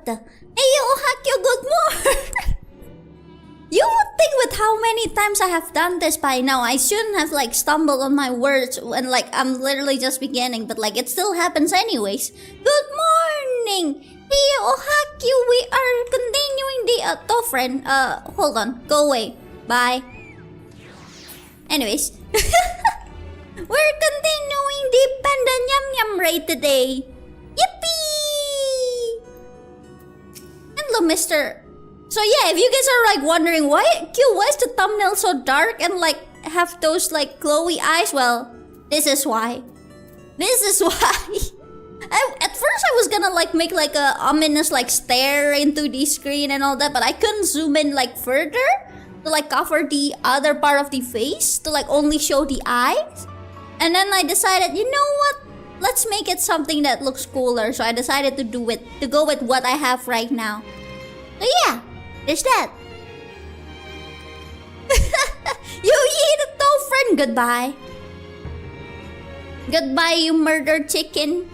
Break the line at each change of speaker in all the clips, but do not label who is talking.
what the? Heyoooo, Hakyo, good morning! You would think with how many times I have done this by now, I shouldn't have like stumbled on my words when like I'm literally just beginning, but like it still happens anyways. Good morning! Heyoooo, Hakyo, we are continuing the friend, hold on, go away. Bye. Anyways. We're continuing the Pandaemonium raid today. Yippee! Hello, Mr. So yeah, if you guys are like wondering why is the thumbnail so dark and like have those like glowy eyes, well, this is why. This is why. At first I was gonna like make like a ominous like stare into the screen and all that, but I couldn't zoom in like further to like cover the other part of the face to like only show the eyes. And then I decided, you know what? Let's make it something that looks cooler. So I decided to go with what I have right now. So yeah, there's that. You eat a toe friend. Goodbye. Goodbye, you murdered chicken.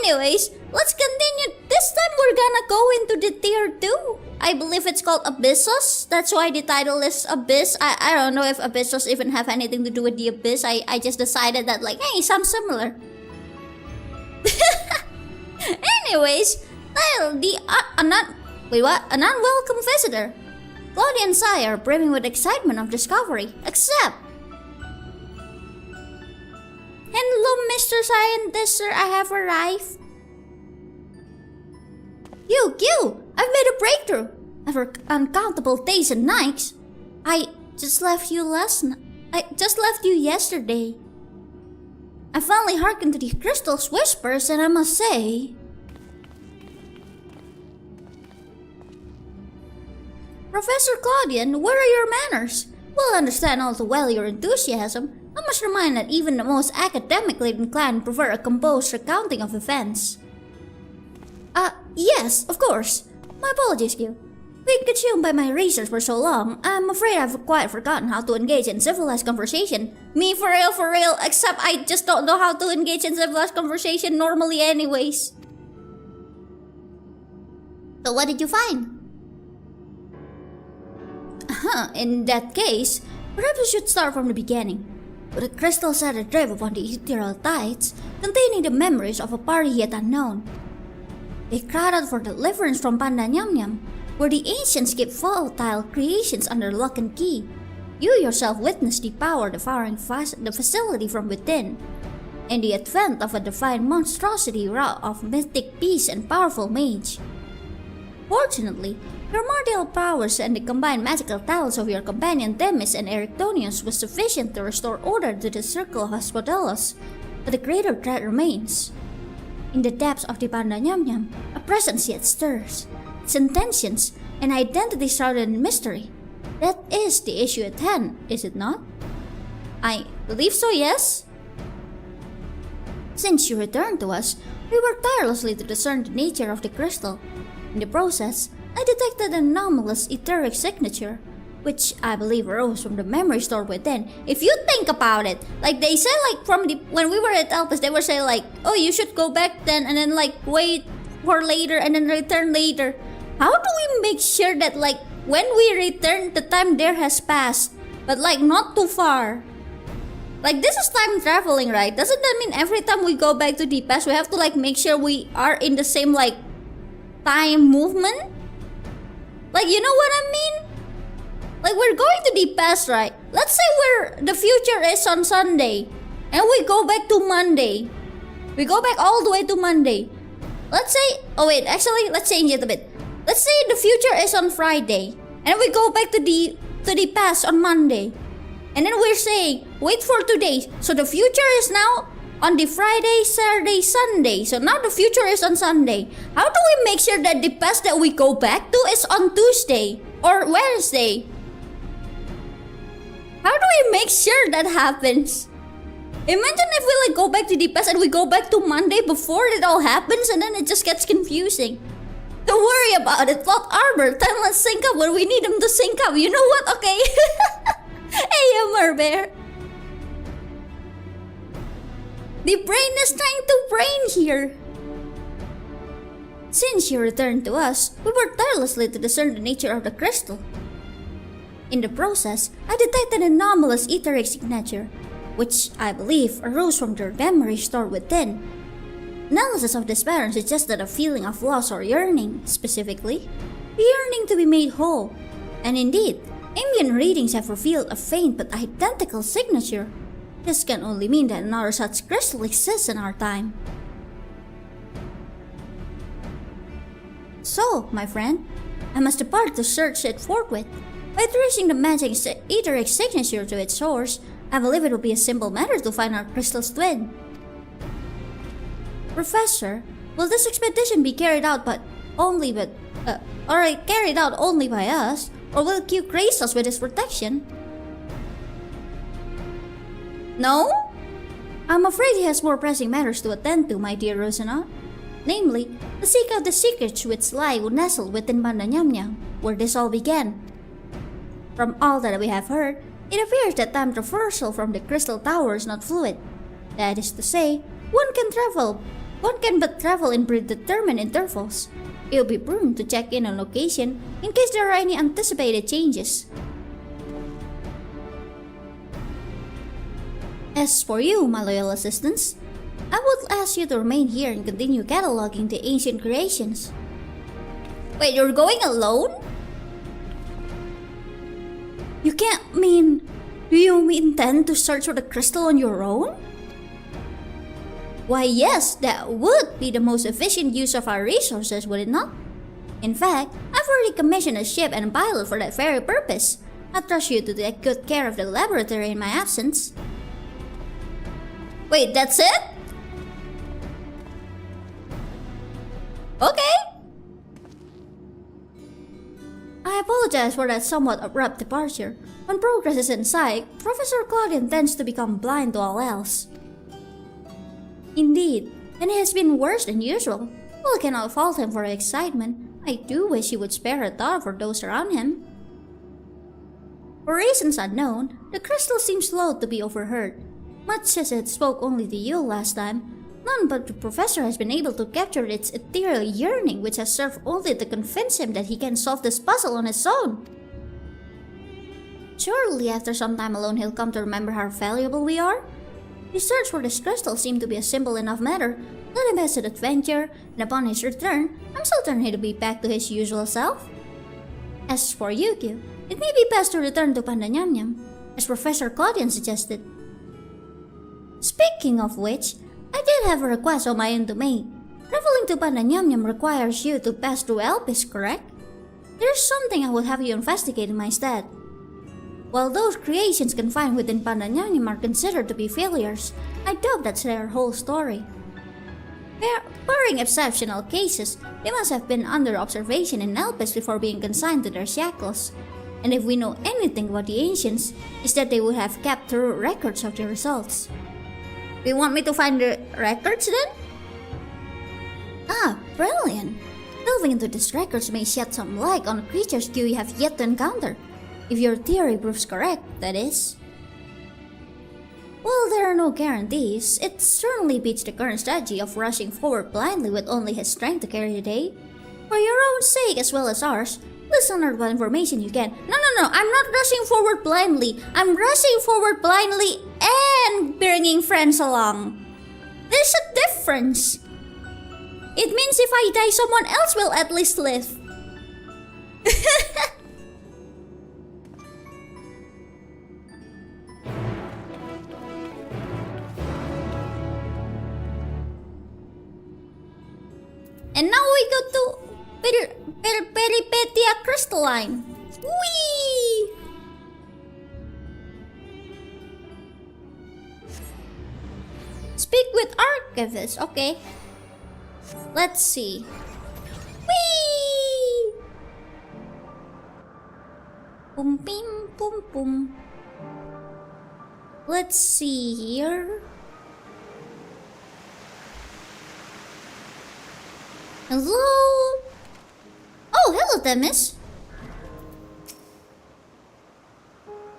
Anyways, let's continue. This time we're gonna go into the tier 2. I believe it's called Abyssos. That's why the title is Abyss. I don't know if Abyssos even have anything to do with the Abyss. I just decided that like, hey, sounds similar. Anyways, title, an unwelcome visitor. Claudia and Sai are brimming with excitement of discovery, except... Hello, Mr. Scientist, sir, I have arrived. Kyuu, I've made a breakthrough. After uncountable days and nights, I just left you yesterday. I finally hearkened to the crystal's whispers, and I must say... Professor Claudian, where are your manners? We'll understand all too well your enthusiasm. I must remind that even the most academically inclined prefer a composed recounting of events. Yes, of course. My apologies, Kyuu. Being consumed by my research for so long, I'm afraid I've quite forgotten how to engage in civilized conversation. Me, for real, except I just don't know how to engage in civilized conversation normally anyways. So what did you find? In that case, perhaps we should start from the beginning. With the crystals set adrift upon the ethereal tides, containing the memories of a party yet unknown. They cried out for deliverance from Pandaemonium, where the ancients keep volatile creations under lock and key. You yourself witnessed the power devouring the facility from within, and the advent of a divine monstrosity wrought of mythic beast and powerful mage. Fortunately, your martial prowess and the combined magical talents of your companion Demis and Erictonius was sufficient to restore order to the circle of Hospitalos, but a greater threat remains. In the depths of the Pandaemonium, a presence yet stirs. Its intentions and identity shrouded in mystery. That is the issue at hand, is it not? I believe so, yes. Since you returned to us, we worked tirelessly to discern the nature of the crystal. In the process, I detected an anomalous etheric signature, which I believe arose from the memory stored within. If you think about it, like they said, like when we were at Elpis, they were saying like, oh, you should go back then and then like wait for later and then return later. How do we make sure that like when we return, the time there has passed, but like not too far? Like this is time traveling, right? Doesn't that mean every time we go back to the past, we have to like make sure we are in the same like time movement? Like, you know what I mean? Like, we're going to the past, right? Let's say the future is on Sunday, and we go back to Monday. We go back all the way to Monday. Let's say, oh wait, actually, let's change it a bit. Let's say the future is on Friday, and we go back to the past on Monday. And then we're saying, wait for 2 days. So the future is now on the Friday, Saturday, Sunday. So now the future is on Sunday. How do we make sure that the past that we go back to is on Tuesday or Wednesday? How do we make sure that happens? Imagine if we like go back to the past and we go back to Monday before it all happens, and then it just gets confusing. Don't worry about it. Plot armor. Time let's sync up where we need them to sync up. You know what? Okay. Hey, Merbear. The brain is trying to brain here. Since she returned to us, we worked tirelessly to discern the nature of the crystal. In the process, I detected an anomalous etheric signature, which I believe arose from their memory stored within. Analysis of this pattern suggested a feeling of loss or yearning, specifically, the yearning to be made whole. And indeed, ambient readings have revealed a faint but identical signature. This can only mean that another such crystal exists in our time. So, my friend, I must depart to search it forthwith. By tracing the matching etheric signature to its source, I believe it will be a simple matter to find our crystal's twin. Professor, will this expedition be carried out only by us, or will Kyuu grace us with his protection? No? I'm afraid he has more pressing matters to attend to, my dear Rosanna. Namely, to seek out the secrets which lie nestled within Pandaemonium, where this all began. From all that we have heard, it appears that time traversal from the crystal tower is not fluid. That is to say, one can but travel in predetermined intervals. It will be prudent to check in on location in case there are any anticipated changes. As for you, my loyal assistants, I would ask you to remain here and continue cataloging the ancient creations. Wait, you're going alone? Do you intend to search for the crystal on your own? Why yes, that would be the most efficient use of our resources, would it not? In fact, I've already commissioned a ship and a pilot for that very purpose. I trust you to take good care of the laboratory in my absence. Wait, that's it? Okay. I apologize for that somewhat abrupt departure. When progress is in sight, Professor Claudian tends to become blind to all else. Indeed, and it has been worse than usual. While I cannot fault him for his excitement, I do wish he would spare a thought for those around him. For reasons unknown, the crystal seems slow to be overheard. Much as it spoke only to you last time, none but the professor has been able to capture its ethereal yearning, which has served only to convince him that he can solve this puzzle on his own. Surely after some time alone he'll come to remember how valuable we are? The search for this crystal seemed to be a simple enough matter. Let him have his adventure, and upon his return, I'm certain he'll be back to his usual self. As for Kyuu, it may be best to return to Pandaemonium, as Professor Claudian suggested. Speaking of which, I did have a request on my own to make. Traveling to Pandaemonium requires you to pass through Elpis, correct? There's something I would have you investigate in my stead. While those creations confined within Pandaemonium are considered to be failures, I doubt that's their whole story. Barring exceptional cases, they must have been under observation in Elpis before being consigned to their shackles. And if we know anything about the ancients, it's that they would have kept thorough records of the results. Do you want me to find the records then? Ah, brilliant! Delving into these records may shed some light on creatures you have yet to encounter. If your theory proves correct, that is. While there are no guarantees, it certainly beats the current strategy of rushing forward blindly with only his strength to carry the day. For your own sake as well as ours, please unearth what information you can. No, I'm not rushing forward blindly. I'm rushing forward blindly and bringing friends along. There's a difference. It means if I die, someone else will at least live. And now we go to Peripetia Crystalline. Whee! Speak with Archivist, okay. Let's see. Whee! Boom, bim, boom, boom. Let's see here. Hello? Oh, hello, Themis.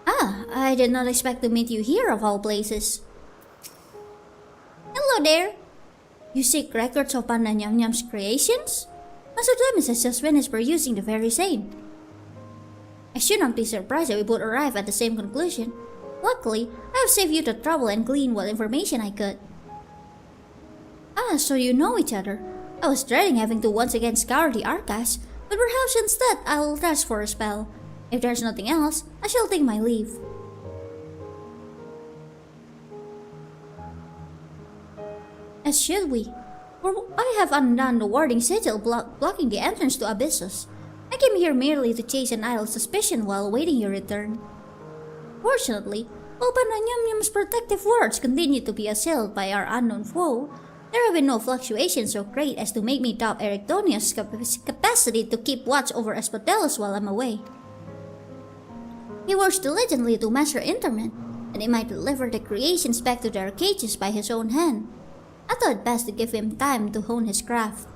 Ah, I did not expect to meet you here of all places. Hello there. You seek records of Pandaemonium's creations? Master Demis has just finished producing the very same. I should not be surprised that we both arrive at the same conclusion. Luckily, I have saved you the trouble and gleaned what information I could. Ah, so you know each other. I was dreading having to once again scour the archives, but perhaps instead I'll rest for a spell. If there's nothing else, I shall take my leave. As should we, for I have undone the warding sigil blocking the entrance to Abyssus. I came here merely to chase an idle suspicion while awaiting your return. Fortunately, while Pandaemonium's protective wards continue to be assailed by our unknown foe, there have been no fluctuations so great as to make me doubt Erictonius' capacity to keep watch over Asphodelos while I'm away. He works diligently to master interment, and he might deliver the creations back to their cages by his own hand. I thought it best to give him time to hone his craft.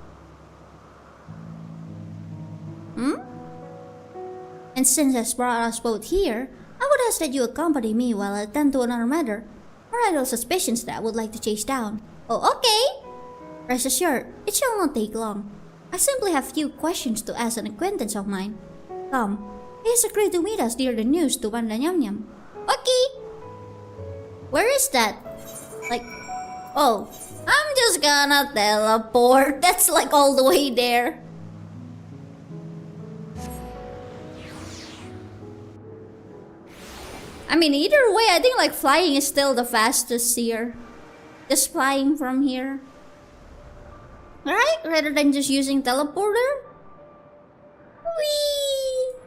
And since has brought us both here, I would ask that you accompany me while I attend to another matter, or idle suspicions that I would like to chase down. Oh, okay! Rest assured, it shall not take long. I simply have few questions to ask an acquaintance of mine. Come, he has agreed to meet us near the news to Pandaemonium. Okay! Where is that? Like, oh, I'm just gonna teleport. That's like all the way there. I mean, either way, I think like flying is still the fastest here. Just flying from here. Right? Rather than just using teleporter? Whee!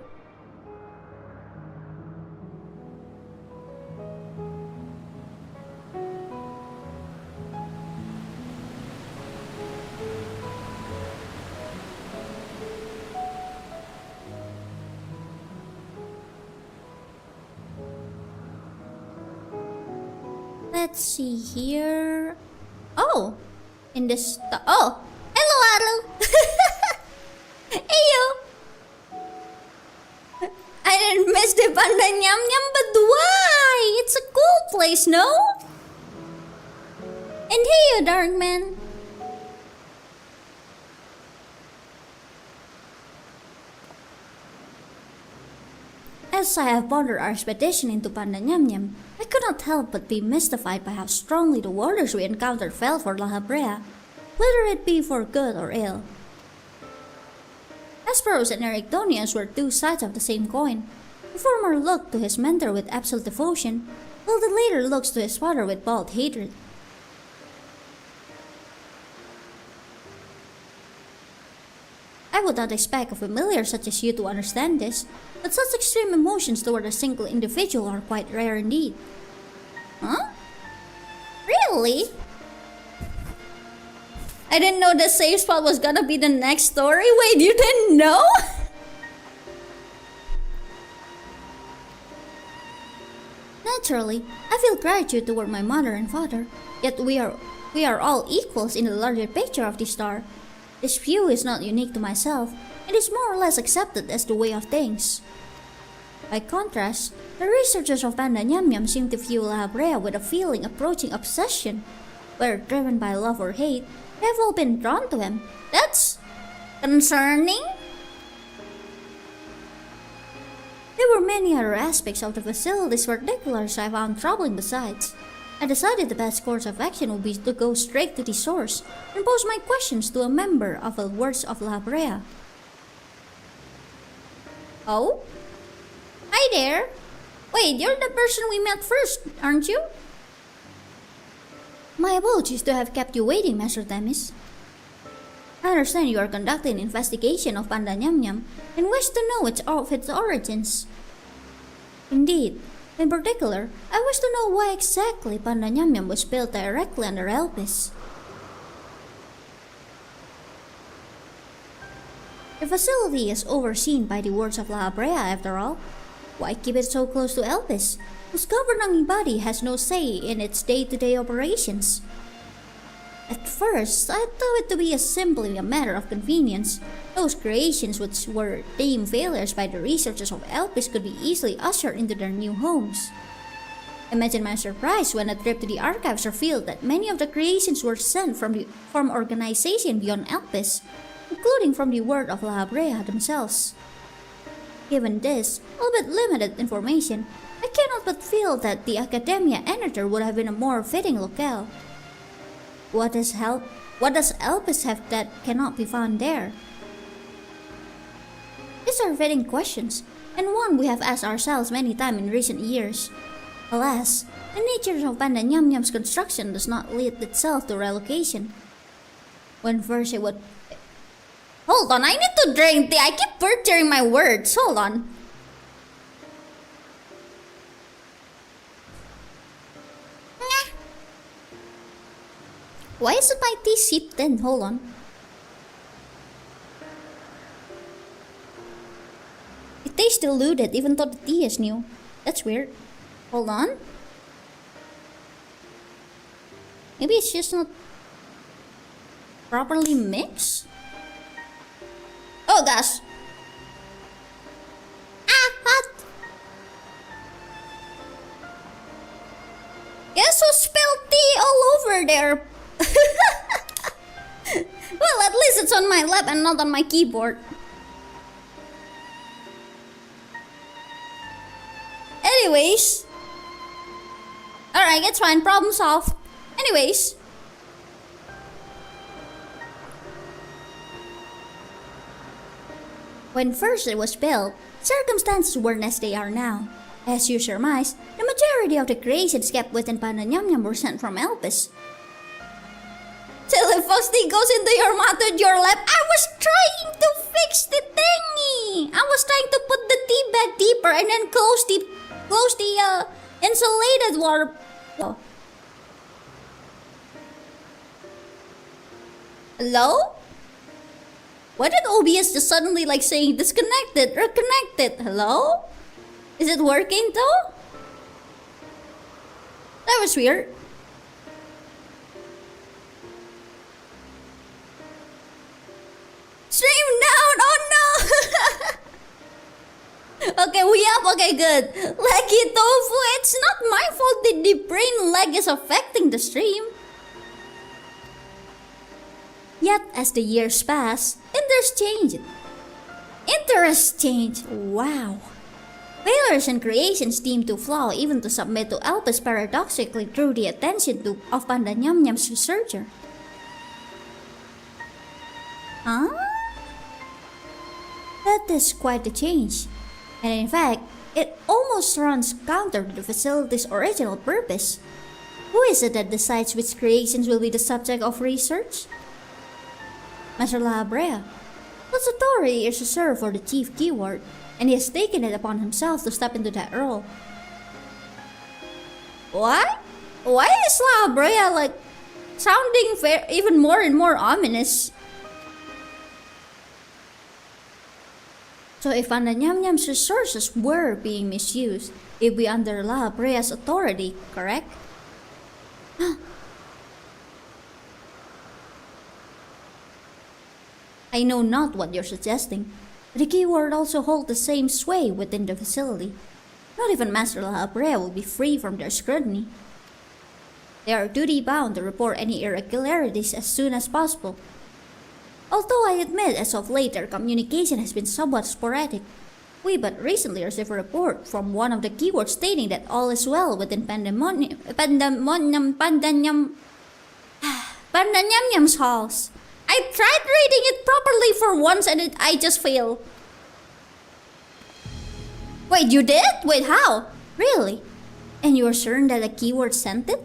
Let's see here. Oh, in this. Oh, hello, Aro. Heyoooo. I didn't miss the Pandaemonium, but why? It's a cool place, no? And Heyoooo, Darkman. As I have pondered our expedition into Pandaemonium, I could not help but be mystified by how strongly the waters we encountered felt for La Habrea, whether it be for good or ill. Hesperos and Erictonius were two sides of the same coin. The former looked to his mentor with absolute devotion, while the latter looks to his father with bald hatred. I would not expect a familiar such as you to understand this, but such extreme emotions toward a single individual are quite rare indeed. Huh? Really? I didn't know the safe spot was gonna be the next story. Wait, you didn't know? Naturally, I feel gratitude toward my mother and father, yet we are all equals in the larger picture of the star. This view is not unique to myself, it is more or less accepted as the way of things. By contrast, the researchers of Pandaemonium seem to view La Habrea with a feeling approaching obsession. Whether driven by love or hate, they have all been drawn to him. That's concerning. There were many other aspects of the facility's particulars I found troubling besides. I decided the best course of action would be to go straight to the source and pose my questions to a member of the wards of La Habrea. Oh? Hi there! Wait, you're the person we met first, aren't you? My apologies to have kept you waiting, Master Themis. I understand you are conducting an investigation of Pandaemonium and wish to know its origins. Indeed. In particular, I wish to know why exactly Pandaemonium was built directly under Elpis. The facility is overseen by the wards of La Habrea after all. Why keep it so close to Elpis, whose governing body has no say in its day-to-day operations? At first, I thought it to be simply a matter of convenience. Those creations which were deemed failures by the researchers of Elpis could be easily ushered into their new homes. Imagine my surprise when a trip to the archives revealed that many of the creations were sent from organization beyond Elpis, who including from the word of La Brea themselves. Given this, albeit limited information, I cannot but feel that the Academia Editor would have been a more fitting locale. What does Elpis have that cannot be found there? These are fitting questions, and one we have asked ourselves many times in recent years. Alas, the nature of Pandaemonium's construction does not lead itself to relocation. When first it would... Hold on, I need to drink tea. I keep butchering my words. Hold on. Why isn't my tea sipped in? Hold on. It tastes diluted even though the tea is new. That's weird. Hold on. Maybe it's just not properly mixed? Oh gosh. Ah, hot. Guess who spilled tea all over there? Well, at least it's on my lap and not on my keyboard. Anyways. Alright, it's fine. Problem solved. Anyways. When first it was built, circumstances weren't as they are now. As you surmise, the majority of the creations kept within Pandaemonium were sent from Elpis. Till if tea goes into your mouth with your lap, I was trying to fix the thingy! I was trying to put the tea back deeper and then close the insulated water. Oh. Hello? Why did OBS just suddenly like saying disconnected or connected? Hello? Is it working though? That was weird. Stream down! Oh no! Okay, we up. Okay, good. Leggy tofu, it's not my fault that the brain lag is affecting the stream. Yet, as the years pass, interests change. Wow. Failures and creations deemed too flawed even to submit to Elpis paradoxically drew the attention of Pandaemonium's researcher. Huh? That is quite a change. And in fact, it almost runs counter to the facility's original purpose. Who is it that decides which creations will be the subject of research? Master La Brea. His authority is reserved for the chief keyword, and he has taken it upon himself to step into that role. What? Why is La Brea like sounding even more and more ominous? So if Pandaemonium's resources were being misused, it would be under La Brea's authority, correct? I know not what you're suggesting, but the keyword also holds the same sway within the facility. Not even Master La Brea will be free from their scrutiny. They are duty-bound to report any irregularities as soon as possible. Although I admit as of late their communication has been somewhat sporadic, we but recently received a report from one of the keywords stating that all is well within Pandaemonium's halls. I tried reading it properly for once and I just failed. Wait, you did? Wait, how? Really? And you are certain that the keyword sent it?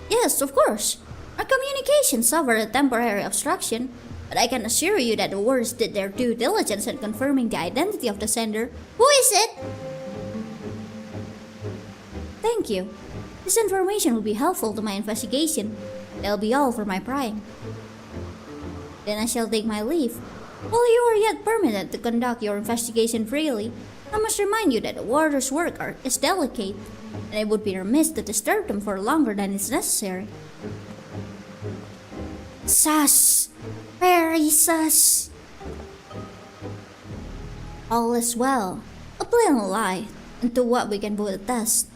Yes, of course. Our communication suffered a temporary obstruction, but I can assure you that the words did their due diligence in confirming the identity of the sender. Who is it? Thank you. This information will be helpful to my investigation. That'll be all for my prying. Then I shall take my leave. While you are yet permitted to conduct your investigation freely, I must remind you that the warder's work is delicate, and it would be remiss to disturb them for longer than is necessary. Sus! Very sus! All is well. A blatant lie, and to what we can both attest.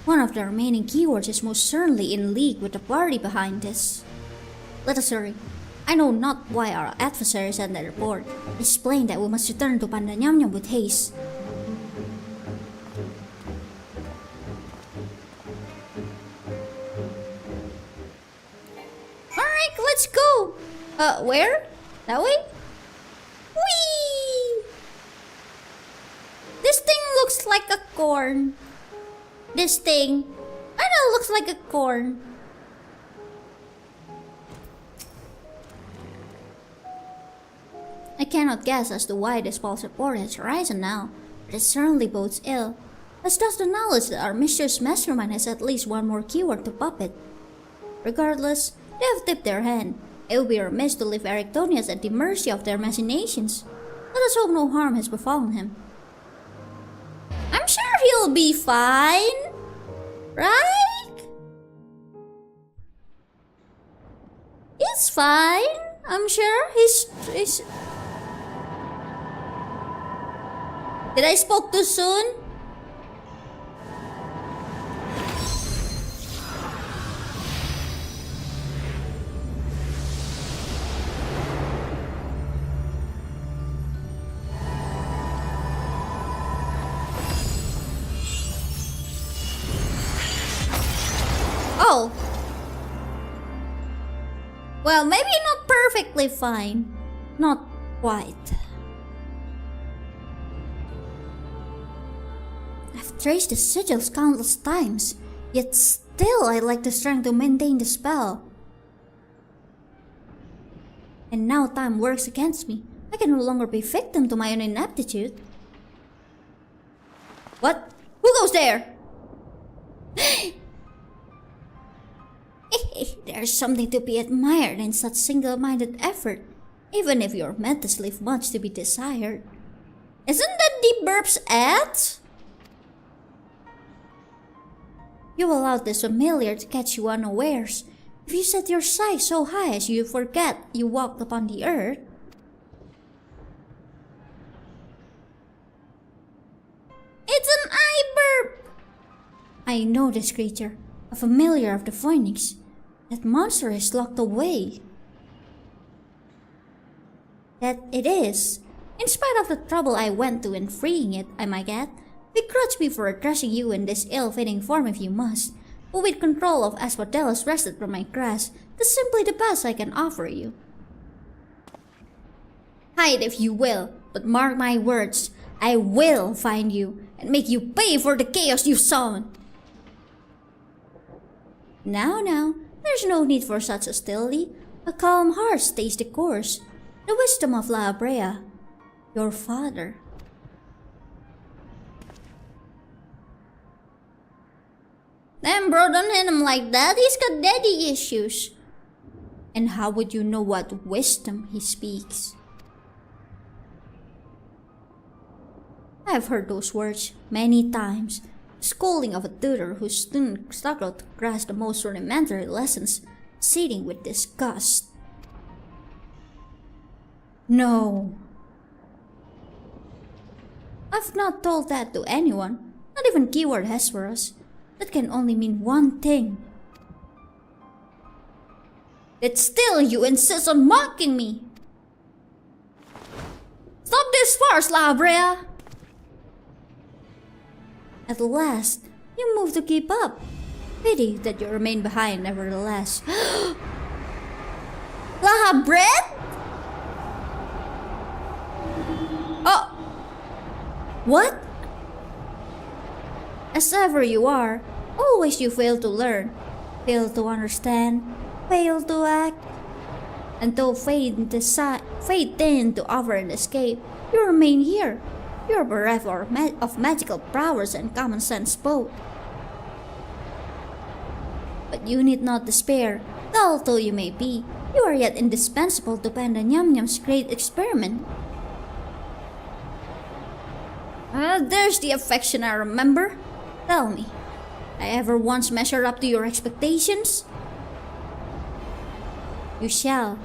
One of the remaining keywords is most certainly in league with the party behind this. Let us hurry. I know not why our adversary sent the report. It's plain that we must return to Pandaemonium with haste. Alright, let's go! Where? That way? Whee! This thing looks like a corn. This thing. I know it looks like a corn. I cannot guess as to why this false report has arisen now, but it certainly bodes ill, as does the knowledge that our mysterious mastermind has at least one more keyword to puppet. Regardless, they have tipped their hand. It would be remiss to leave Erictonius at the mercy of their machinations. Let us hope no harm has befallen him. I'm sure he'll be fine, right? He's fine, I'm sure. He's... Did I spoke too soon? Oh. Well, maybe not perfectly fine. Not quite. I've traced the sigils countless times, yet still I lack the strength to maintain the spell. And now time works against me. I can no longer be victim to my own ineptitude. What? Who goes there? There's something to be admired in such single-minded effort, even if you're meant to leave much to be desired. Isn't that the burp's at? You allowed this familiar to catch you unawares. If you set your sights so high as you forget you walked upon the earth. It's an eye burp! I know this creature, a familiar of the Phoenix. That monster is locked away. That it is. In spite of the trouble I went to in freeing it, I might add. Begrudge me for addressing you in this ill-fitting form if you must, but with control of Asphodelos wrested from my grasp, that's simply the best I can offer you. Hide if you will, but mark my words, I will find you and make you pay for the chaos you've sown. Now, there's no need for such hostility. A calm heart stays the course. The wisdom of La Brea, your father. Damn bro, don't hit him like that, he's got daddy issues. And how would you know what wisdom he speaks? I've heard those words many times. Scolding of a tutor whose student struggled to grasp the most rudimentary lessons, sitting with disgust. No. I've not told that to anyone, not even keyword Hesperus. That can only mean one thing. That still you insist on mocking me. Stop this farce, La Brea! At last, you move to keep up. Pity that you remain behind nevertheless. La Brea? Oh! What? As ever you are, always you fail to learn, fail to understand, fail to act. And though fate deigned to offer an escape, you remain here. You are bereft of magical prowess and common sense both. But you need not despair, dull though you may be, you are yet indispensable to Pandaemonium's great experiment. There's the affection I remember. Tell me, I ever once measured up to your expectations? You shall.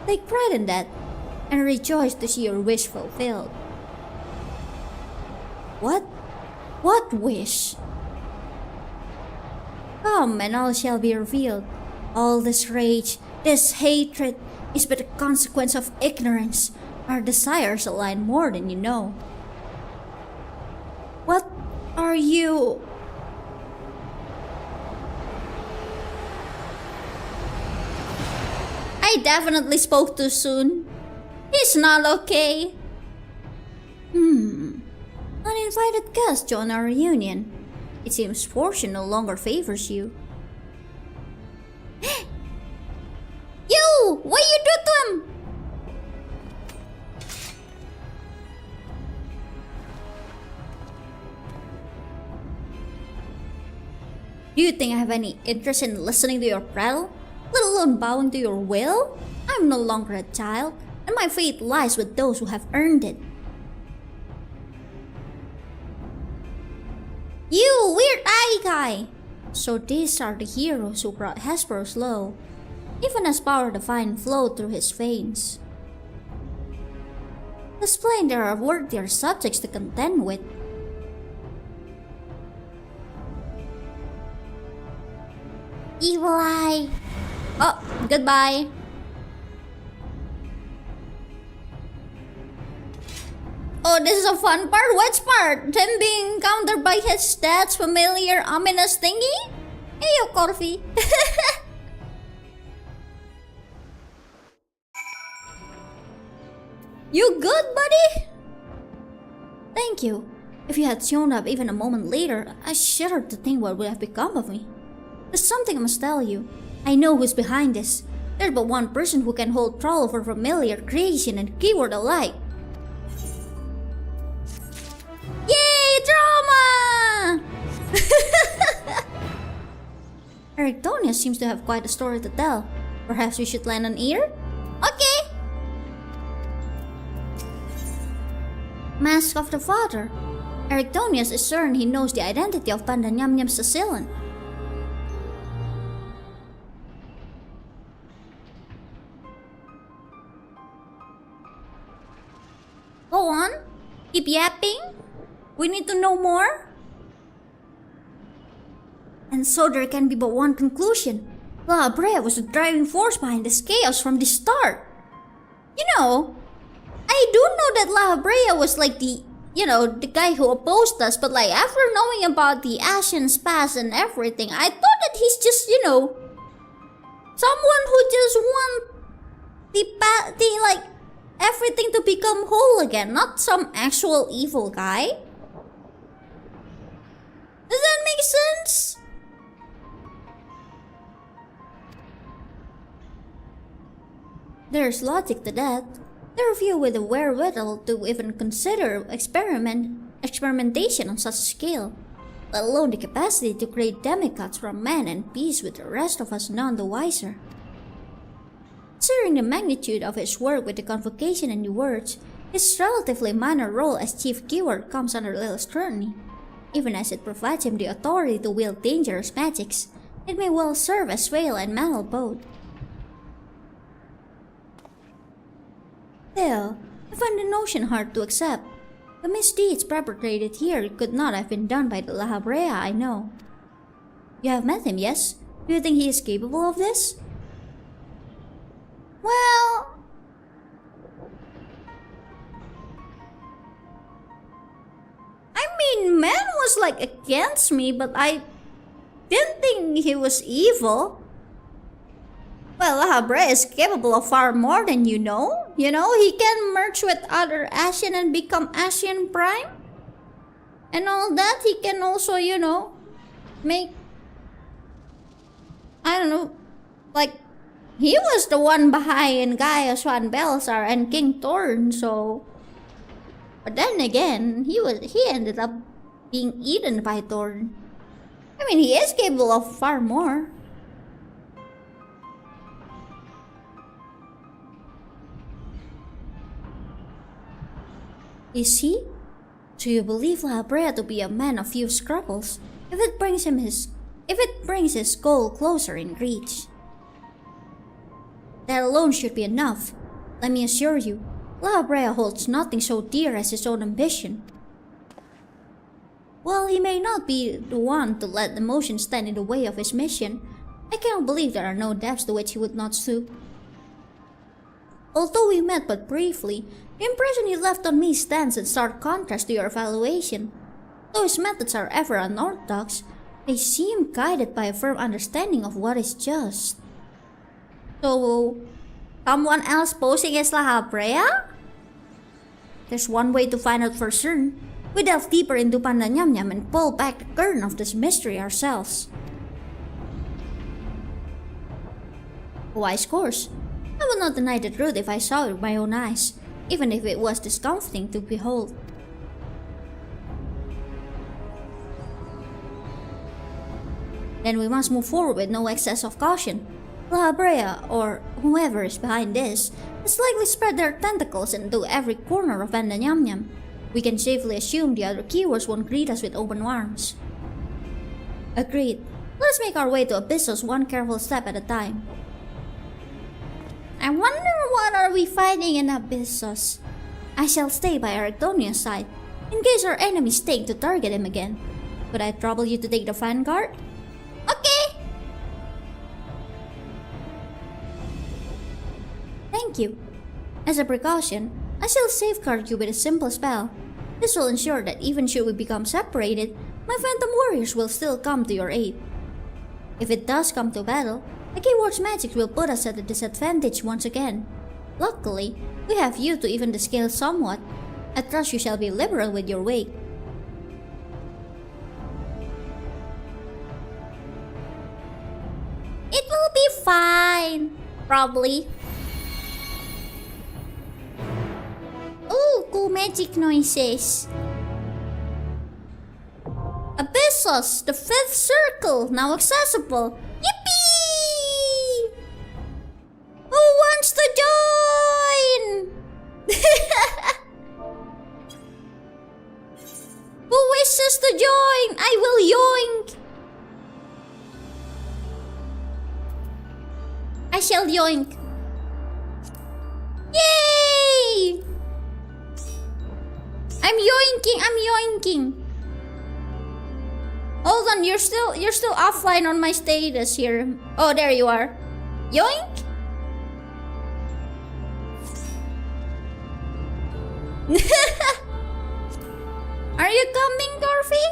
Take pride in that, and rejoice to see your wish fulfilled. What? What wish? Come, and all shall be revealed. All this rage, this hatred, is but a consequence of ignorance. Our desires align more than you know. What are you? I definitely spoke too soon. He's not okay. Uninvited guest join our reunion. It seems fortune no longer favors you. You! What you do to him? Do you think I have any interest in listening to your prattle? Let alone bowing to your will? I'm no longer a child, and my fate lies with those who have earned it. You weird eye guy! So these are the heroes who brought Hesperos low. Even as power divine flowed through his veins. Let's plain there are worthier subjects to contend with. Evil eye! Oh, goodbye. Oh, this is a fun part? Which part? Them being countered by his dad's familiar ominous thingy? Hey, yo, Corfi. You good, buddy? Thank you. If you had shown up even a moment later, I shuddered to think what would have become of me. There's something I must tell you. I know who's behind this. There's but one person who can hold thrall over familiar, creation, and keyword alike. Yay, drama! Erictonia seems to have quite a story to tell. Perhaps we should lend an ear? Okay! Mask of the Father. Erictonius is certain he knows the identity of Pandaemonium's assailant. Go on. Keep yapping. We need to know more. And so there can be but one conclusion. La Brea was the driving force behind this chaos from the start. You know, I do know that La Brea was like the guy who opposed us, but like after knowing about the Ashen's past and everything, I thought that he's just, someone who just want everything to become whole again, not some actual evil guy. Does that make sense? There's logic to that. There are few with the wherewithal to even consider experimentation on such a scale, let alone the capacity to create demigods from man and peace with the rest of us none the wiser. Considering the magnitude of his work with the convocation and the words, his relatively minor role as chief keyword comes under little scrutiny. Even as it provides him the authority to wield dangerous magics, it may well serve as veil and mantle both. Still, I find the notion hard to accept. The misdeeds perpetrated here could not have been done by the La Brea I know. You have met him, yes? Do you think he is capable of this? Well, I mean, man was like against me, but I didn't think he was evil. Well, La Brea is capable of far more than you know. He can merge with other Ashen and become Ashen Prime. And all that, he can also, make... he was the one behind Gaius Van Belsar and King Thorn, so... But then again, he ended up being eaten by Thorn. I mean, he is capable of far more. Is he? So you believe La Brea to be a man of few scruples, if it brings his goal closer in reach. That alone should be enough. Let me assure you, La Brea holds nothing so dear as his own ambition. While he may not be the one to let emotion stand in the way of his mission, I cannot believe there are no depths to which he would not stoop. Although we met but briefly, the impression you left on me stands in stark contrast to your evaluation. Though his methods are ever unorthodox, they seem guided by a firm understanding of what is just. So, someone else posing as La Habrea? There's one way to find out for certain. We delve deeper into Pandaemonium and pull back the curtain of this mystery ourselves. A wise course. I will not deny the truth if I saw it with my own eyes, even if it was discomforting to behold. Then we must move forward with no excess of caution. La Habrea, or whoever is behind this, has likely spread their tentacles into every corner of Pandaemonium. We can safely assume the other keywords won't greet us with open arms. Agreed. Let's make our way to Abyssos one careful step at a time. I wonder what are we fighting in Abyssos. I shall stay by Aractonia's side, in case our enemies take to target him again. Could I trouble you to take the vanguard? Okay! Thank you. As a precaution, I shall safeguard you with a simple spell. This will ensure that even should we become separated, my phantom warriors will still come to your aid. If it does come to battle, the keyword's magic will put us at a disadvantage once again. Luckily, we have you to even the scale somewhat. I trust you shall be liberal with your weight. It will be fine, probably. Ooh, cool magic noises. Abyssos, the 5th circle, now accessible. Yippee! Who wants to join? Who wishes to join? I will yoink. I shall yoink. Yay! I'm yoinking. Hold on, you're still offline on my status here. Oh, there you are. Yoink! Are you coming, Dorothy?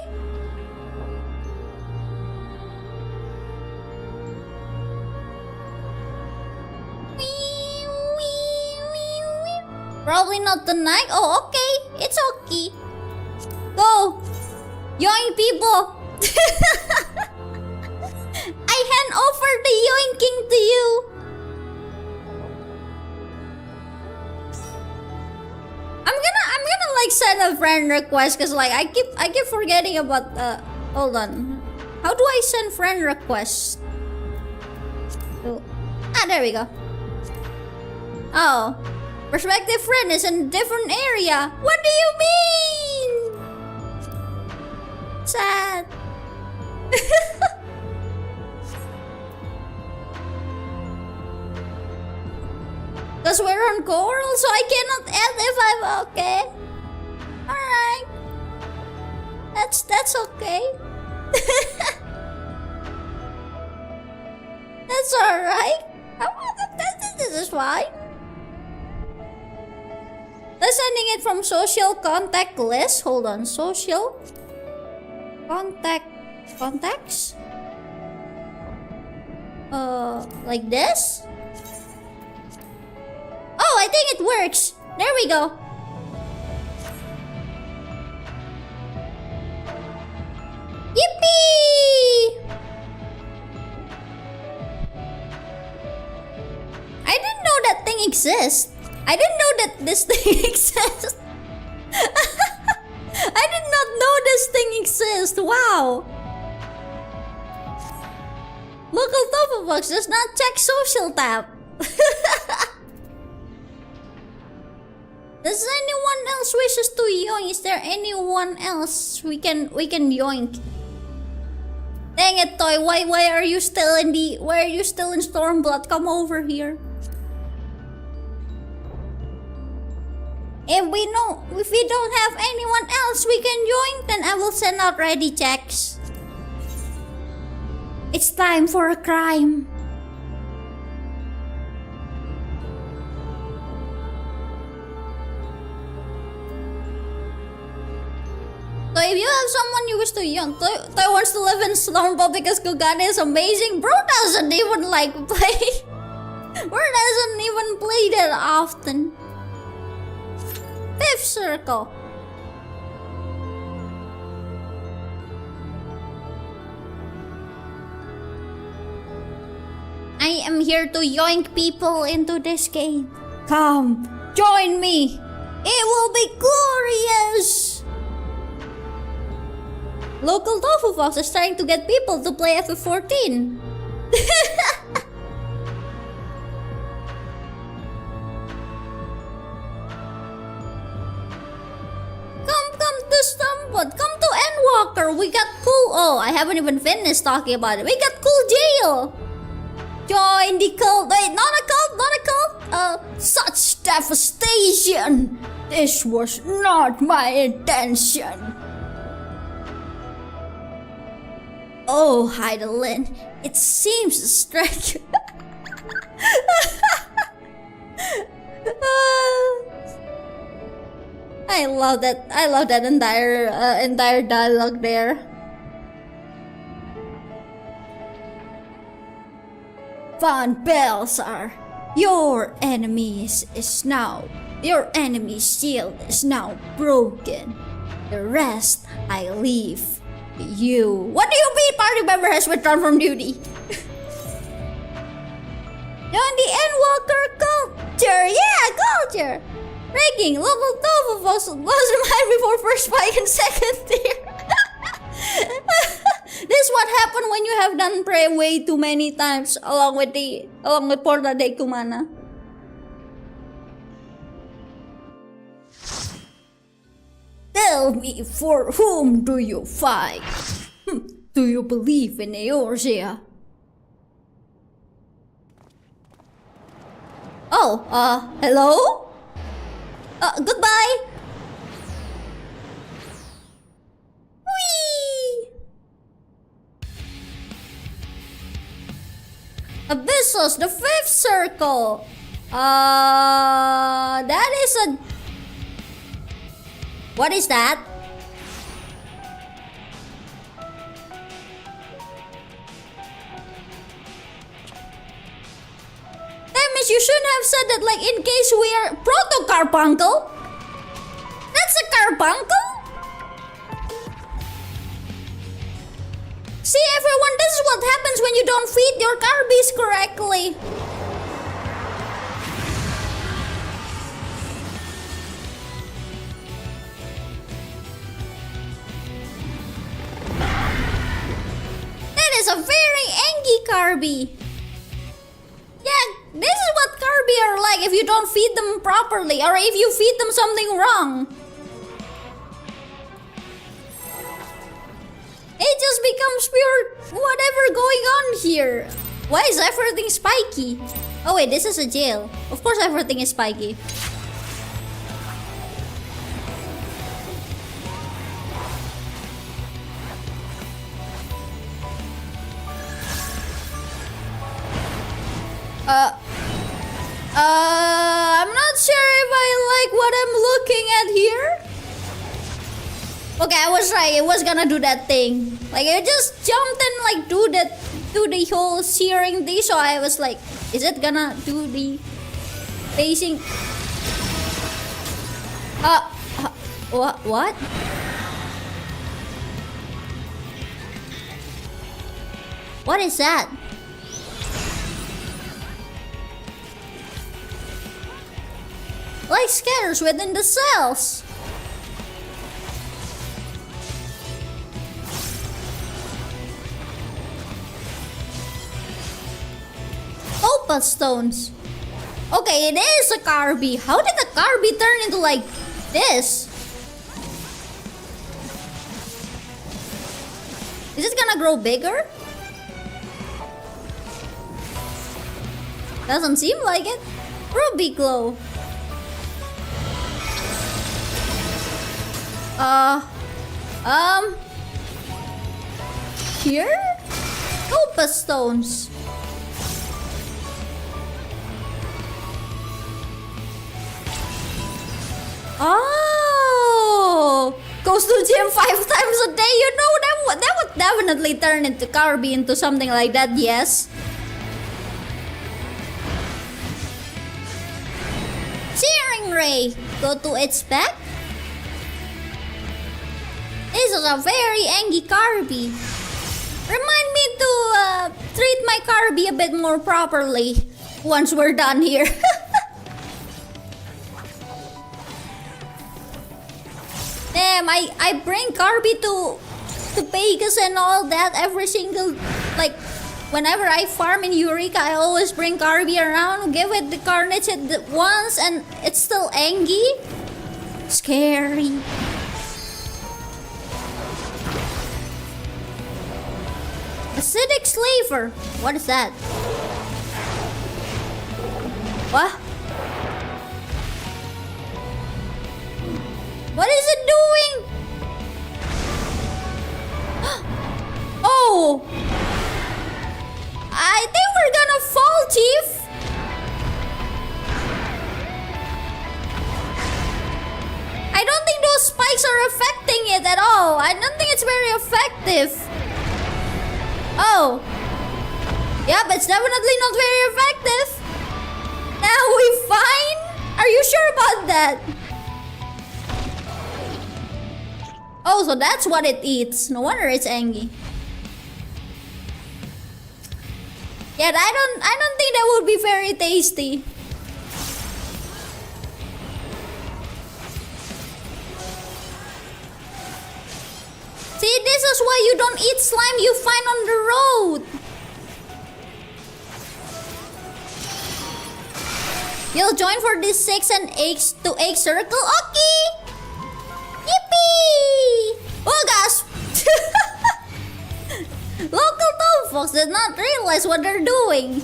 Probably not tonight. Oh, okay. It's okay. Go! Yoink, people! I hand over the yoinking to you. I'm gonna like send a friend request because like I keep forgetting about hold on. How do I send friend requests? Oh. Ah, there we go. Oh. Prospective friend is in a different area. What do you mean? Sad. Cause we're on Coral, so I cannot add if I'm okay. Alright. That's okay. That's alright. This is fine. Let's sending it from social contact list. Hold on, social contacts. Like this. Oh, I think it works. There we go. Yippee! I didn't know that thing exists. I didn't know that this thing exists. I did not know this thing exists. Wow. Local tofu box does not check social tab. Does anyone else wishes to yoink? Is there anyone else we can yoink? Dang it, Toy. Why are you still in Stormblood? Come over here. If we don't have anyone else we can join, then I will send out ready checks. It's time for a crime. So if you have someone you wish to young, Toy wants to live in Slumber because Kugane is amazing, bro doesn't even like play. Bro doesn't even play that often. Fifth circle. I am here to yoink people into this game. Come, join me. It will be glorious. Local tofu fox is trying to get people to play FF14. Come to Stumpwood. Come to Endwalker. We got cool. Oh, I haven't even finished talking about it. We got cool jail. Join the cult. Wait, not a cult, not a cult. Such devastation. This was not my intention. Oh, Heidelin, it seems to strike you. I love that. I love that entire dialogue there. Von Belsar, your enemy's shield is now broken. The rest I leave to you. What do you mean party member has withdrawn from duty? Join the Endwalker culture! Yeah, culture! Ranking, local tofu was mine before first spike and second tier. This is what happened when you have done prey way too many times along with Porta de Kumana. Tell me, for whom do you fight? Do you believe in Eorzea? Oh, hello? Goodbye. Whee! Abyssos, the fifth circle. That is a... What is that? You shouldn't have said that, like, in case we are proto-carbuncle. That's a carbuncle? See, everyone, this is what happens when you don't feed your carbies correctly. That is a very angry carbie. Yeah, this is what Kirby are like if you don't feed them properly or if you feed them something wrong. It just becomes pure whatever going on here. Why is everything spiky? Oh wait, this is a jail. Of course everything is spiky. I'm not sure if I like what I'm looking at here. Okay, I was right. It was gonna do that thing. Like, it just jumped and like do the whole searing thing. So I was like, is it gonna do the facing? What? What is that? Like scatters within the cells. Opal stones. Okay, it is a Carby. How did the Carby turn into like this? Is it gonna grow bigger? Doesn't seem like it. Ruby glow. Here? Opal stones. Oh, goes to gym 5 times a day, you know, that would definitely turn into Kirby into something like that, yes. Searing Ray, go to its back. This is a very angry Kirby. Remind me to treat my Kirby a bit more properly once we're done here. Damn, I bring Kirby to Vegas and all that every single, like, whenever I farm in Eureka, I always bring Kirby around, give it the carnage at once, and it's still angry. Scary. Acidic Slaver. What is that? What? What is it doing? Oh! I think we're gonna fall, Chief. I don't think those spikes are affecting it at all. I don't think it's very effective. Oh. Yep, it's definitely not very effective. Now we fine? Are you sure about that? Oh, so that's what it eats. No wonder it's angry. Yeah, I don't think that would be very tasty. See, this is why you don't eat slime you find on the road. You'll join for this 6 and 8 to 8 circle? Okay! Yippee! Oh gosh! Local tofu folks did not realize what they're doing.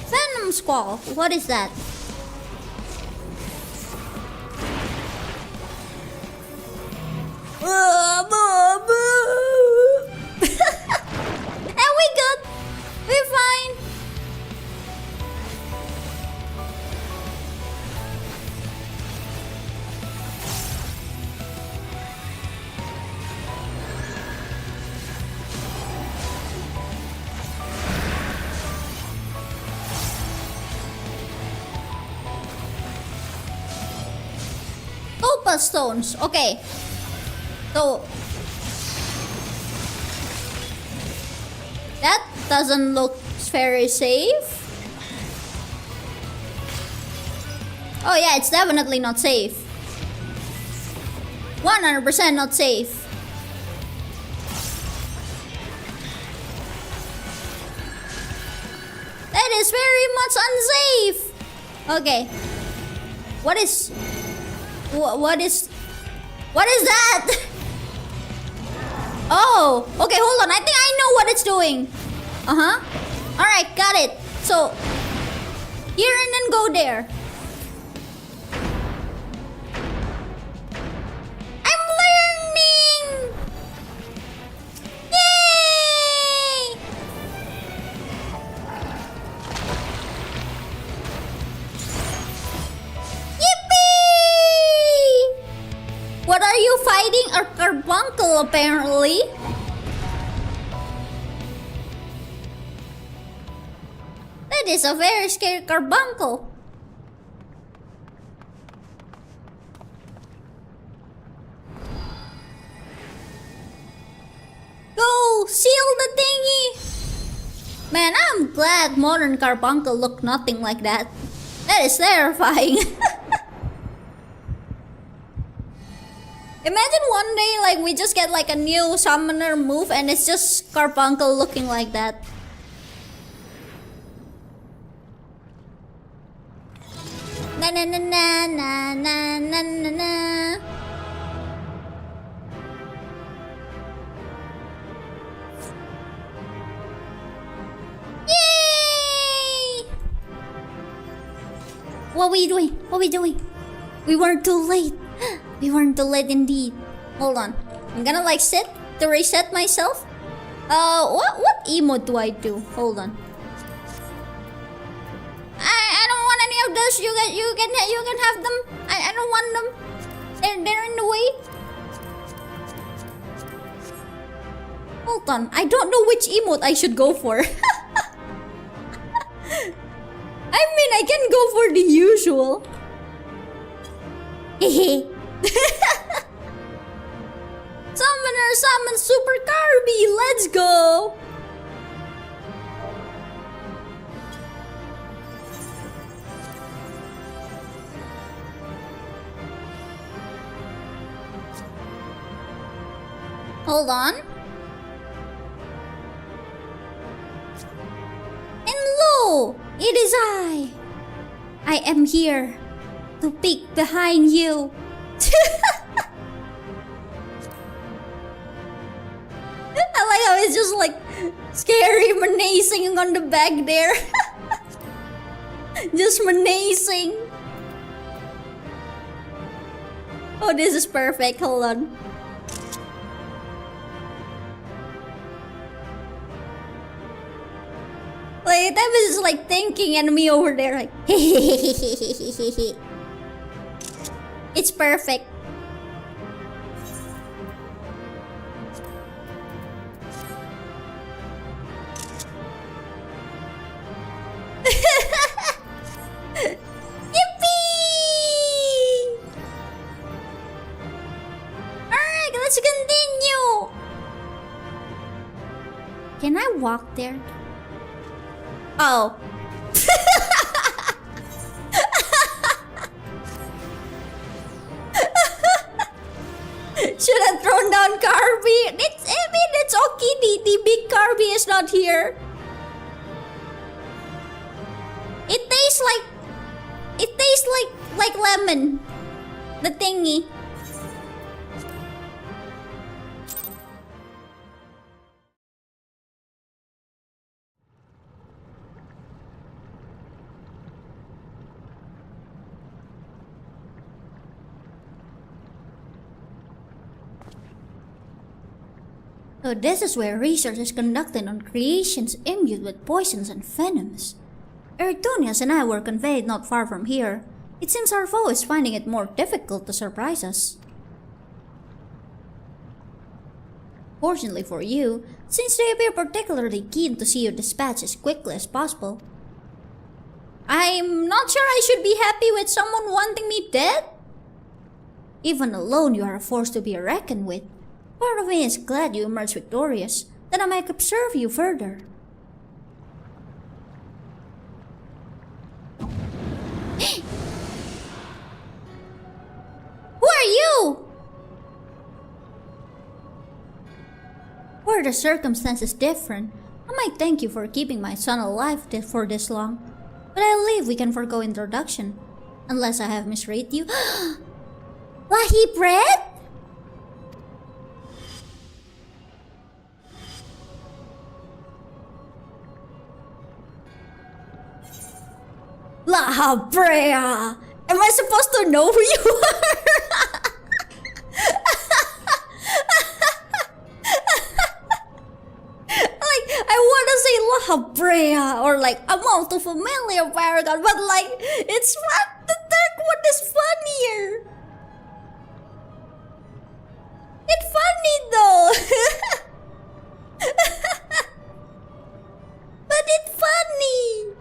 Venom Squall, what is that? And we good. We're fine. Opal stones. Okay. So that doesn't look very safe. Oh yeah, it's definitely not safe. 100% not safe. That is very much unsafe. Okay. What is that? Oh, okay, hold on. I think I know what it's doing. Alright, got it. So, here and then go there. I'm learning! Yay! Yippee! What are you fighting? A carbuncle, apparently. That is a very scary carbuncle. Go! Seal the thingy! Man, I'm glad modern carbuncle look nothing like that. That is terrifying. Imagine one day, like, we just get like a new summoner move and it's just carbuncle looking like that. Na na na na na na na na na. Yay! What are we doing? What are we doing? We weren't too late. We weren't too late indeed. Hold on. I'm gonna like sit to reset myself? What emote do I do? Hold on. I don't want any of those. You can have them. I don't want them. They're in the way. Hold on. I don't know which emote I should go for. I mean, I can go for the usual. Hehe. Summoner summon Super Kirby. Let's go. Hold on. And lo, it is I. I am here to peek behind you. I like how it's just like scary menacing on the back there. Just menacing. Oh, this is perfect. Hold on. Like, that was just like thinking and me over there like it's perfect. Yippee! Alright, let's continue. Can I walk there? Oh. Should have thrown down Kirby. It's okay. The big Kirby is not here. It tastes like lemon. The thingy. So this is where research is conducted on creations imbued with poisons and venoms. Earthlings and I were conveyed not far from here. It seems our foe is finding it more difficult to surprise us. Fortunately for you, since they appear particularly keen to see you dispatched as quickly as possible. I'm not sure I should be happy with someone wanting me dead. Even alone, you are a force to be reckoned with. Part of me is glad you emerged victorious, that I might observe you further. Who are you? Were the circumstances different, I might thank you for keeping my son alive for this long. But I believe we can forgo introduction, unless I have misread you. Lahi bread? La Brea! Am I supposed to know who you are? Like, I wanna say La Brea or like I'm all too familiar, Paragon, but like, it's what the third one is funnier. It's funny though. But it's funny.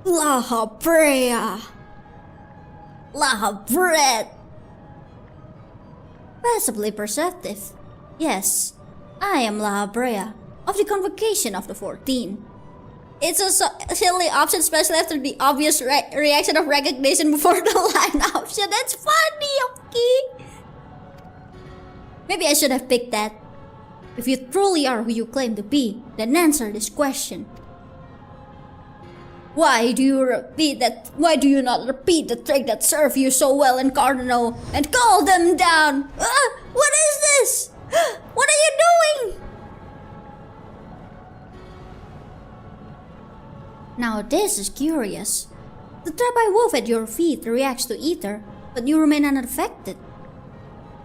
La Brea. La bread. Passively perceptive. Yes, I am La Brea, of the Convocation of the 14. It's a silly option, especially after the obvious reaction of recognition before the line option. That's funny, okay? Maybe I should have picked that. If you truly are who you claim to be, then answer this question. Why do you not repeat the trick that served you so well in Cardinal and call them down? What is this? What are you doing? Now this is curious. The trabai wolf at your feet reacts to ether, but you remain unaffected.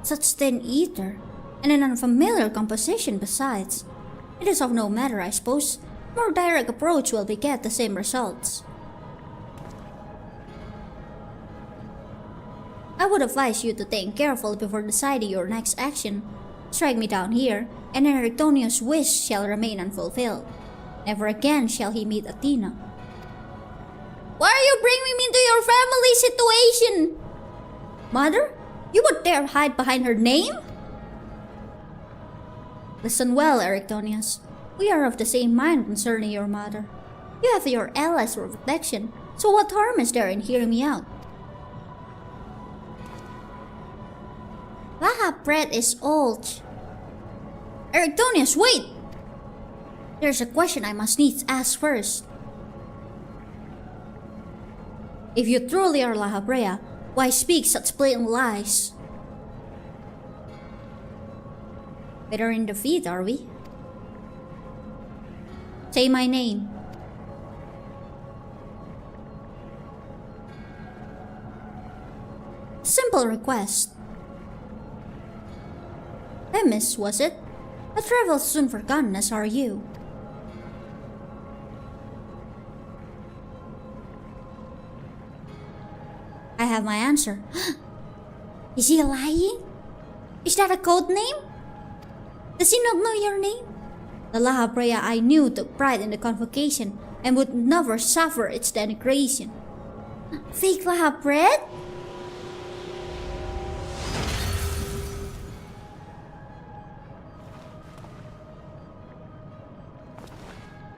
Such thin ether, and an unfamiliar composition besides. It is of no matter, I suppose. More direct approach will beget the same results. I would advise you to think carefully before deciding your next action. Strike me down here, and Erictonius' wish shall remain unfulfilled. Never again shall he meet Athena. Why are you bringing me into your family situation? Mother? You would dare hide behind her name? Listen well, Erictonius. We are of the same mind concerning your mother. You have your allies for protection, so what harm is there in hearing me out? Lahab bread is old. Erictonius, wait! There's a question I must needs ask first. If you truly are Lahabrea, why speak such blatant lies? Better in defeat, are we? Say my name. Simple request. Themis, was it? A travel soon forgotten as are you. I have my answer. Is he lying? Is that a code name? Does he not know your name? The Lahabrea I knew took pride in the convocation and would never suffer its denigration. Fake Lahab bread?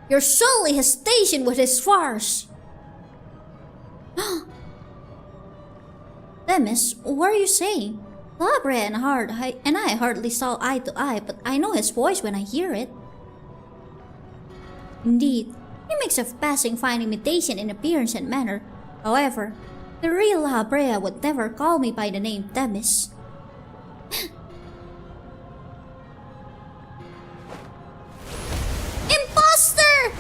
Your solely hesitation with his farce. Themis, what are you saying? Lahabrea and I hardly saw eye to eye, but I know his voice when I hear it. Indeed, he makes a passing fine imitation in appearance and manner. However, the real Lahabrea would never call me by the name Themis. Imposter!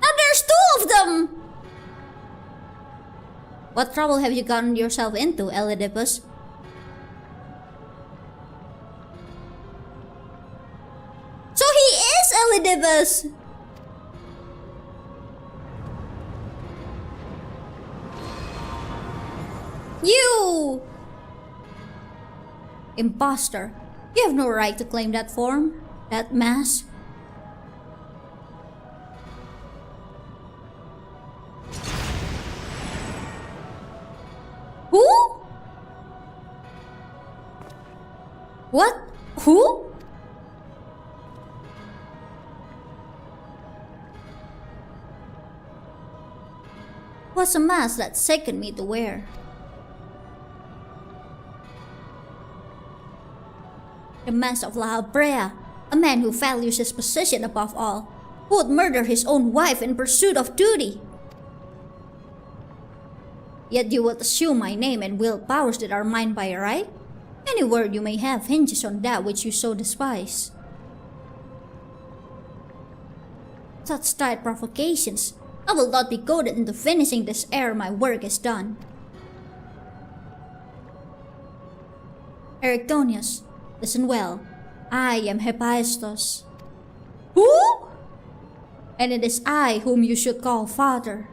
Now there's two of them! What trouble have you gotten yourself into, Elidipus? So he is Elidipus! You! Imposter, you have no right to claim that form, that mask. Who? What? Who? What's a mask that sickened me to wear? The mask of Lahabrea, a man who values his position above all, who would murder his own wife in pursuit of duty. Yet you would assume my name and will powers that are mine by right? Any word you may have hinges on that which you so despise. Such tight provocations, I will not be goaded into finishing this ere my work is done. Erictonius, listen well. I am Hephaestus. Who? And it is I whom you should call father.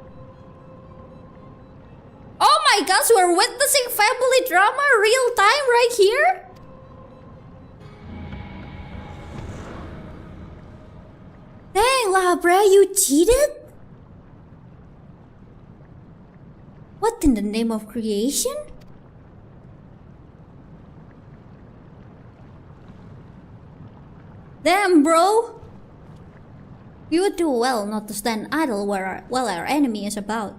Oh my gosh, we're witnessing family drama real time right here? Dang, Lahabrea, you cheated? What in the name of creation? Damn, bro! We would do well not to stand idle while our enemy is about.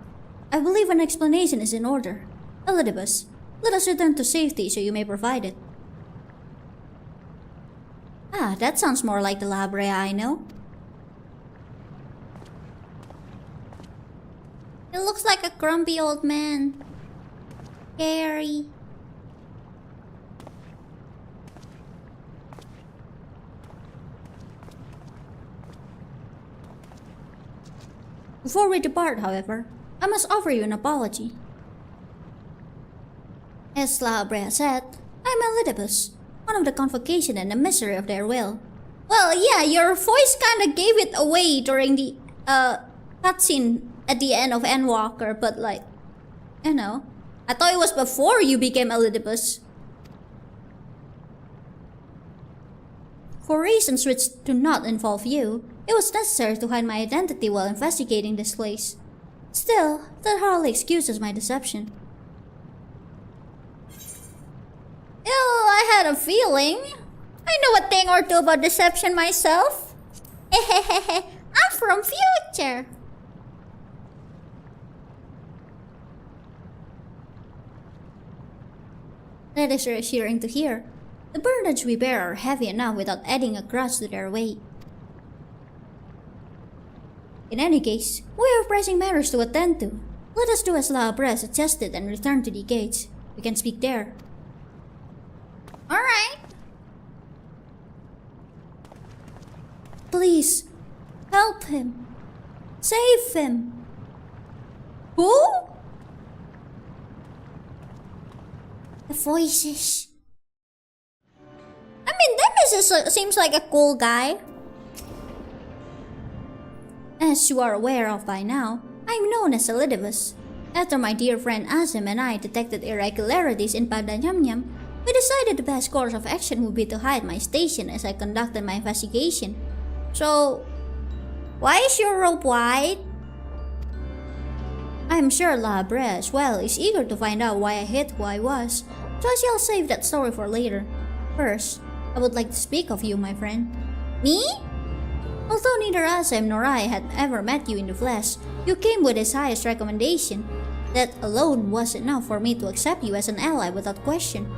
I believe an explanation is in order. Elidipus, let us return to safety so you may provide it. Ah, that sounds more like the Lahabrea I know. It looks like a grumpy old man. Scary. Before we depart, however, I must offer you an apology. As La Brea said, I'm a Elidibus, one of the convocation and the misery of their will. Well, yeah, your voice kinda gave it away during the, cutscene at the end of Endwalker, but like, you know, I thought it was before you became a Elidibus. For reasons which do not involve you, it was necessary to hide my identity while investigating this place. Still, that hardly excuses my deception. Ew, I had a feeling. I know a thing or two about deception myself. I'm from future. That is reassuring to hear. The burdens we bear are heavy enough without adding a cross to their weight. In any case, we have pressing matters to attend to. Let us do as La Brea suggested and return to the gates. We can speak there. Alright. Please, help him. Save him. Who? The voices. I mean, Nemesis seems like a cool guy. As you are aware of by now, I am known as Elidibus. After my dear friend Azim and I detected irregularities in Pandaemonium, we decided the best course of action would be to hide my station as I conducted my investigation. So, why is your robe white? I am sure La Brea as well is eager to find out why I hid who I was, so I shall save that story for later. First, I would like to speak of you, my friend. Me? Although neither Azim nor I had ever met you in the flesh, you came with his highest recommendation. That alone was enough for me to accept you as an ally without question.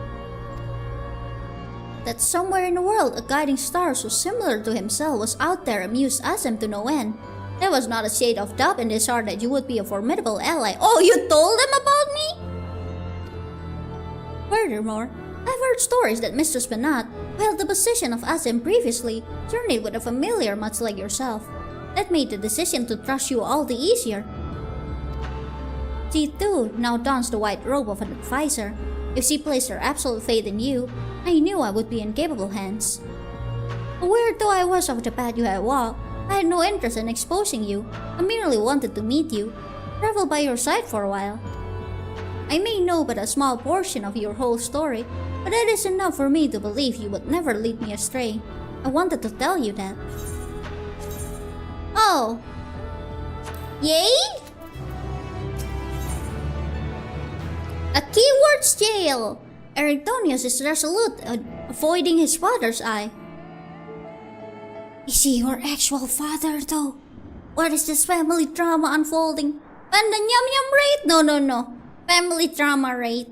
That somewhere in the world a guiding star so similar to himself was out there amused Azim to no end. There was not a shade of doubt in his heart that you would be a formidable ally. Oh, you told him about me? Furthermore, I've heard stories that Mr. Spinat, who held the position of Azim previously, journeyed with a familiar much like yourself. That made the decision to trust you all the easier. She too now dons the white robe of an advisor. If she placed her absolute faith in you, I knew I would be in capable hands. Aware though I was of the path you had walked, I had no interest in exposing you. I merely wanted to meet you, travel by your side for a while. I may know but a small portion of your whole story, but that is enough for me to believe you would never lead me astray. I wanted to tell you that. Oh. Yay? A keyword's jail. Erytonius is resolute, avoiding his father's eye. Is he your actual father, though? What is this family drama unfolding? Pandaemonium raid? No. Family drama raid.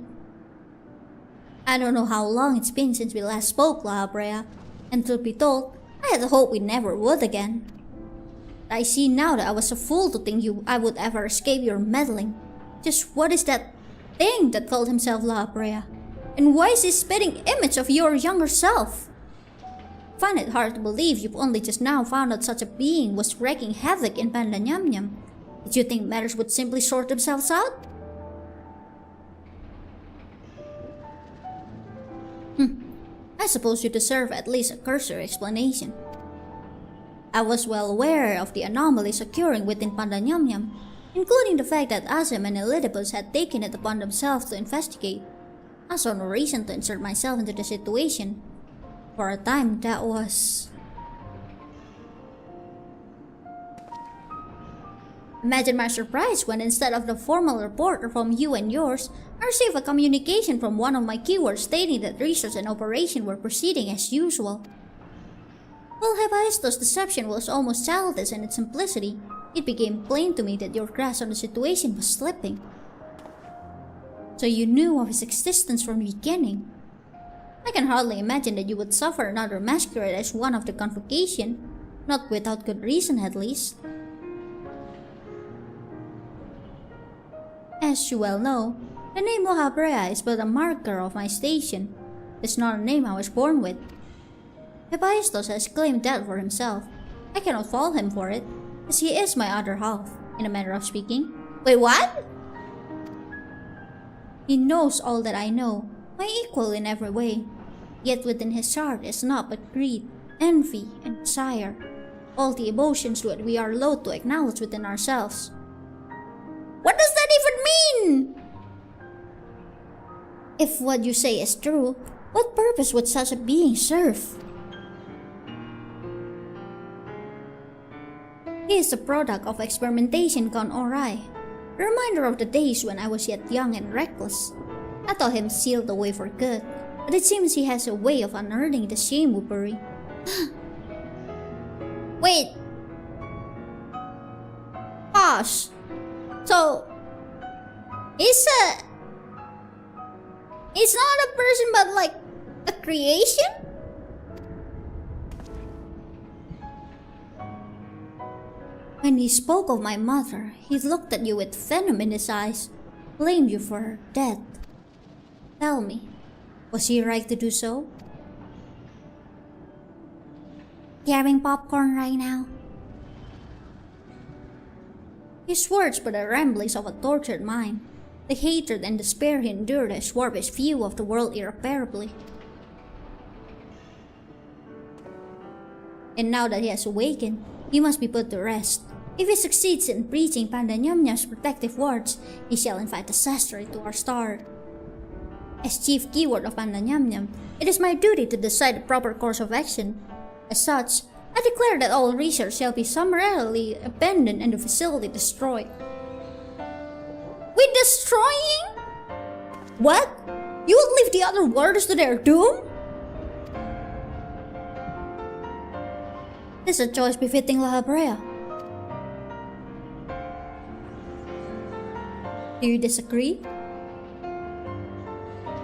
I don't know how long it's been since we last spoke, La Brea. And truth be told, I had hoped we never would again. I see now that I was a fool to think I would ever escape your meddling. Just what is that thing that called himself La Brea? And why is he spitting image of your younger self? I find it hard to believe you've only just now found out such a being was wreaking havoc in Pandaemonium. Did you think matters would simply sort themselves out? I suppose you deserve at least a cursory explanation. I was well aware of the anomalies occurring within Pandaemonium, including the fact that Azim and Elidibus had taken it upon themselves to investigate. I saw no reason to insert myself into the situation. For a time, that was... Imagine my surprise when instead of the formal report from you and yours, I received a communication from one of my keywords stating that research and operation were proceeding as usual. While Hephaestus' deception was almost childish in its simplicity, it became plain to me that your grasp on the situation was slipping. So you knew of his existence from the beginning. I can hardly imagine that you would suffer another masquerade as one of the convocation, not without good reason at least. As you well know, the name La Brea is but a marker of my station. It's not a name I was born with. Hephaestus has claimed that for himself. I cannot fault him for it, as he is my other half. in a manner of speaking.
Wait, what?
He knows all that I know, my equal in every way. Yet within his heart is naught but greed, envy, and desire. All the emotions that we are loath to acknowledge within ourselves.
What does that even mean?
If what you say is true, what purpose would such a being serve? He is the product of experimentation gone awry. A reminder of the days when I was yet young and reckless. I thought him sealed away for good, but it seems he has a way of unearthing the shame we bury.
Wait. Gosh. So, it's not a person but like a creation?
When he spoke of my mother, he looked at you with venom in his eyes, blamed you for her death. Tell me, was he right to do so?
You having popcorn right now?
His words were the ramblings of a tortured mind. The hatred and despair he endured has warped his view of the world irreparably. And now that he has awakened, he must be put to rest. If he succeeds in breaching Pandaemonium's protective wards, he shall invite disaster into our star. As chief keyword of Pandaemonium, it is my duty to decide the proper course of action. As such, I declare that all research shall be summarily abandoned and the facility destroyed.
With destroying? What? You would leave the other warders to their doom?
This is a choice befitting La Habrea. Do you disagree?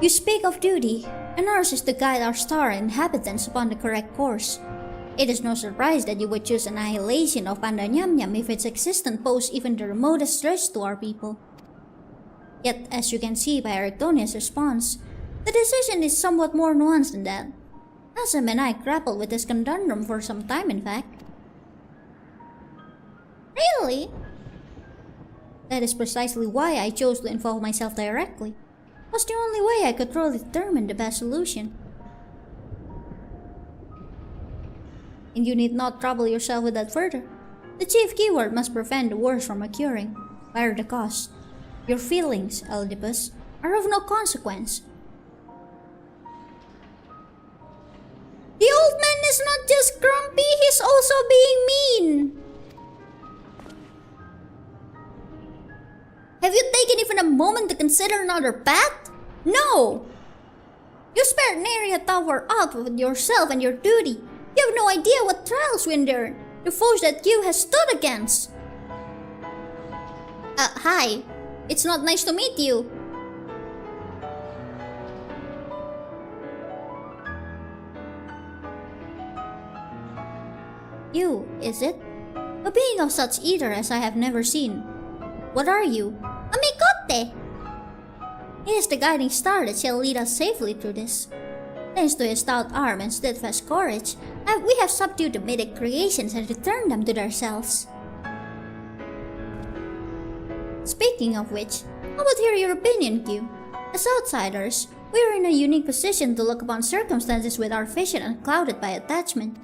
You speak of duty, and ours is to guide our star inhabitants upon the correct course. It is no surprise that you would choose annihilation of Pandaemonium if its existence posed even the remotest threat to our people. Yet, as you can see by Aritonia's response, the decision is somewhat more nuanced than that. Asam and I grappled with this conundrum for some time, in fact.
Really?
That is precisely why I chose to involve myself directly. It was the only way I could truly determine the best solution. And you need not trouble yourself with that further. The chief keyword must prevent the worst from occurring, whatever the cost. Your feelings, Oedipus, are of no consequence.
The old man is not just grumpy, he's also being mean. Have you taken even a moment to consider another path? No! You spared Neria Tower out with yourself and your duty. You have no idea what trials we endured, the foes that Kyuu has stood against. Hi. It's not nice to meet you.
You, is it? A being of such ether as I have never seen. What are you?
A mikote!
He is the guiding star that shall lead us safely through this. Thanks to his stout arm and steadfast courage, we have subdued the mythic creations and returned them to themselves. Speaking of which, how about hear your opinion, Kyuu? As outsiders, we are in a unique position to look upon circumstances with our vision unclouded by attachment.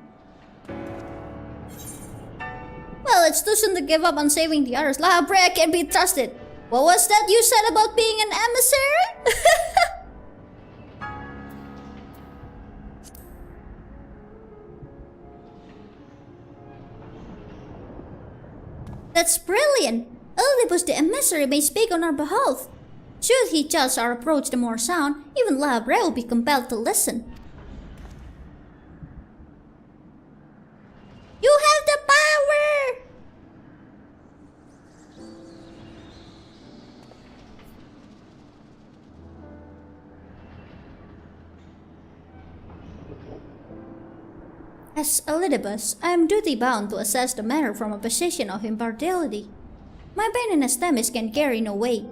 Well, it's too soon to give up on saving the others. La Habrea can't be trusted. What was that you said about being an emissary?
That's brilliant! Oedipus the emissary may speak on our behalf. Should he judge our approach the more sound, even La Habrea will be compelled to listen.
You have the power!
As Oedipus, I am duty-bound to assess the matter from a position of impartiality. My pen and stemmis can carry no weight.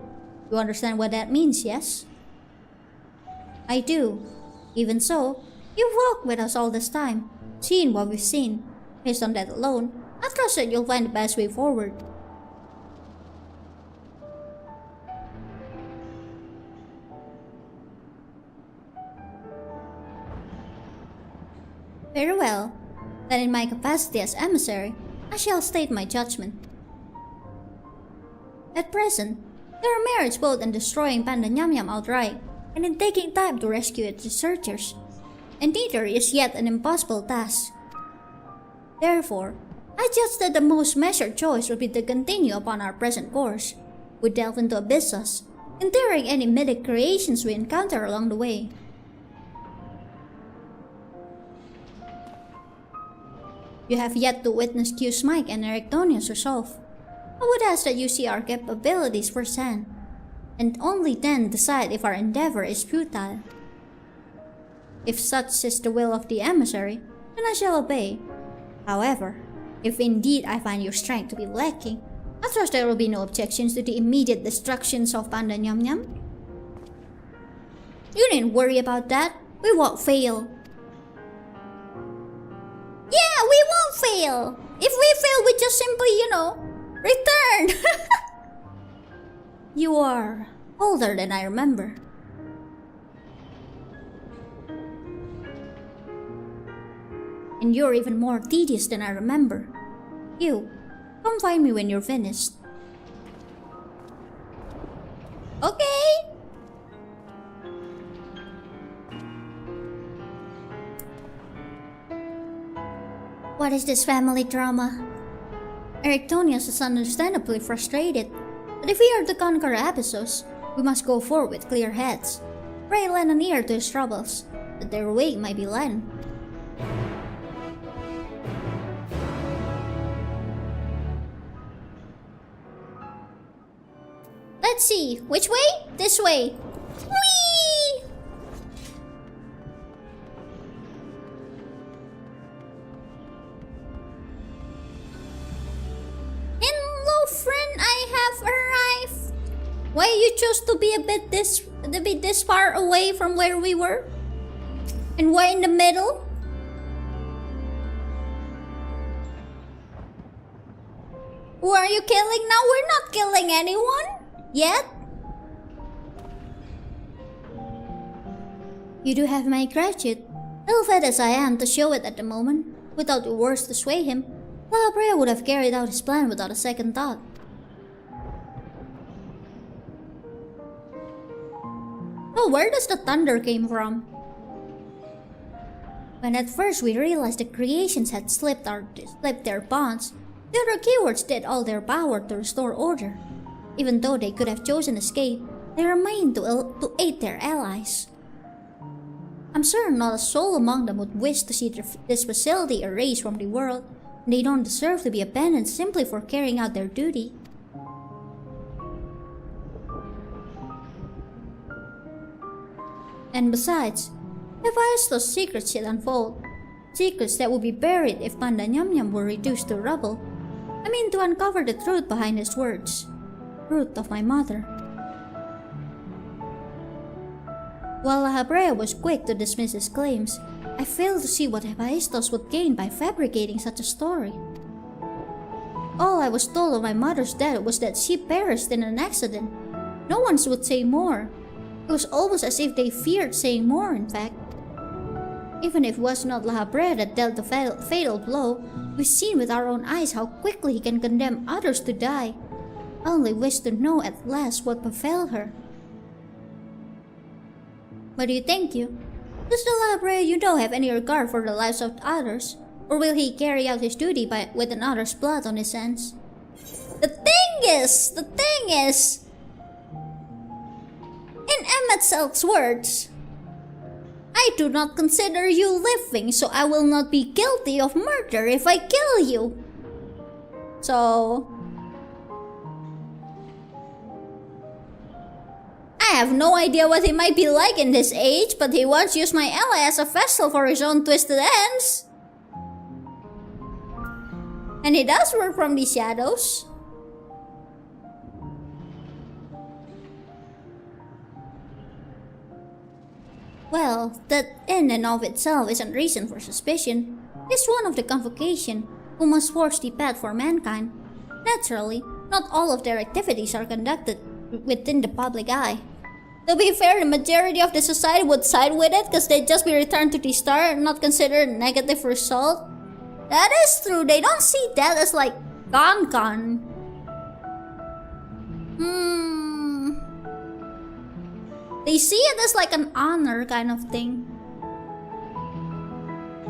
You understand what that means, yes? I do. Even so, you've walked with us all this time, seen what we've seen. Based on that alone, I trust that you'll find the best way forward. Very well. Then in my capacity as emissary, I shall state my judgment. At present, there are merits both in destroying Pandaemonium outright and in taking time to rescue its researchers, and neither is yet an impossible task. Therefore, I judge that the most measured choice would be to continue upon our present course. We delve into abysses, enduring any mythic creations we encounter along the way. You have yet to witness Kyuu's Mike and Erictonia's resolve. I would ask that you see our capabilities firsthand, and only then decide if our endeavor is futile. If such is the will of the emissary, then I shall obey. However, if indeed I find your strength to be lacking, I trust there will be no objections to the immediate destructions of Pandaemonium. You needn't worry about that. We won't fail.
Yeah, we won't fail. If we fail, we just simply, return.
You are older than I remember. And you're even more tedious than I remember. You, come find me when you're finished.
Okay.
What is this family drama? Erictonius is understandably frustrated, but if we are to conquer Abyssos, we must go forward with clear heads. Pray lend an ear to his troubles, that their way might be lightened.
Let's see. Which way? This way. Whee! Hello, friend. I have arrived. Why you chose to be a bit this far away from where we were? And why in the middle? Who are you killing now? We're not killing anyone. Yet?
You do have my gratitude, ill-fed as I am to show it at the moment. Without your words to sway him, Labrea would have carried out his plan without a second thought.
Oh, where does the thunder came from?
When at first we realized the creations had slipped their bonds, the other keywords did all their power to restore order. Even though they could have chosen escape, they remained to aid their allies. I'm certain not a soul among them would wish to see this facility erased from the world, and they don't deserve to be abandoned simply for carrying out their duty. And besides, Hephaestus' secrets should unfold, secrets that would be buried if Pandaemonium were reduced to rubble. I mean to uncover the truth behind his words. Truth of my mother. While Labrea was quick to dismiss his claims, I failed to see what Hephaestus would gain by fabricating such a story. All I was told of my mother's death was that she perished in an accident. No one would say more. It was almost as if they feared saying more, in fact. Even if it was not Labrea that dealt the fatal blow, we've seen with our own eyes how quickly he can condemn others to die. I only wish to know at last what befell her. What do you think, you? Does the Labrea you know have any regard for the lives of others? Or will he carry out his duty with another's blood on his hands?
The thing is, in Emetzel's words, I do not consider you living, so I will not be guilty of murder if I kill you. So, I have no idea what he might be like in this age, but he once used my ally as a vessel for his own twisted ends. And he does work from the shadows.
Well, that in and of itself isn't reason for suspicion. It's one of the convocation who must forge the path for mankind. Naturally, not all of their activities are conducted within the public eye.
To be fair, the majority of the society would side with it because they'd just be returned to the star and not considered a negative result. That is true. They don't see that as like gone. They see it as like an honor kind of thing.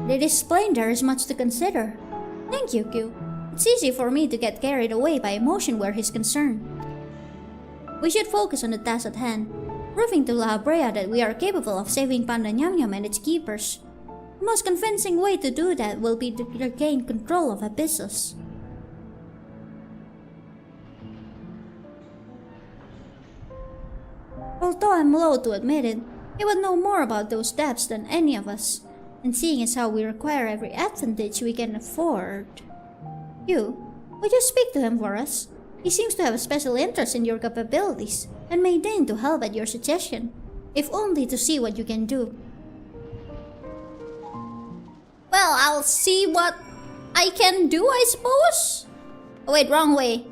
The display there is much to consider. Thank you, Kyuu. It's easy for me to get carried away by emotion where he's concerned. We should focus on the task at hand, proving to La Brea that we are capable of saving Pandaemonium and its keepers. The most convincing way to do that will be to regain control of Abyssus. Although I'm loath to admit it, he would know more about those depths than any of us, and seeing as how we require every advantage we can afford. You, would you speak to him for us? He seems to have a special interest in your capabilities, and may deign to help at your suggestion, if only to see what you can do. Well, I'll see what I can do, I suppose? Oh wait, wrong way.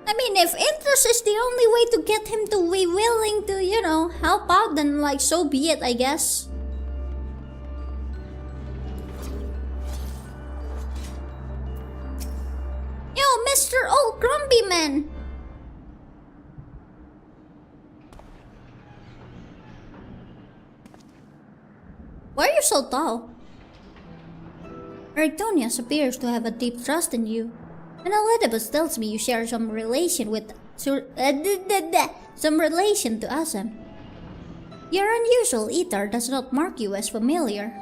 I mean, if interest is the only way to get him to be willing to, help out, then like, so be it, I guess. Yo, Mr. Old Grumpy Man! Why are you so tall? Arctonius appears to have a deep trust in you. And Elidibus tells me you share some relation to Asem. Your unusual ether does not mark you as familiar.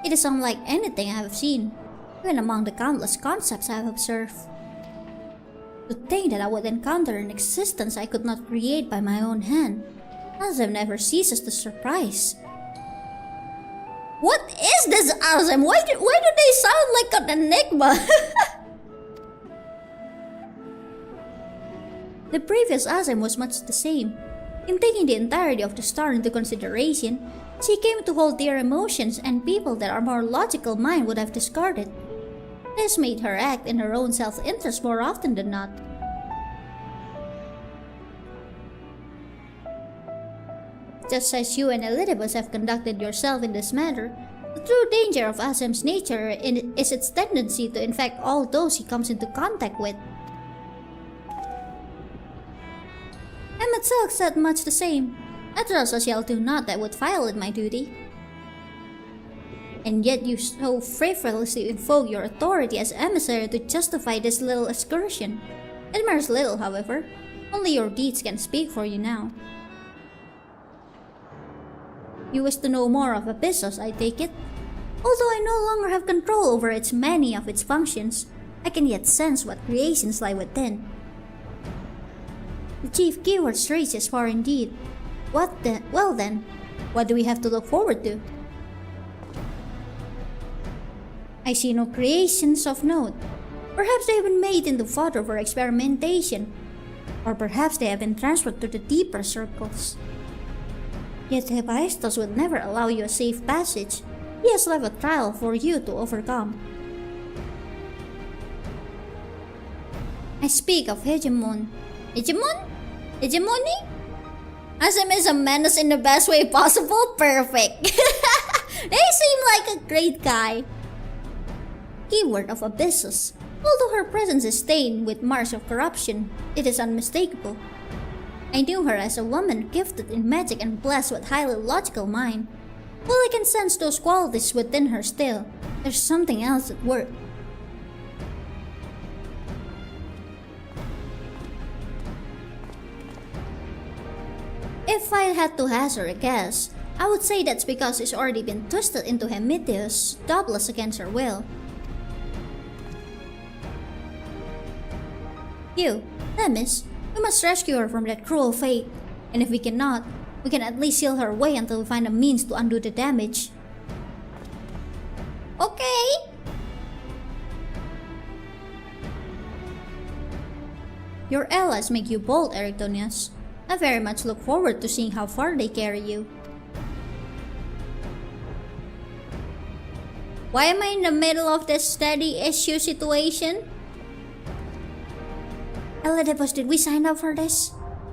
It is unlike anything I have seen, even among the countless concepts I have observed. To think that I would encounter an existence I could not create by my own hand, Asem never ceases to surprise. What is this Asem? Why do they sound like an enigma? The previous Asem was much the same. In taking the entirety of the star into consideration, she came to hold dear emotions and people that our more logical mind would have discarded. This made her act in her own self-interest more often than not. Just as you and Elidibus have conducted yourself in this matter, the true danger of Asem's nature is its tendency to infect all those he comes into contact with. Emmett Silk said much the same. I trust I shall do naught that would violate my duty. And yet you so frivolously invoke your authority as emissary to justify this little excursion. It matters little, however. Only your deeds can speak for you now. You wish to know more of Abyssus, I take it? Although I no longer have control over many of its functions, I can yet sense what creations lie within. The chief keyword stretches far indeed. Well then, what do we have to look forward to? I see no creations of note. Perhaps they have been made into fodder for experimentation, or perhaps they have been transferred to the deeper circles. Yet Hephaestus would never allow you a safe passage. He has left a trial for you to overcome. I speak of Hegemon. Hegemony? Asem is a menace in the best way possible? Perfect. They seem like a great guy. Keyword of Abyssus. Although her presence is stained with marks of corruption, it is unmistakable. I knew her as a woman gifted in magic and blessed with highly logical mind. While I can sense those qualities within her still, there's something else at work. If I had to hazard a guess, I would say that's because she's already been twisted into Hemitius, doubtless against her will. You, Themis, we must rescue her from that cruel fate, and if we cannot, we can at least seal her away until we find a means to undo the damage. Okay! Your allies make you bold, Arctonius. I very much look forward to seeing how far they carry you. Why am I in the middle of this steady issue situation?
Elidibus, did we sign up for this?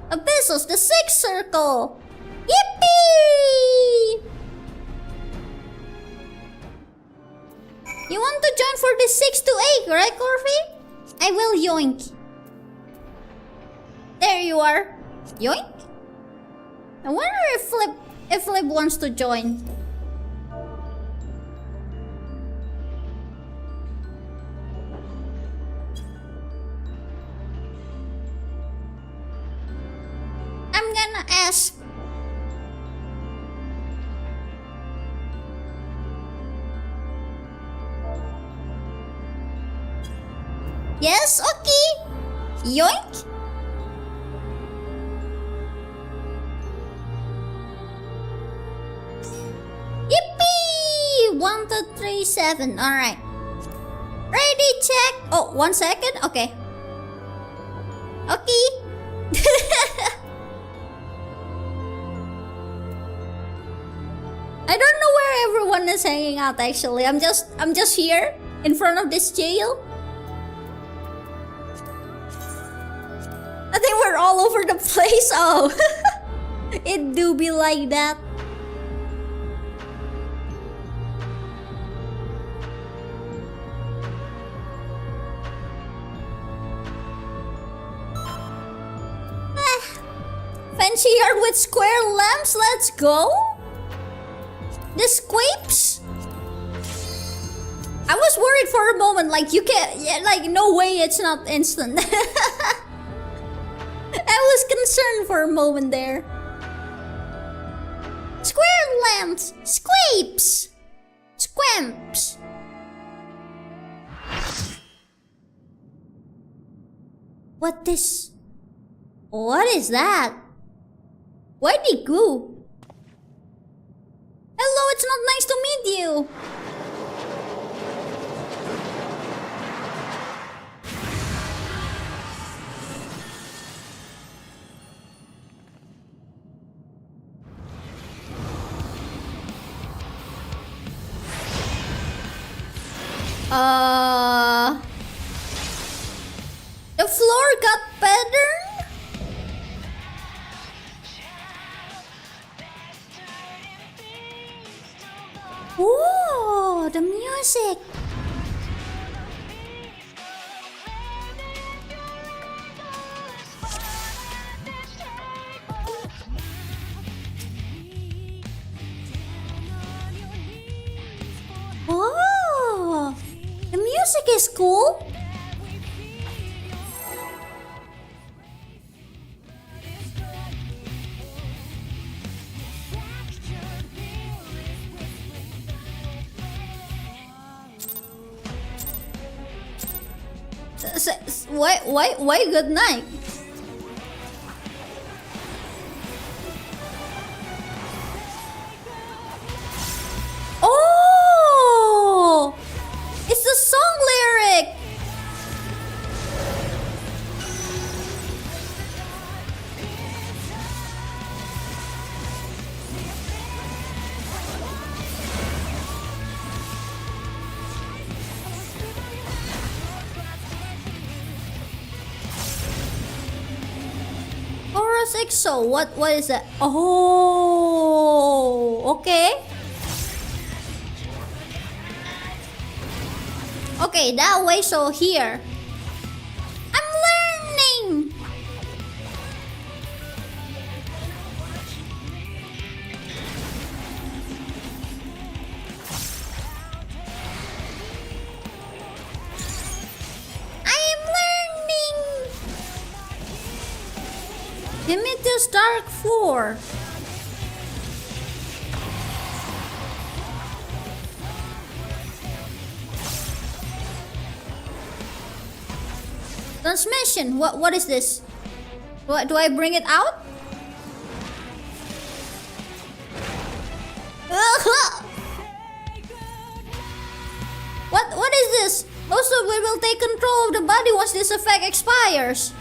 Abyssos, the sixth circle! Yippee! You want to join for the 6 to 8, right, Corfy? I will yoink. There you are. Yoink? I wonder if Flip wants to join. I'm gonna ask. Yes, okay. Yoink. Yippee! 1, 2, 3, 7. Alright. Ready, check. Oh, 1 second. Okay. Okay. I don't know where everyone is hanging out actually. I'm just here in front of this jail. I think we're all over the place. Oh. It do be like that. Fancy yard with square lamps, let's go! The squeeps? I was worried for a moment, like you can't, yeah, like no way it's not instant. I was concerned for a moment there. Square lamps, squeeps, squamps. What is that? Why'd he go? Hello, it's not nice to meet you. The floor got better? Whoa, the music. Oh, the music is cool. Why good night? Oh! It's the song lyric! So what is that? Oh, okay. Okay, that way, so here. I'm learning. Himita's Dark 4. Transmission. What is this? What do I bring it out? What is this? Also, we will take control of the body once this effect expires.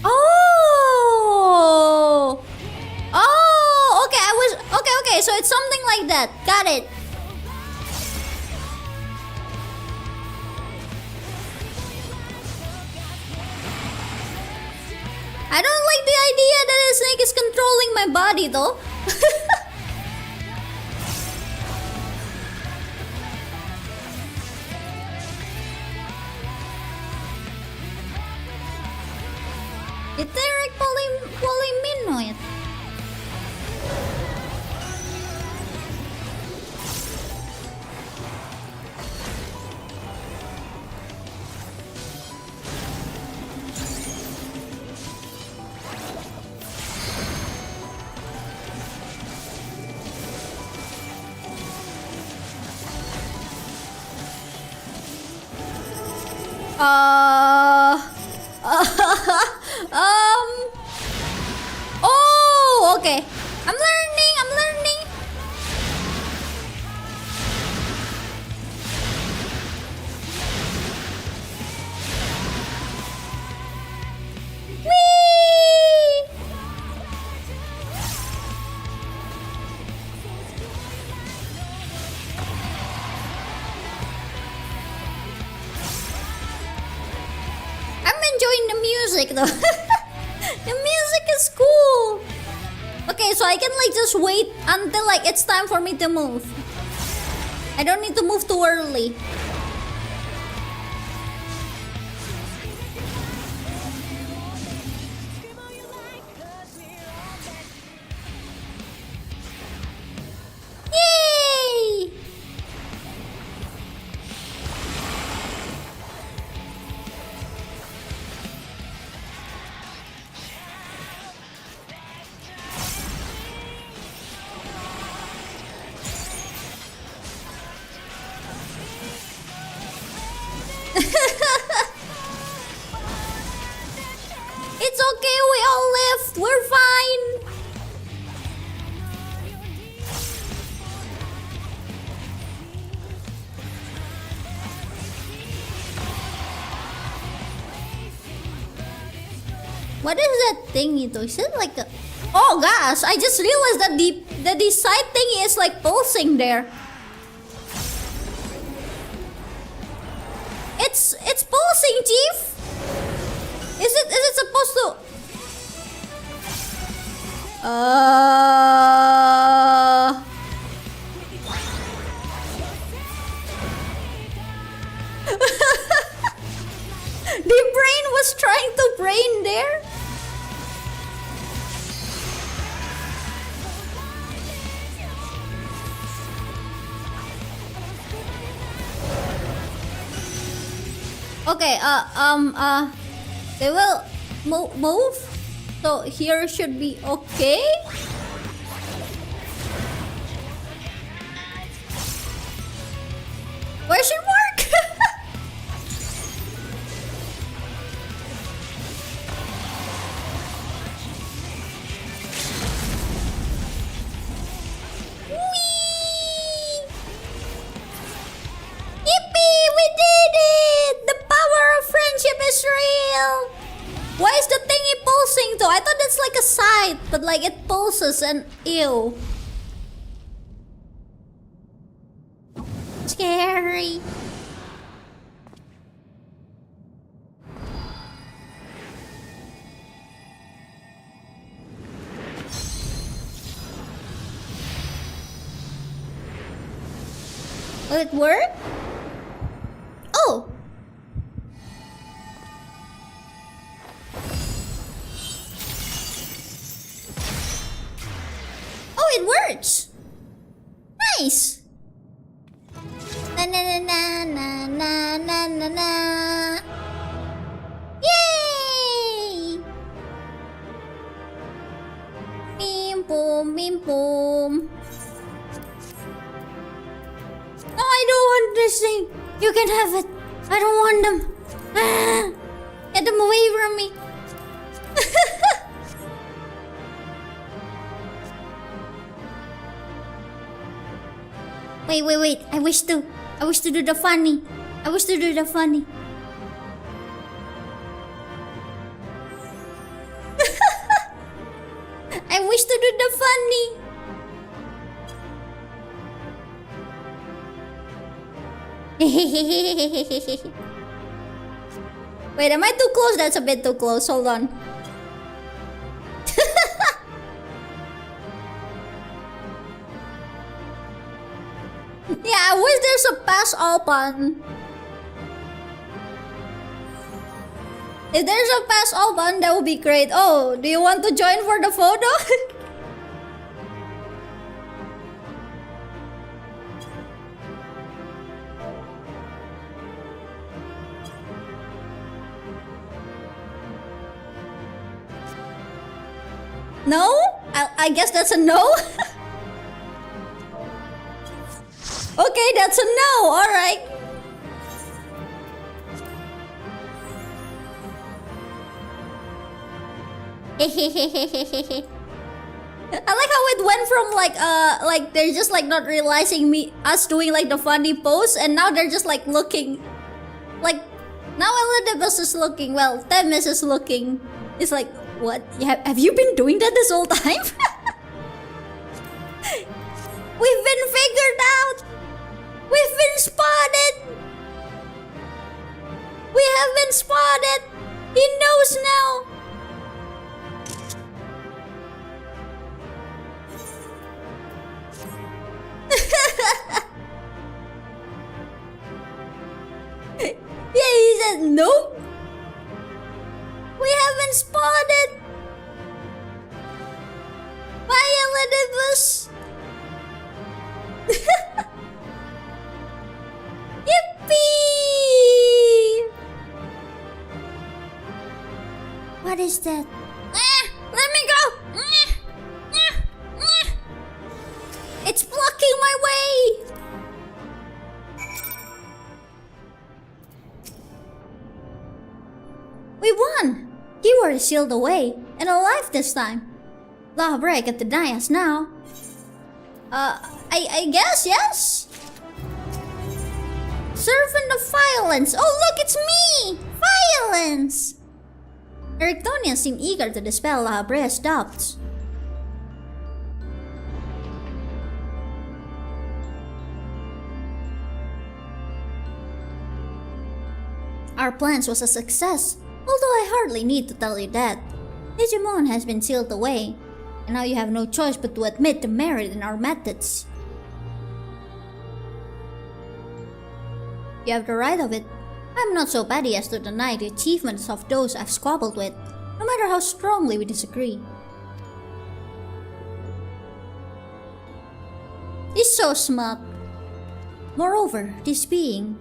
Oh! Oh! Okay, okay, so it's something like that. Got it. I don't like the idea that a snake is controlling my body though. Etheric polyminoid. Oh, okay. I'm learning. Whee! I'm enjoying the music though. The music is cool. Okay, so I can like just wait until like it's time for me to move. I don't need to move too early. Yay! It's okay, we all left. We're fine. What is that thingy though? Is it like a... Oh gosh, I just realized that the side thingy is like pulsing there. It's pulsing, Chief. Is it supposed to? The brain was trying to brain there. Okay, they will move. So here should be okay. Question mark? Whee! Yippee! We did it! The power of friendship is real! Why is the thingy pulsing though? I thought it's like a sight, but like it pulses and ew. Scary. Will it work? Oh! Oh, it works! Nice! Na na na na na na na na. Yay! Bim boom, bim boom. No, I don't want this thing. You can have it. I don't want them. Ah, get them away from me. Wait. I wish to do the funny. I wish to do the funny. I wish to do the funny. Wait, am I too close? That's a bit too close. Hold on. Yeah, I wish there's a pass open. If there's a pass open, that would be great. Oh, do you want to join for the photo? No? I guess that's a no? Okay, that's a no, alright. I like how it went from like they're just like not realizing us doing like the funny pose, and now they're just like looking. Like, now Elizabeth is looking, well, Themis is looking. It's like, what? Have you been doing that this whole time? We've been figured out! We've been spotted! We have been spotted! He knows now! Yeah, he said nope! We have been spotted! Violated us! Yippee! What is that? Let me go! It's blocking my way! We won! Kyuu is sealed away and alive this time. Lawbreak at the dais now. I guess, yes? Servant of violence! Oh look, it's me! Violence! Eryctonians seem eager to dispel Lawbreak's doubts. Our plans was a success, although I hardly need to tell you that. Digimon has been sealed away, and now you have no choice but to admit the merit in our methods. You have the right of it. I'm not so petty as to deny the achievements of those I've squabbled with, no matter how strongly we disagree. He's so smug. Moreover, this being,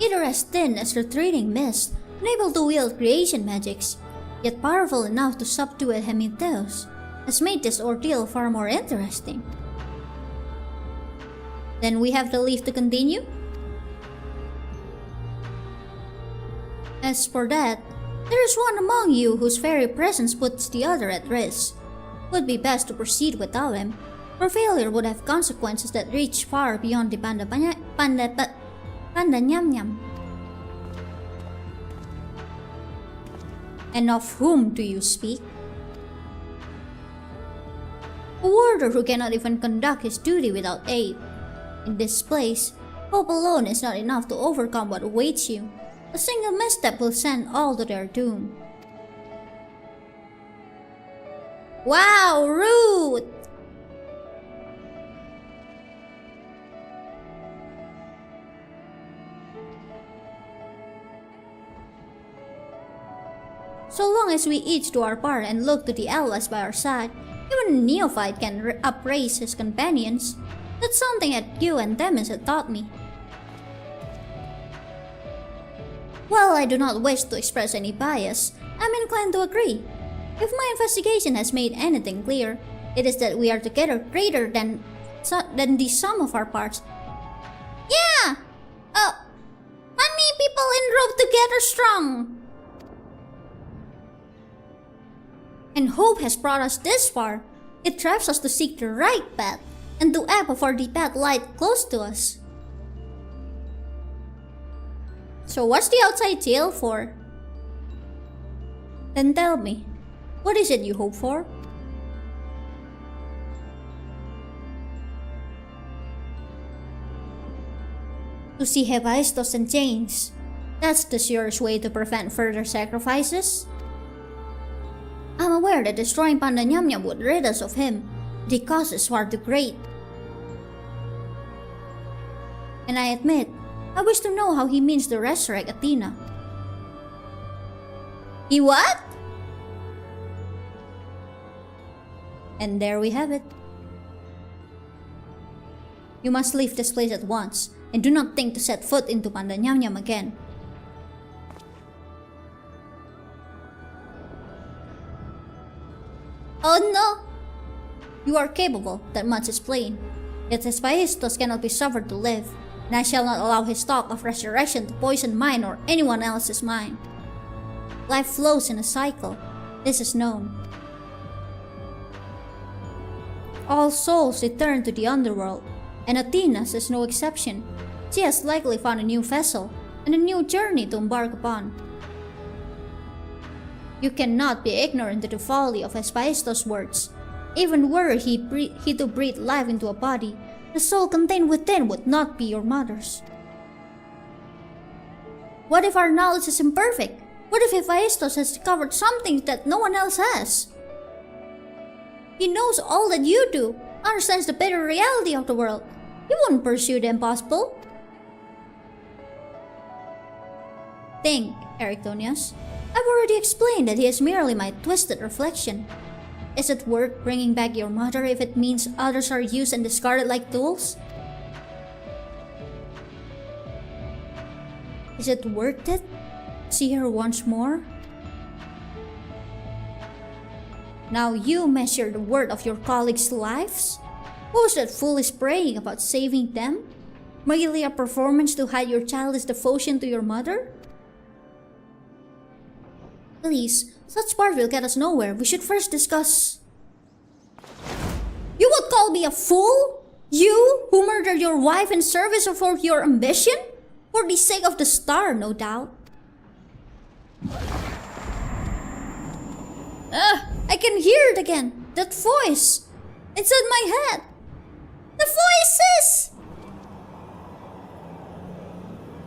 either as thin as retreating mist, unable to wield creation magics, yet powerful enough to subdue a Hemitheos, has made this ordeal far more interesting. Then we have the leave to continue? As for that, there is one among you whose very presence puts the other at risk. Would be best to proceed without him, for failure would have consequences that reach far beyond the Pandaemonium. And of whom do you speak? A warder who cannot even conduct his duty without aid. In this place, hope alone is not enough to overcome what awaits you. A single misstep will send all to their doom. Wow, rude! So long as we each do our part and look to the allies by our side, even a neophyte can upraise his companions. That's something that you and Themis had taught me. While I do not wish to express any bias, I'm inclined to agree. If my investigation has made anything clear, it is that we are together greater than the sum of our parts. Yeah! Many people enrolled together strong. And hope has brought us this far. It drives us to seek the right path, and to act before the path lies close to us. So what's the outside jail for? Then tell me, what is it you hope for? To see Hephaestus in chains. That's the surest way to prevent further sacrifices. I'm aware that destroying Pandaemonium would rid us of him. The cost is far too great.
And I admit, I wish to know how he means to resurrect Athena.
He what?
And there we have it. You must leave this place at once, and do not think to set foot into Pandaemonium again.
Oh no!
You are capable, that much is plain. Yet Hephaestus cannot be suffered to live, and I shall not allow his talk of resurrection to poison mine or anyone else's mind. Life flows in a cycle. This is known. All souls return to the underworld, and Athena's is no exception. She has likely found a new vessel and a new journey to embark upon. You cannot be ignorant to the folly of Hephaestus' words. Even were he to breathe life into a body, the soul contained within would not be your mother's.
What if our knowledge is imperfect? What if Hephaestus has discovered something that no one else has? He knows all that you do, understands the bitter reality of the world. He won't pursue the impossible.
Think, Erichtonius. I've already explained that he is merely my twisted reflection. Is it worth bringing back your mother if it means others are used and discarded like tools? Is it worth it? See her once more? Now you measure the worth of your colleagues' lives? Was that foolish praying about saving them? Merely a performance to hide your childish devotion to your mother? Please, such part will get us nowhere. We should first discuss...
You would call me a fool? You, who murdered your wife in service of your ambition? For the sake of the star, no doubt. I can hear it again. That voice. It's in my head. The voices!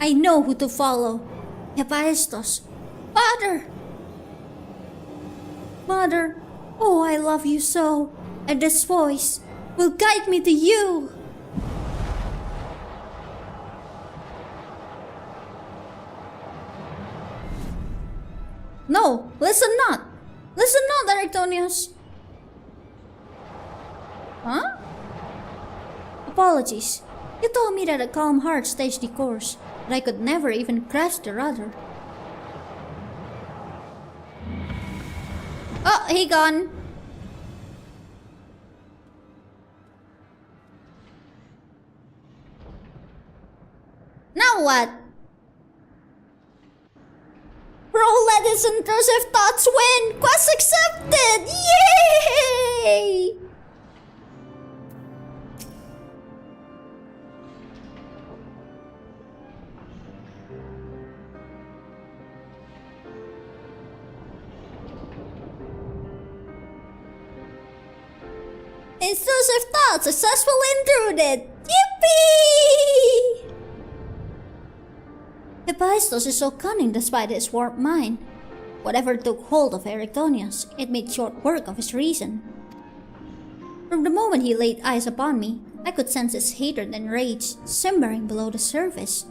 I know who to follow. Hephaestus.
Father!
Mother, oh, I love you so. And this voice will guide me to you.
No, listen not. Listen not, Erichtonius.
Huh? Apologies. You told me that a calm heart stays the course, but I could never even grasp the rudder.
Oh, he gone. Now what? Bro, let his intrusive thoughts win! Quest accepted! Yay! Intrusive thoughts successfully intruded! Yippee!
Hephaestus is so cunning despite his warped mind. Whatever took hold of Erichtonius, it made short work of his reason. From the moment he laid eyes upon me, I could sense his hatred and rage simmering below the surface.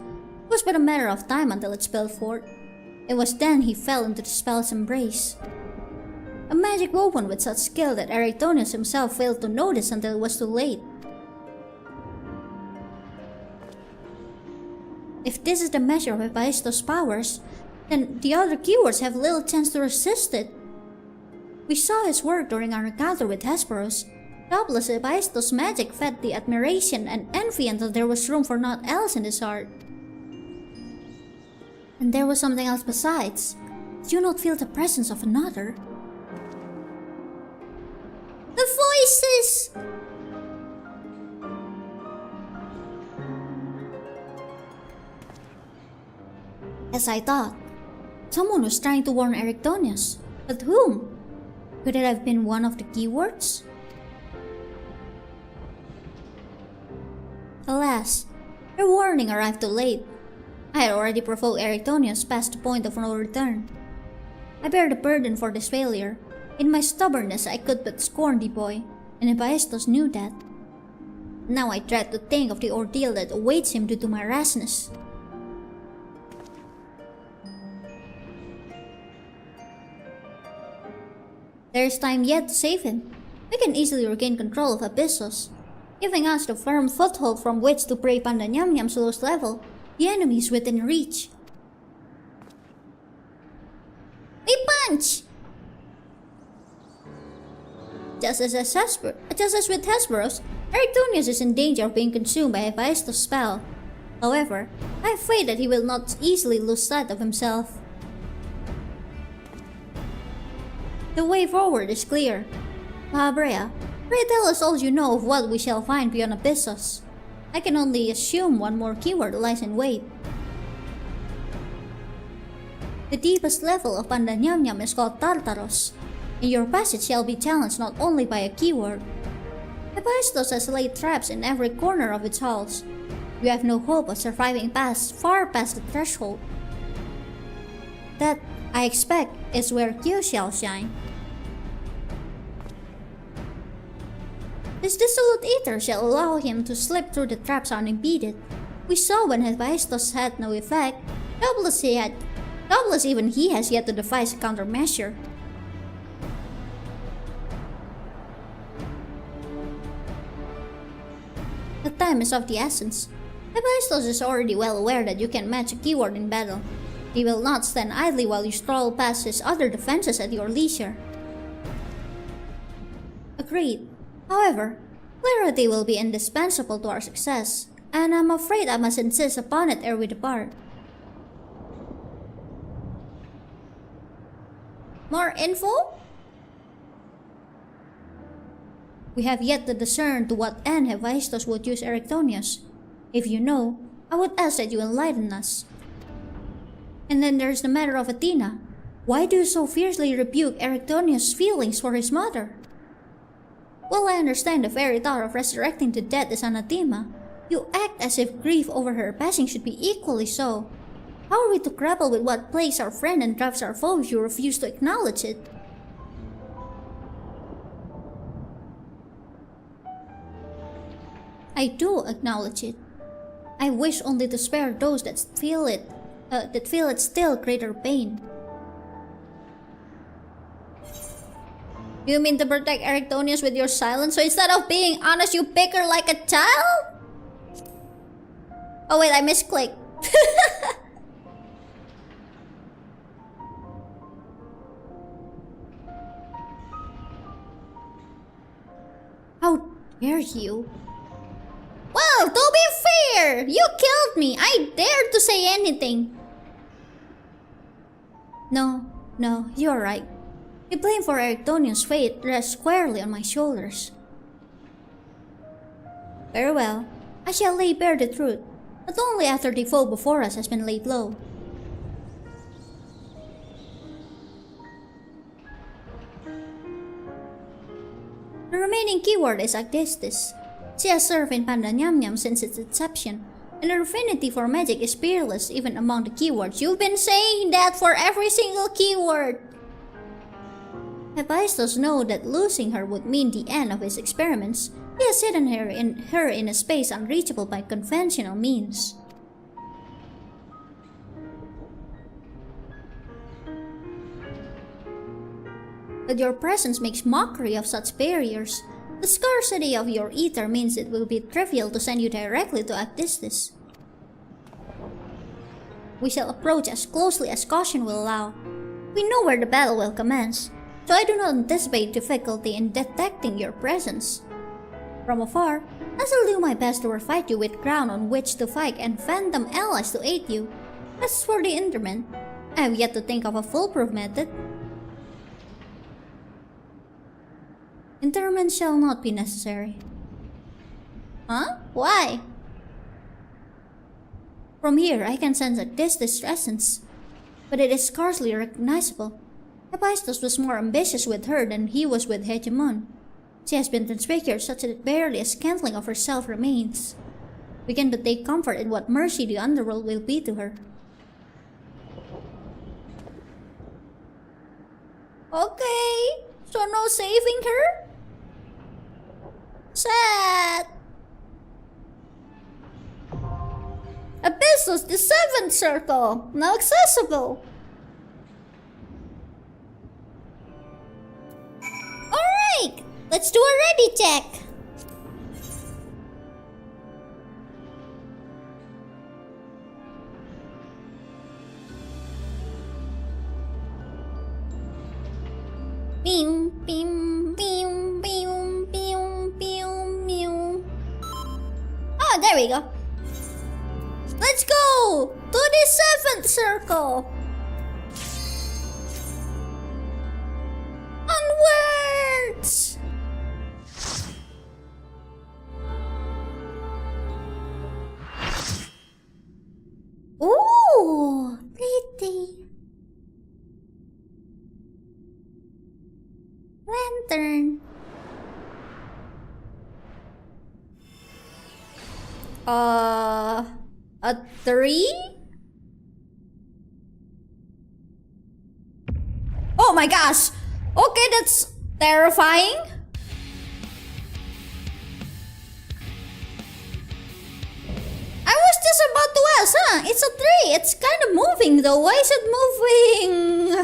It was but a matter of time until it spilled forth. It was then he fell into the spell's embrace. A magic woven with such skill that Erichtonius himself failed to notice until it was too late. If this is the measure of Hephaestus' powers, then the other Kyuers have little chance to resist it. We saw his work during our encounter with Hesperus. Doubtless Hephaestus' magic fed the admiration and envy until there was room for naught else in his heart. And there was something else besides. Did you not feel the presence of another?
The voices!
As I thought, someone was trying to warn Erichtonius. But whom? Could it have been one of the keywords? Alas, her warning arrived too late. I had already provoked Erichtonius past the point of no return. I bear the burden for this failure. In my stubbornness, I could but scorn the boy, and Hephaestus knew that. Now I dread to think of the ordeal that awaits him due to my rashness. There is time yet to save him. We can easily regain control of Abyssos, giving us the firm foothold from which to break Pandaemonium's lowest level. The enemy is within reach.
We punch!
Just as with Hesperos, Erytonius is in danger of being consumed by Hephaestus' spell. However, I have faith that he will not easily lose sight of himself. The way forward is clear. Mahabrea, pray tell us all you know of what we shall find beyond Abyssos. I can only assume one more keyword lies in wait. The deepest level of Pandaemonium is called Tartaros, and your passage shall be challenged not only by a keyword. Hephaestus has laid traps in every corner of its halls. You have no hope of surviving far past the threshold. That, I expect, is where Kyuu shall shine. This dissolute ether shall allow him to slip through the traps unimpeded. We saw when Hephaestus had no effect, doubtless even he has yet to devise a countermeasure. The time is of the essence. Hephaestus is already well aware that you can match a keyword in battle. He will not stand idly while you stroll past his other defenses at your leisure. Agreed. However, clarity will be indispensable to our success, and I'm afraid I must insist upon it ere we depart.
More info?
We have yet to discern to what end Hephaestus would use Erytonius. If you know, I would ask that you enlighten us. And then there's the matter of Athena. Why do you so fiercely rebuke Erytonius' feelings for his mother? While I understand the very thought of resurrecting the dead is anathema, you act as if grief over her passing should be equally so. How are we to grapple with what plagues our friend and drives our foe if you refuse to acknowledge it? I do acknowledge it. I wish only to spare those that feel its still greater pain.
You mean to protect Erytonius with your silence, so instead of being honest, you pick her like a child? Oh wait, I misclicked.
How dare you?
Well, to be fair, you killed me. I dared to say anything.
No, you're right. The blame for Erytonius' fate rests squarely on my shoulders. Very well, I shall lay bare the truth, but only after the foe before us has been laid low. The remaining keyword is Agdistis. She has served in Pandaemonium since its inception, and her affinity for magic is peerless even among the keywords.
You've been saying that for every single keyword.
Hephaestus knows that losing her would mean the end of his experiments. He has hidden her in a space unreachable by conventional means. But your presence makes mockery of such barriers. The scarcity of your ether means it will be trivial to send you directly to Agdistis. We shall approach as closely as caution will allow. We know where the battle will commence, so I do not anticipate difficulty in detecting your presence. From afar, I shall do my best to refite you with ground on which to fight and phantom allies to aid you. As for the interment, I have yet to think of a foolproof method. Interment shall not be necessary.
Huh? Why?
From here, I can sense Agdistis' essence, but it is scarcely recognizable. Hephaestus was more ambitious with her than he was with Hegemon. She has been transfigured such that barely a scantling of herself remains. We can but take comfort in what mercy the underworld will be to her.
Okay, so no saving her? Sad. Jesus, the seventh circle. Now accessible. Alright, let's do a ready check. Bing, bing, bing, bing, bing, bing, bing. Oh, there we go. Let's go to the seventh circle. Onwards. Ooh, pretty. Lantern. A 3? Oh my gosh! Okay, that's terrifying. I was just about to ask, huh? It's a 3. It's kind of moving though. Why is it moving?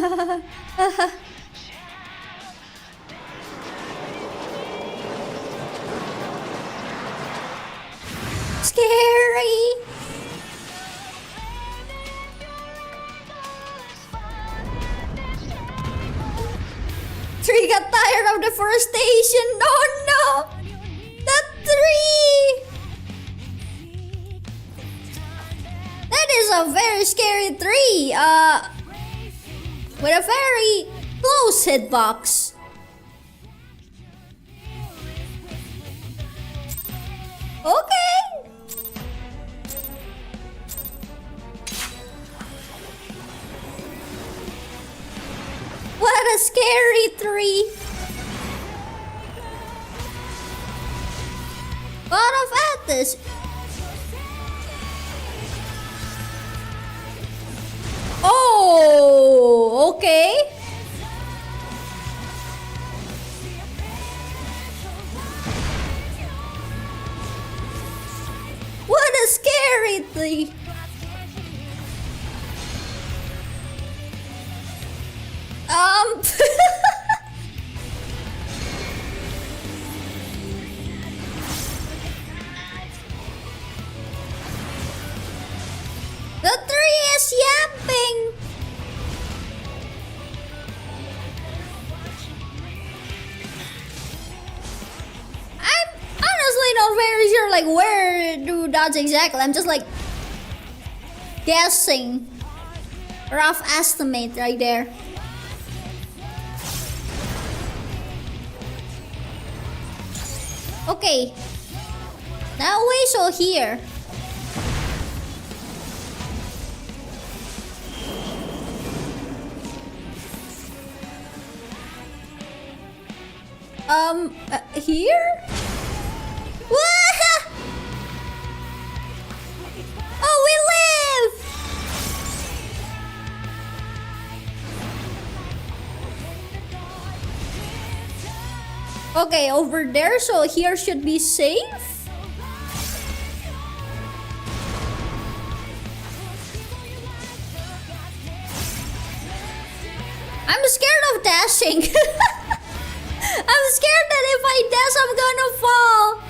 Scary. Tree got tired of deforestation. Oh no! That tree! That is a very scary tree. With a very close hitbox. Okay. What a scary tree. God of Atlas. Oh, okay. What a scary tree. The tree is yapping. I'm honestly not very sure like where to dodge exactly. I'm just like guessing. Rough estimate right there. Okay. Now we saw here. Here? Wah! Oh, we live! Okay, over there, so here should be safe. I'm scared of dashing. I'm scared that if I dash, I'm gonna fall.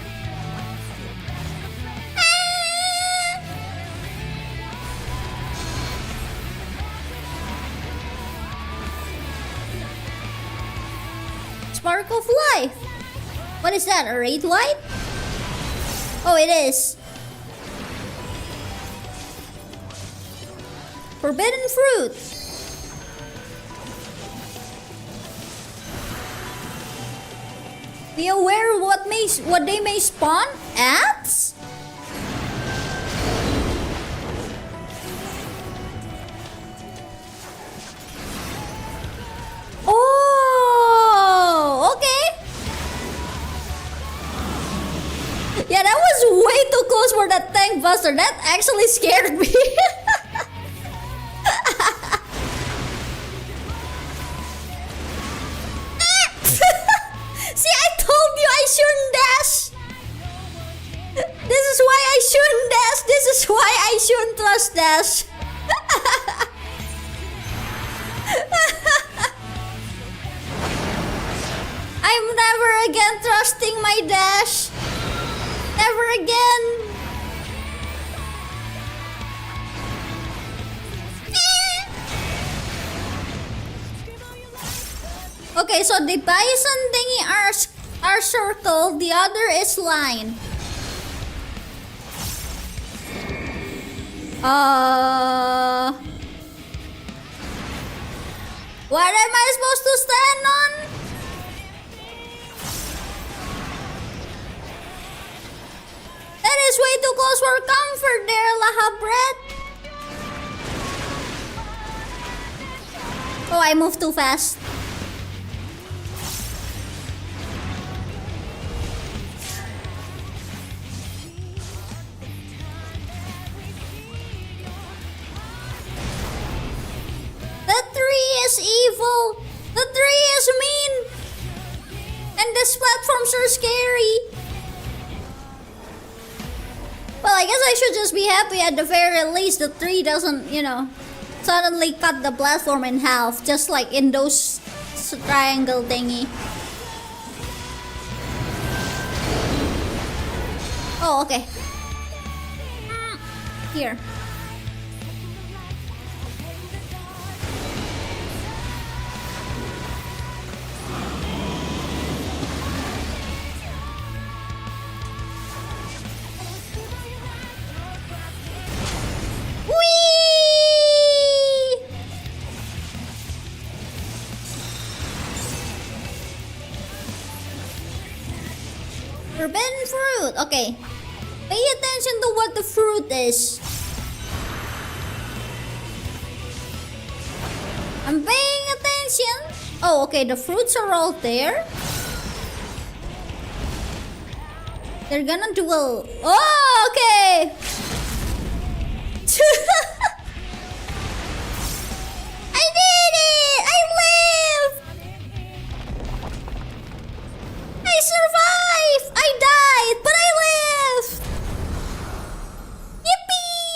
Spark of life. What is that? A raid light? Oh, it is. Forbidden fruit. Be aware of what they may spawn? Ants? Oh, okay. Yeah, that was way too close for that tank buster. That actually scared me. See, I told you I shouldn't dash. This is why I shouldn't dash. This is why I shouldn't trust trust Dash. I'm never again trusting my Dash. Never again. Okay, so the bison thingy are circle, the other is line. What am I supposed to stand on? That is way too close for comfort there, Lahabret. Oh, I moved too fast. The tree is evil. The tree is mean. And these platforms are scary. Well, I guess I should just be happy at the very least the tree doesn't, suddenly cut the platform in half, just like in those triangle thingy. Oh, okay. Here. Forbidden fruit. Okay. Pay attention to what the fruit is. I'm paying attention. Oh, okay. The fruits are all there. They're gonna duel. Oh, okay. I did it! I lived! I survived! I died, but I lived! Yippee!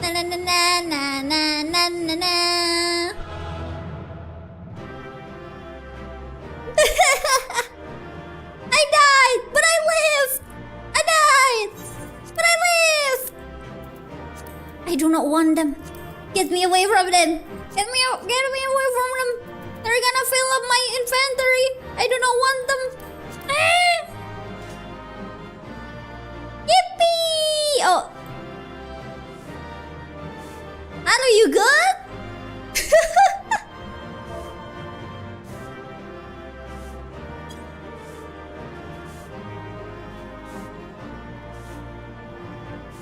Na na na na na na na na. I died, but I lived! I died, but I lived! I do not want them. Get me away from them! Get me away from them! They're gonna fill up my inventory! I do not want them! Ah! Yippee! Oh! Are you good?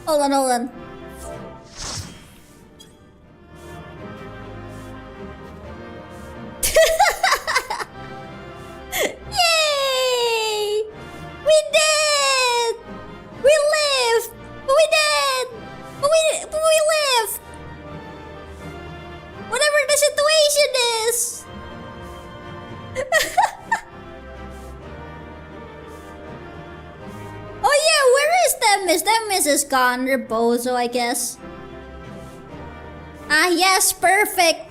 Hold on. Yay! We did! We lived! We did! We lived! Whatever the situation is! Oh yeah, where is Themis? Themis is gone. Rebozo, I guess. Ah yes, perfect!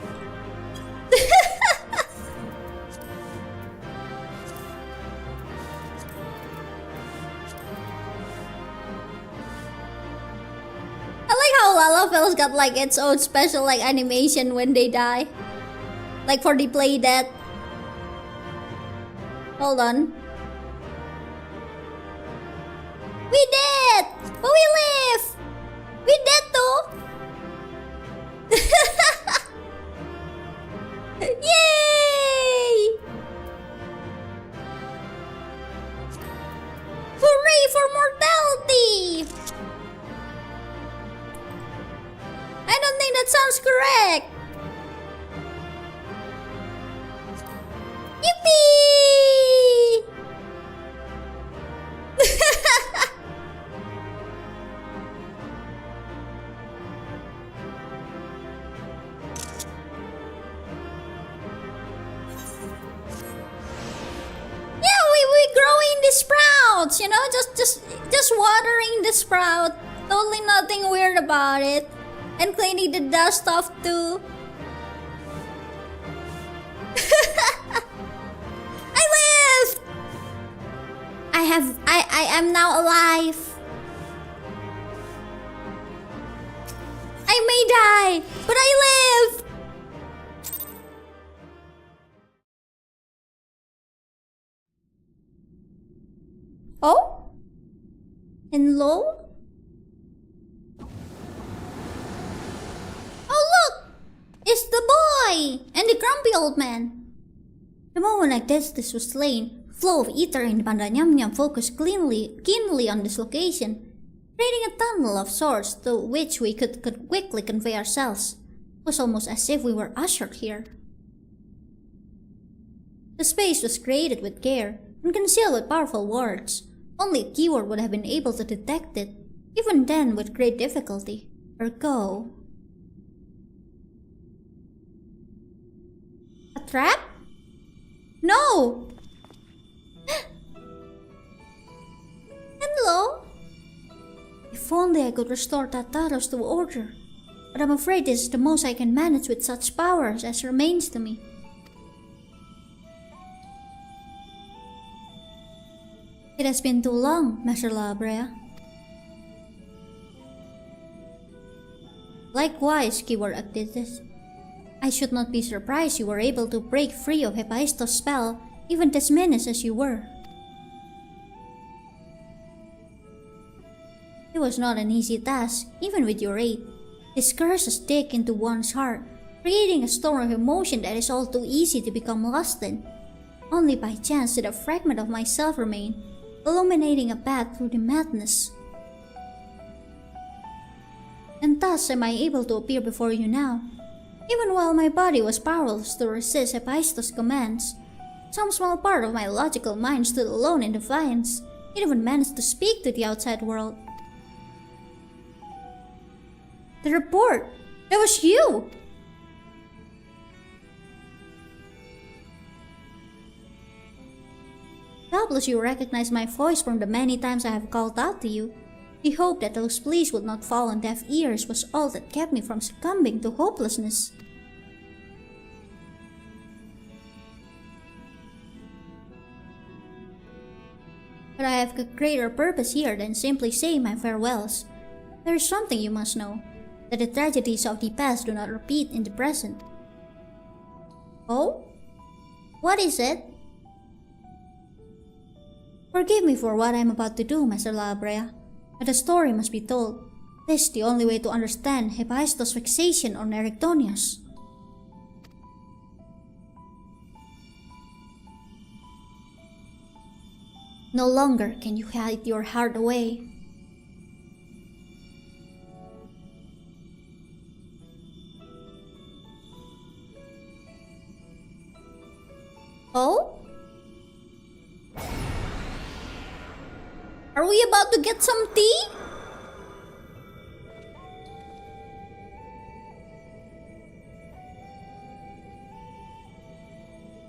I like how Lalafell's got like its own special like animation when they die. Like for the play dead. Hold on. We did! But we live! We did too! Yay! Hooray for mortality! I don't think that sounds correct. Yippee! Yeah, we growing the sprouts, just watering the sprout. Totally nothing weird about it. And cleaning the dust off too. I lived! I am now alive. I may die, but I live! Oh? Hello? Oh look! It's the boy! And the grumpy old man.
The moment this was slain, flow of ether in the Pandaemonium focused keenly on this location, creating a tunnel of sorts through which we could quickly convey ourselves. It was almost as if we were ushered here. The space was created with care and concealed with powerful wards. Only a keyword would have been able to detect it, even then with great difficulty. Ergo...
A trap? No! Hello?
If only I could restore Tartarus to order. But I'm afraid this is the most I can manage with such powers as remains to me. It has been too long, Master La Brea. Likewise, keyword Actitis. I should not be surprised you were able to break free of Hephaestus' spell, even as menaced as you were. It was not an easy task, even with your aid. These curses dig into one's heart, creating a storm of emotion that is all too easy to become lost in. Only by chance did a fragment of myself remain, illuminating a path through the madness. And thus am I able to appear before you now. Even while my body was powerless to resist Hephaestus' commands, some small part of my logical mind stood alone in defiance. It even managed to speak to the outside world. The report! That was you! Doubtless you recognize my voice from the many times I have called out to you. The hope that those pleas would not fall on deaf ears was all that kept me from succumbing to hopelessness. But I have a greater purpose here than simply saying my farewells. There is something you must know, that the tragedies of the past do not repeat in the present.
Oh? What is it?
Forgive me for what I am about to do, Master La Brea, but the story must be told. This is the only way to understand Hephaestus' fixation on Erectonius. No longer can you hide your heart away.
Oh? Are we about to get some tea?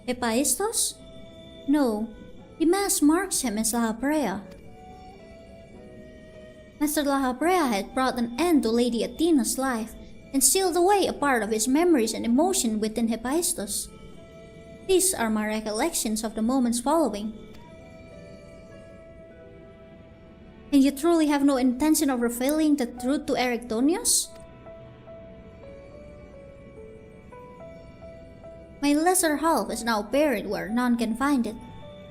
Hephaestus? No, the mask marks him as La Brea. Master La Brea had brought an end to Lady Athena's life and sealed away a part of his memories and emotion within Hephaestus. These are my recollections of the moments following. And you truly have no intention of revealing the truth to Erectonius? My lesser half is now buried where none can find it.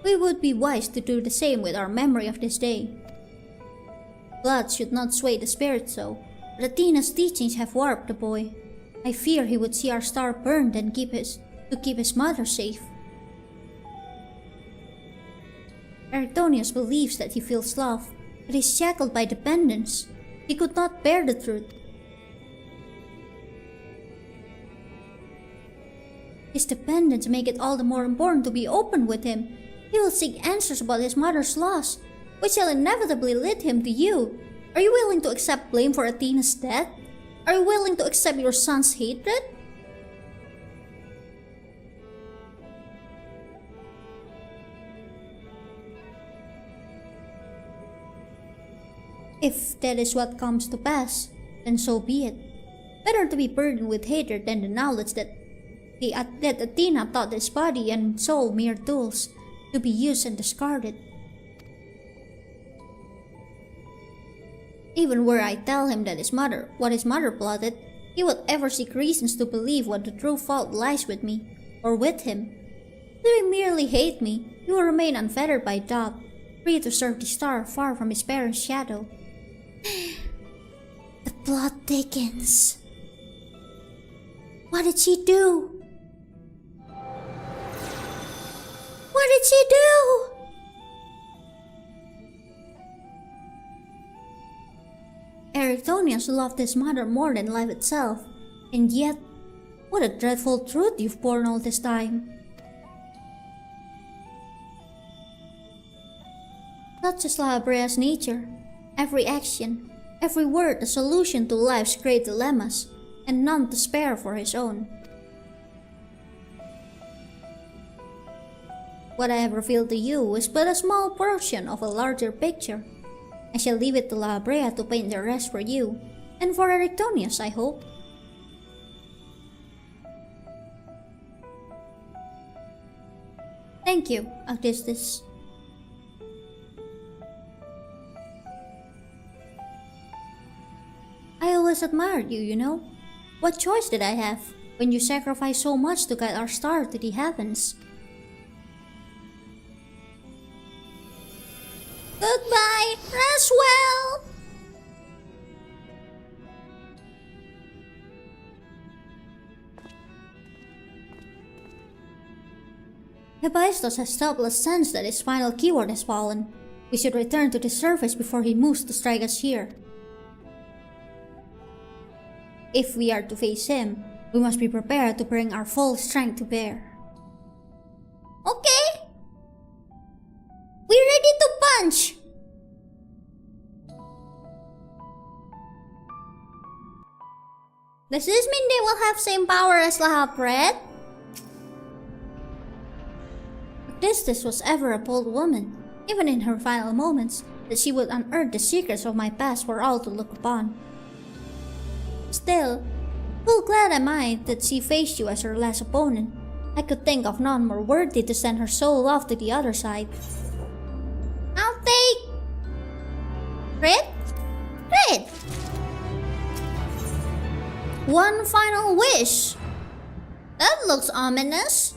We would be wise to do the same with our memory of this day. Blood should not sway the spirit so, but Athena's teachings have warped the boy. I fear he would see our star burned and keep his mother safe. Erectonius believes that he feels love, but is shackled by dependence. He could not bear the truth. His dependence make it all the more important to be open with him. He will seek answers about his mother's loss, which shall inevitably lead him to you. Are you willing to accept blame for Athena's death? Are you willing to accept your son's hatred? If that is what comes to pass, then so be it. Better to be burdened with hatred than the knowledge that Athena thought his body and soul mere tools to be used and discarded. Even were I tell him that what his mother plotted, he would ever seek reasons to believe what the true fault lies with me, or with him. Should he merely hate me, he will remain unfettered by doubt, free to serve the star far from his parents' shadow. The plot thickens. What did she do? What did she do? Erytonius loved his mother more than life itself, and yet, what a dreadful truth you've borne all this time. Such is La Habrea's nature, every action, every word a solution to life's great dilemmas, and none to spare for his own. What I have revealed to you is but a small portion of a larger picture. I shall leave it to La Habrea to paint the rest for you, and for Erytonius, I hope. Thank you, Augustus. I always admired you, you know. What choice did I have when you sacrificed so much to guide our star to the heavens?
Goodbye, rest well!
Hephaestus has doubtless sensed that his final keyword has fallen. We should return to the surface before he moves to strike us here. If we are to face him, we must be prepared to bring our full strength to bear.
Okay? We're ready to punch! Does this mean they will have same power as La Habrea?
Augustus was ever a bold woman, even in her final moments, that she would unearth the secrets of my past for all to look upon. Still, full glad am I that she faced you as her last opponent. I could think of none more worthy to send her soul off to the other side.
I'll take... Crit? Crit! One final wish. That looks ominous.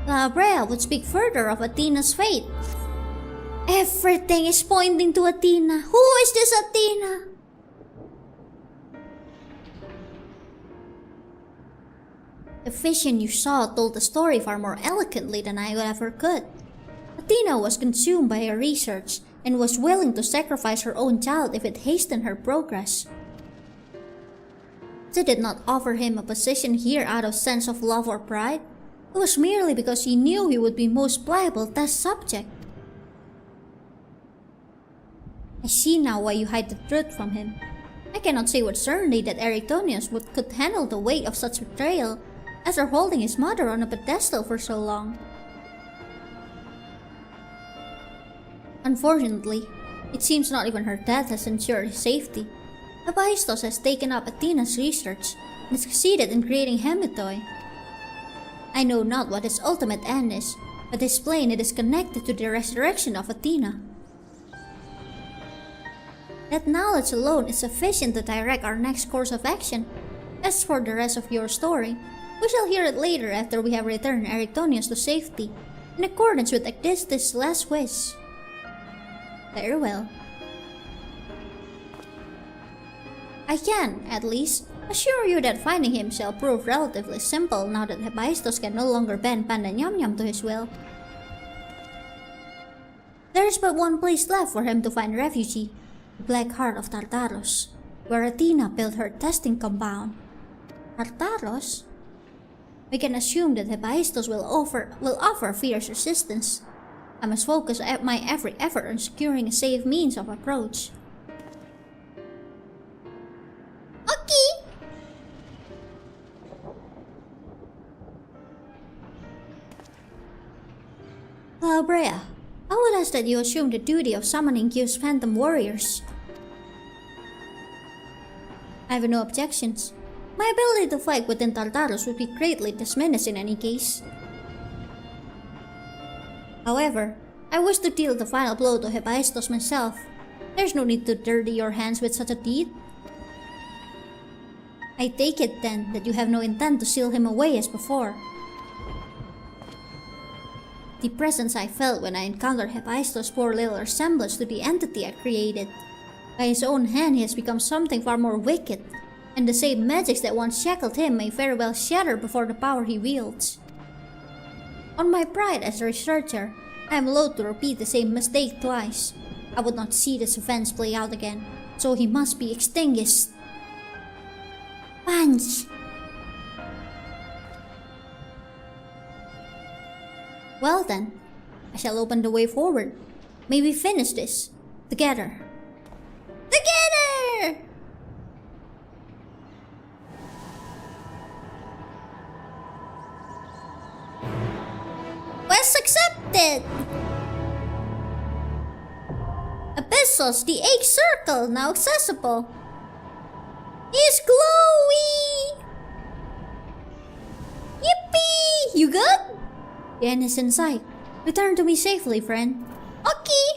La Habrea would speak further of Athena's fate.
Everything is pointing to Athena. Who is this Athena?
The vision you saw told the story far more eloquently than I ever could. Athena was consumed by her research and was willing to sacrifice her own child if it hastened her progress. She did not offer him a position here out of sense of love or pride. It was merely because she knew he would be most pliable test subject. I see now why you hide the truth from him. I cannot say with certainty that Erytonius could handle the weight of such betrayal after holding his mother on a pedestal for so long. Unfortunately, it seems not even her death has ensured his safety. Hephaestus has taken up Athena's research and succeeded in creating Hemetoi. I know not what its ultimate end is, but it is plain it is connected to the resurrection of Athena. That knowledge alone is sufficient to direct our next course of action. As for the rest of your story, we shall hear it later after we have returned Erytonius to safety, in accordance with Augustus' last wish. Very well. I can, at least, assure you that finding him shall prove relatively simple now that Hephaestus can no longer bend Pandaemonium to his will. There is but one place left for him to find refuge, the Black Heart of Tartarus, where Athena built her testing compound. Tartarus? We can assume that Hephaestus will offer fierce resistance. I must focus my every effort on securing a safe means of approach.
Okay.
La Habrea, I would ask that you assume the duty of summoning Kyuu's phantom warriors. have no objections. My ability to fight within Tartarus would be greatly diminished in any case. However, I wish to deal the final blow to Hephaestus myself. There's no need to dirty your hands with such a deed. I take it then that you have no intent to seal him away as before. The presence I felt when I encountered Hephaestus' poor little resemblance to the entity I created. By his own hand he has become something far more wicked, and the same magics that once shackled him may very well shatter before the power he wields. On my pride as a researcher, I am loath to repeat the same mistake twice. I would not see this event play out again, so he must be extinguished. Punch! Well then, I shall open the way forward. May we finish this together.
Together! Quest accepted! Abyssos, the egg circle, now accessible. He's glowy! Yippee! You good?
The end is in sight. Return to me safely, friend.
Okay.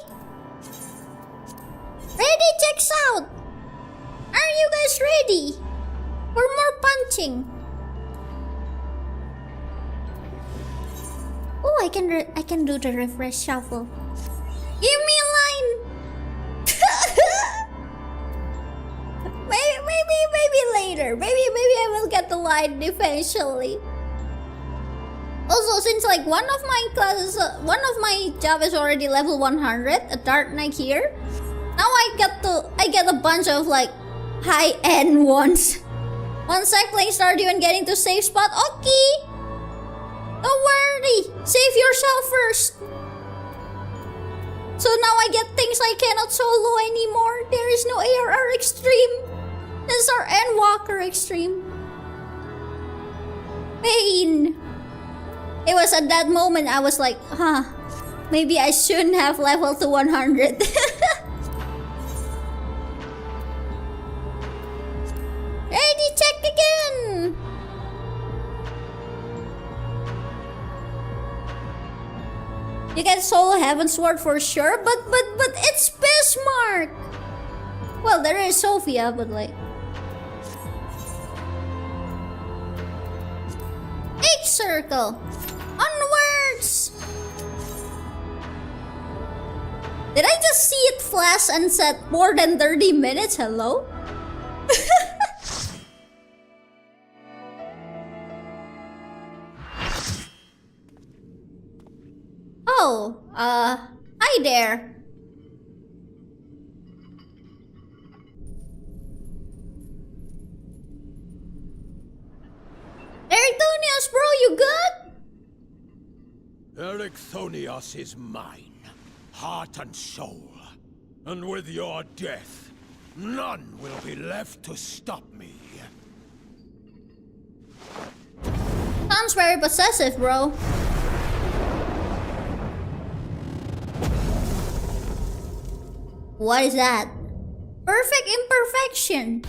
Ready checks out. Are you guys ready for more punching?
Oh, I can do the refresh shuffle.
Give me a line. maybe later. Maybe I will get the line eventually. Also, since like one of my job is already level 100, a Dark Knight here. Now I get a bunch of like high-end ones. Once I play Stardew and getting to safe spot, okay. Don't worry, save yourself first. So now I get things I cannot solo anymore. There is no ARR Extreme. This is our Endwalker Extreme. Pain. It was at that moment I was like, maybe I shouldn't have leveled to 100. Ready, check again. You can solo Heaven's Sword for sure, but it's Bismarck. Well, there is Sophia, but like egg circle. Onwards. Did I just see it flash and said more than 30 minutes? Hello? Oh, hi there. Ericthonius, bro, you good?
Ericthonius is mine, heart and soul. And with your death, none will be left to stop me.
Sounds very possessive, bro. What is that? Perfect imperfection.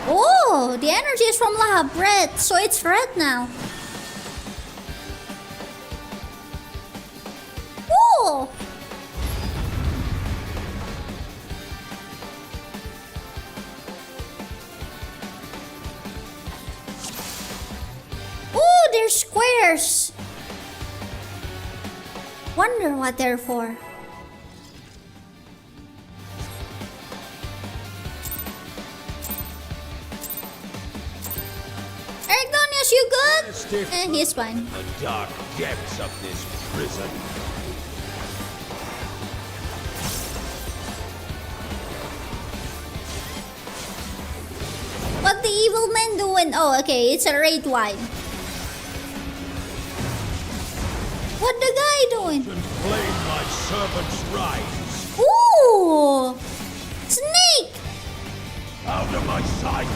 Oh, the energy is from lava bread, so it's red now. Oh! Oh, they're squares. Wonder what they're for. Ericthonius, you good? He's fine.
The dark depths of this prison.
What the evil man doing? Oh, okay, it's a raid wide. What the guy doing?
And claim my servant's rights.
Ooh! Snake!
Out of my sight.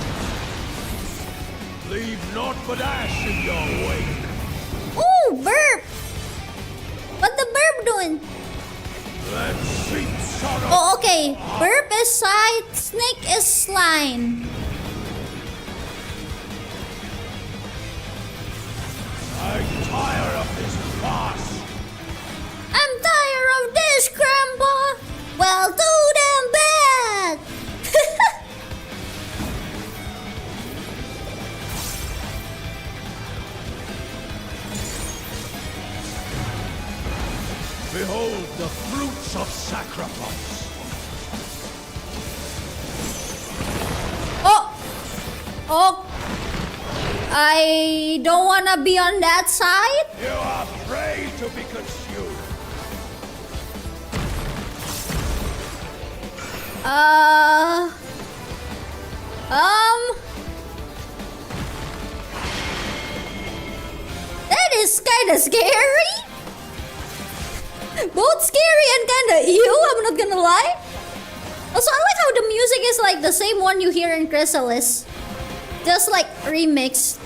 Leave naught but ash in your wake.
Ooh, burp! But the burp burp doing?
Let's see sorrow.
Oh, okay. Burp is sight, snake is slime.
I'm tired of this farce.
I'm tired of this, Grandpa. Well, do them bad.
Behold the fruits of sacrifice.
Oh, I don't wanna be on that side.
You are prey to be consumed.
That is kinda scary. Both scary and kinda ew, I'm not gonna lie. Also, I like how the music is like the same one you hear in Chrysalis. Just like remixed.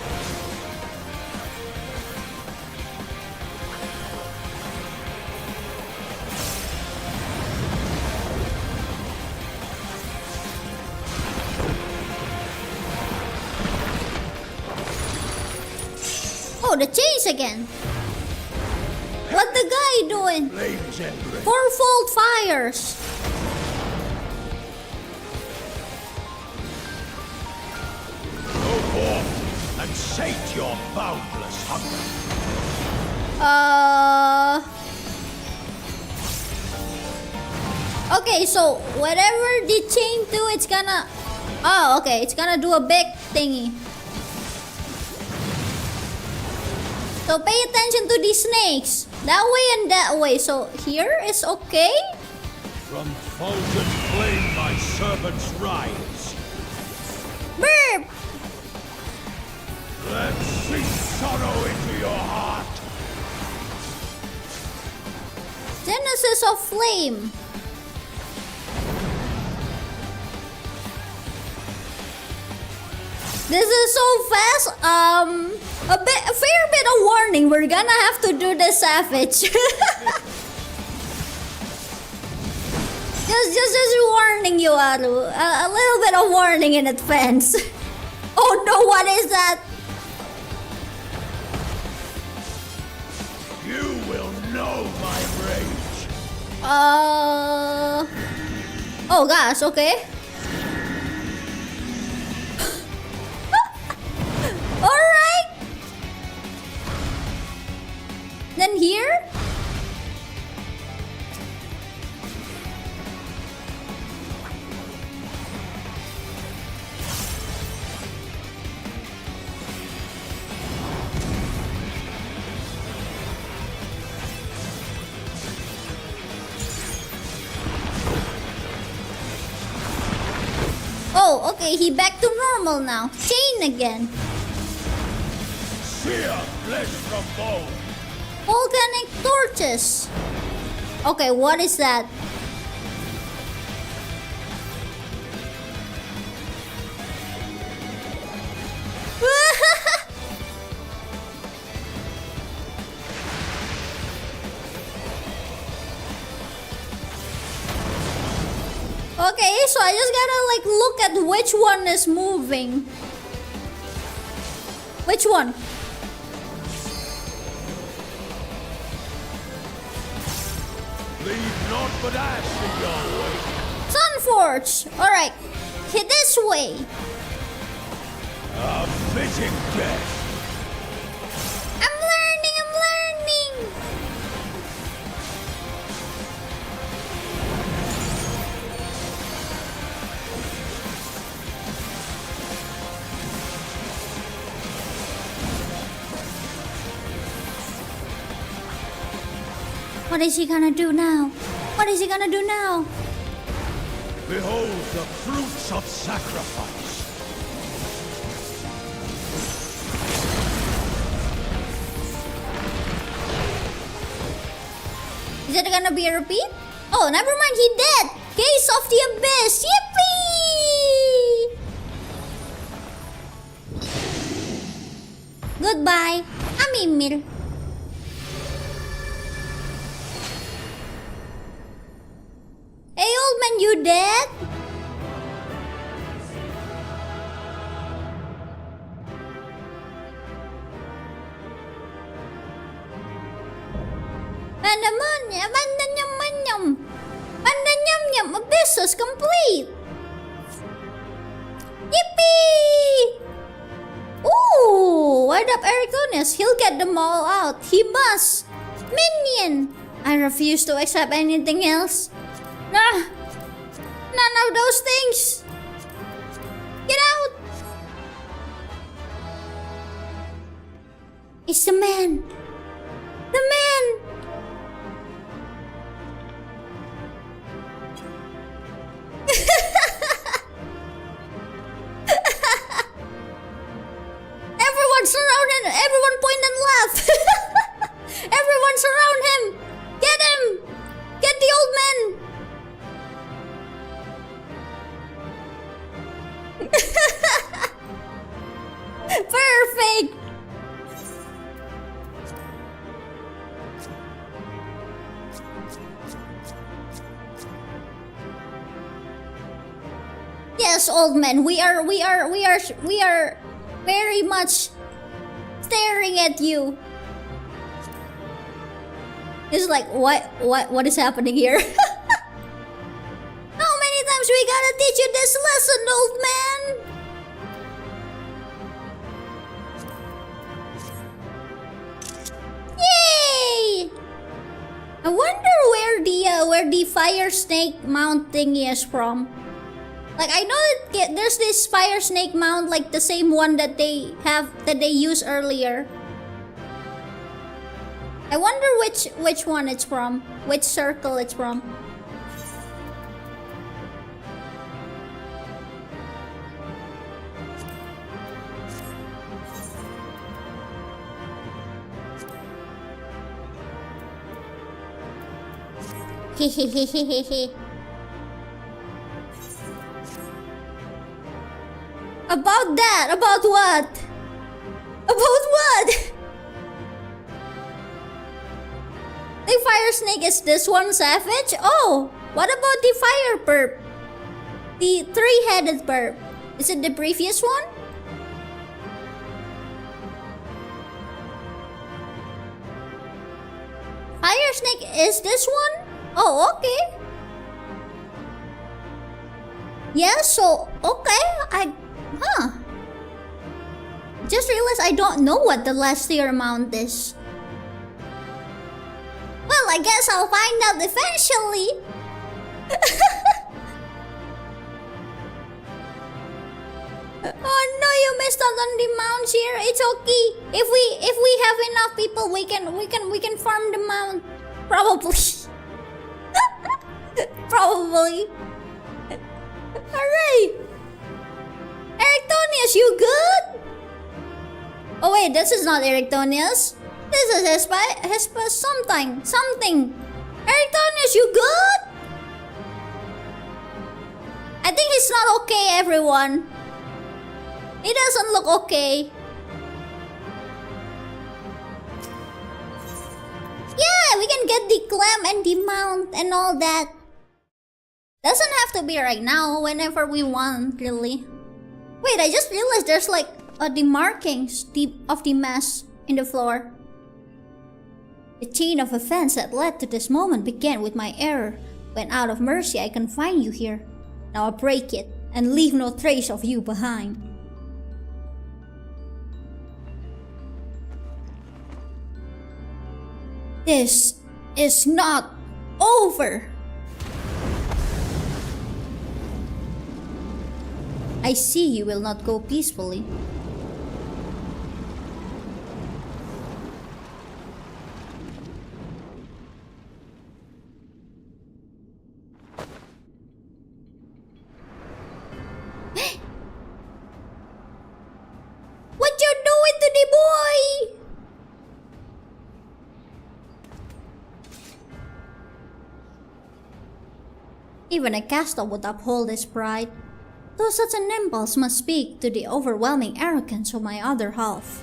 Oh, the chains again. What the guy doing?
Flames and
Fourfold fires.
go forth and sate your boundless hunger.
Okay, so whatever the chain do, it's gonna... Oh, okay, it's gonna do a big thingy. So pay attention to these snakes. That way and that way. So here is okay.
From fulgent flame my servants rise.
Burp!
Let's sink sorrow into your heart.
Genesis of flame. This is so fast. A fair bit of warning. We're gonna have to do the savage. just warning you, Aru. A little bit of warning in advance. Oh no, what is that?
You will know my rage.
Oh gosh, okay. Alright. Then here? Oh, okay, he back to normal now. Chain again.
Sear flesh from bone.
Volcanic torches. Okay, what is that? Okay, so I just gotta like look at which one is moving. Which one?
Leave naught but ash in your way.
Sunforge! Alright, hit this way.
A fitting death.
I'm learning. What is he gonna do now?
Behold the fruits of sacrifice.
Is it gonna be a repeat? Oh, never mind, he dead! Case of the Abyss! Yippee! Goodbye, Amimir. you dead? Pandaemonium. Pandaemonium. Abyssus complete. Yippee! Ooh, what up, Ericonius? He'll get them all out. He must. Minion. I refuse to accept anything else. Nah. None of those things. Get out. It's the man. The man. Everyone surround him. Everyone point and laugh. Everyone surround him. Get him. Get the old man. Perfect. Yes, old man. We are very much staring at you. It's like what is happening here? How many times we gotta teach you this lesson, old man? Yay! I wonder where the fire snake mount thingy is from. Like, I know that there's this fire snake mount, like the same one that they used earlier. I wonder which one it's from, which circle it's from. Hehehehehe. About that? About what? About what? The fire snake is this one savage? Oh, what about the fire perp? The three-headed perp. Is it the previous one? Fire snake is this one? Oh, okay. Yeah, so, okay, just realized I don't know what the last tier amount is. Well, I guess I'll find out eventually. Oh no, you missed out on the mounts here. It's okay. If we have enough people, we can farm the mount. Probably. Probably. Alright. Erictonius, you good? Oh wait, this is not Erictonius. This is Hespa something. Erictonius, you good? I think he's not okay, everyone. He doesn't look okay. Yeah, we can get the clam and the mount and all that. Doesn't have to be right now, whenever we want, really. Wait, I just realized there's like the markings of the mess in the floor. The chain of events that led to this moment began with my error. When out of mercy I confine you here. Now I break it and leave no trace of you behind. This is not over. I see you will not go peacefully. What you doing to the boy? Even a castle would uphold his pride. Though such an impulse must speak to the overwhelming arrogance of my other half.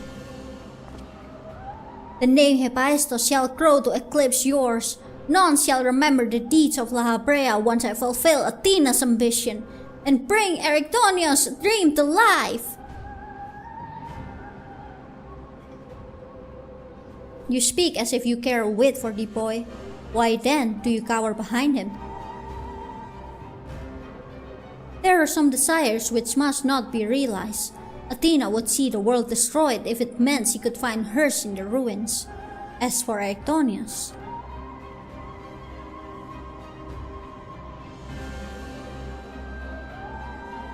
The name Hephaestus shall grow to eclipse yours, None shall remember the deeds of La Habrea once I fulfill Athena's ambition and bring Erictonia's dream to life. You speak as if you care a whit for the boy. Why then do you cower behind him? There are some desires which must not be realized. Athena would see the world destroyed if it meant she could find hers in the ruins. As for Erictonius,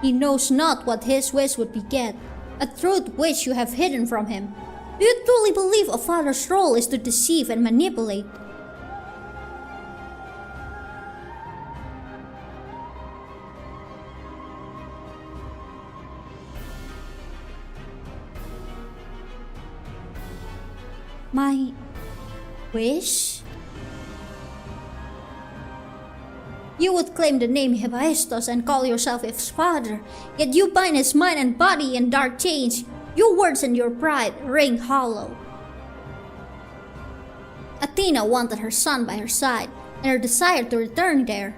he knows not what his wish would beget, a truth which you have hidden from him. Do you truly believe a father's role is to deceive and manipulate? My wish? You would claim the name Hephaestus and call yourself his father, yet you bind his mind and body in dark chains. Your words and your pride ring hollow. Athena wanted her son by her side, and her desire to return there.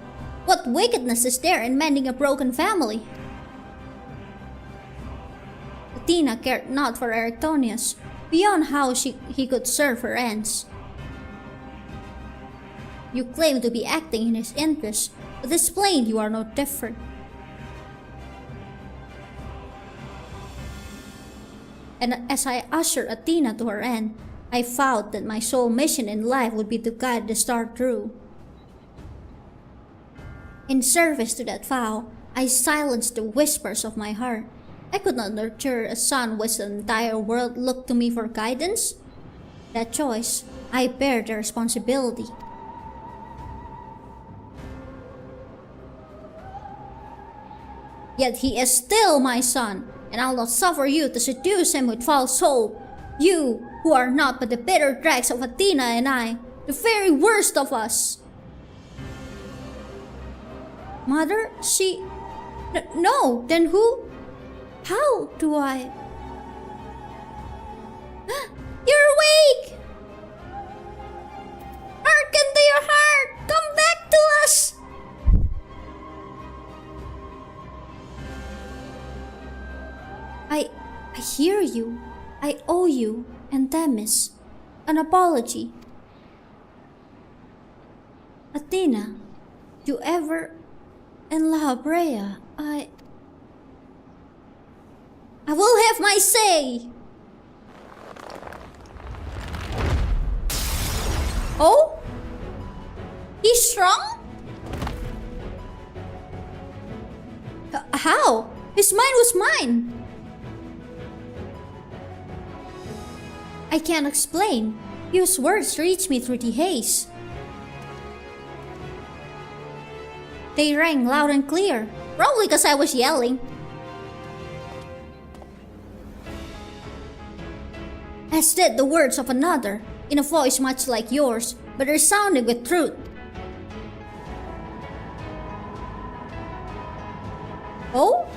What wickedness is there in mending a broken family? Athena cared not for Erictonius, beyond how he could serve her ends. You claim to be acting in his interest, but it's plain you are no different. And as I ushered Athena to her end, I vowed that my sole mission in life would be to guide the star through. In service to that vow, I silenced the whispers of my heart. I could not nurture a son which the entire world looked to me for guidance. That choice, I bear the responsibility. Yet he is still my son, and I'll not suffer you to seduce him with false hope. You, who are not but the bitter dregs of Athena and I, the very worst of us. Mother, no, then who? How do I? You're awake! Hearken to your heart! Come back to us! I hear you. I owe you and Themis an apology. Athena, you ever and La Habrea, I will have my say. Oh? He's strong? How? His mind was mine. I can't explain. His words reached me through the haze. They rang loud and clear, probably because I was yelling. As did the words of another, in a voice much like yours, but resounding with truth. Oh?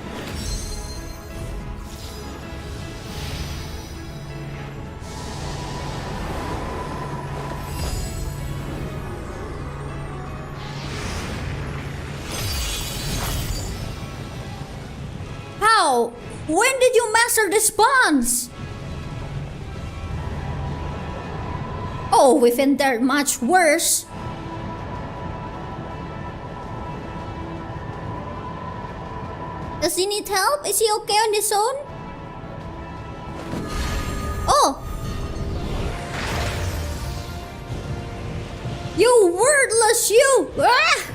How? When did you master this bonds? Oh, we've endured much worse. Does he need help? Is he okay on his own? Oh! You wordless you! Ah!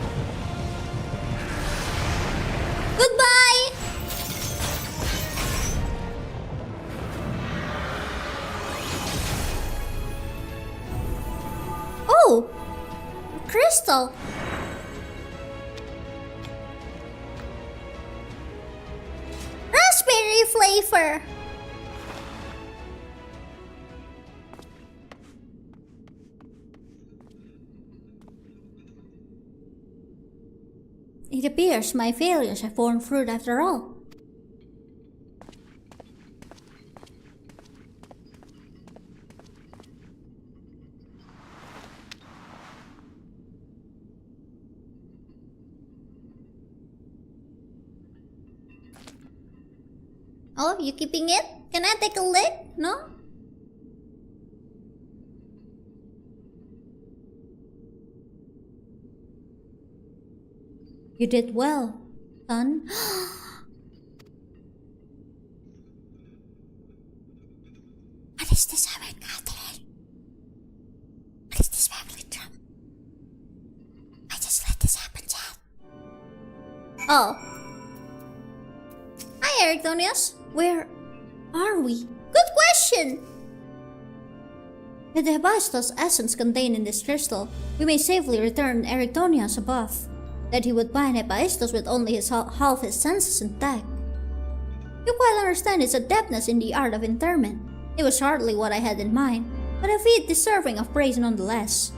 Goodbye! Oh! Crystal! Raspberry flavor! It appears my failures have borne fruit after all. Oh, you keeping it? Can I take a lick? No?
You did well, son.
What is this about, Catherine? What is this family drum? I just let this happen, Chad. Oh. Hi, Erictonius.
Where are we?
Good question.
With the Hephaestus essence contained in this crystal, we may safely return Erictonius above. That he would bind Hephaestus with only half his senses intact. You quite understand his adeptness in the art of interment. It was hardly what I had in mind, but a feat deserving of praise nonetheless.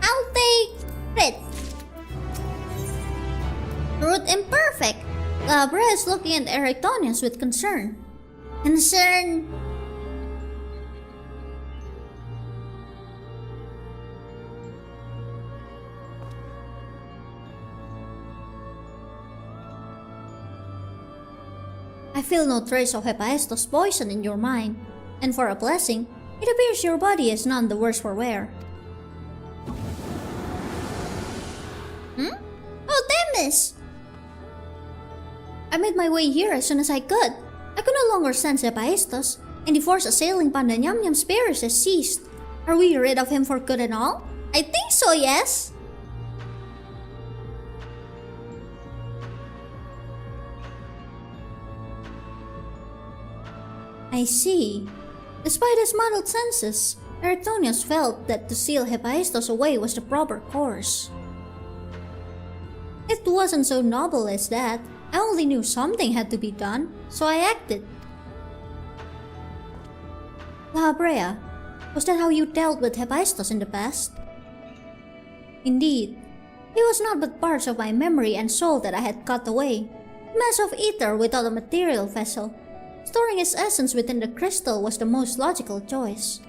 I'll take crit. Root imperfect.
Labra is looking at Erictonius with concern.
Concern.
I feel no trace of Hephaestus poison in your mind, and for a blessing, it appears your body is none the worse for wear.
Oh, Demis!
I made my way here as soon as I could. I could no longer sense Hephaestus, and the force assailing Pandaemonium spirits has ceased. Are we rid of him for good and all?
I think so, yes.
I see. Despite his muddled senses, Erictonius felt that to seal Hephaestus away was the proper course. It wasn't so noble as that. I only knew something had to be done, so I acted. La Brea, was that how you dealt with Hephaestus in the past? Indeed, he was not but parts of my memory and soul that I had cut away. A mass of ether without a material vessel. Storing his essence within the crystal was the most logical choice.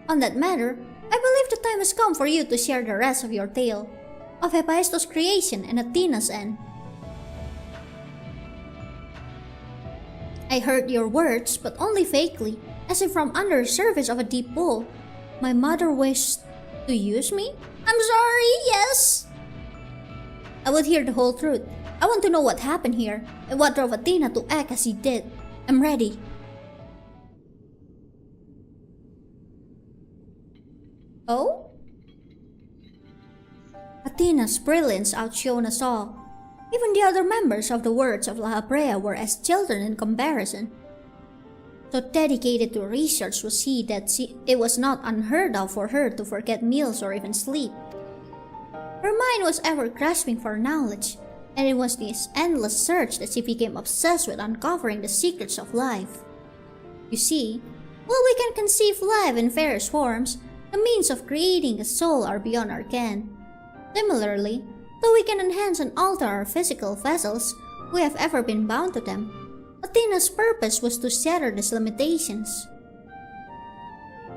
On that matter, I believe the time has come for you to share the rest of your tale, of Hephaestus' creation and Athena's end. I heard your words, but only vaguely, as if from under the surface of a deep pool. My mother wished to use me?
I'm sorry, yes.
I would hear the whole truth. I want to know what happened here, and what drove Athena to act as he did. I'm ready.
Oh?
Athena's brilliance outshone us all. Even the other members of the Words of La Habrea were as children in comparison. So dedicated to research was he that it was not unheard of for her to forget meals or even sleep. Her mind was ever grasping for knowledge, and it was this endless search that she became obsessed with uncovering the secrets of life. You see, while we can conceive life in various forms, the means of creating a soul are beyond our ken. Similarly, though we can enhance and alter our physical vessels, we have ever been bound to them. Athena's purpose was to shatter these limitations.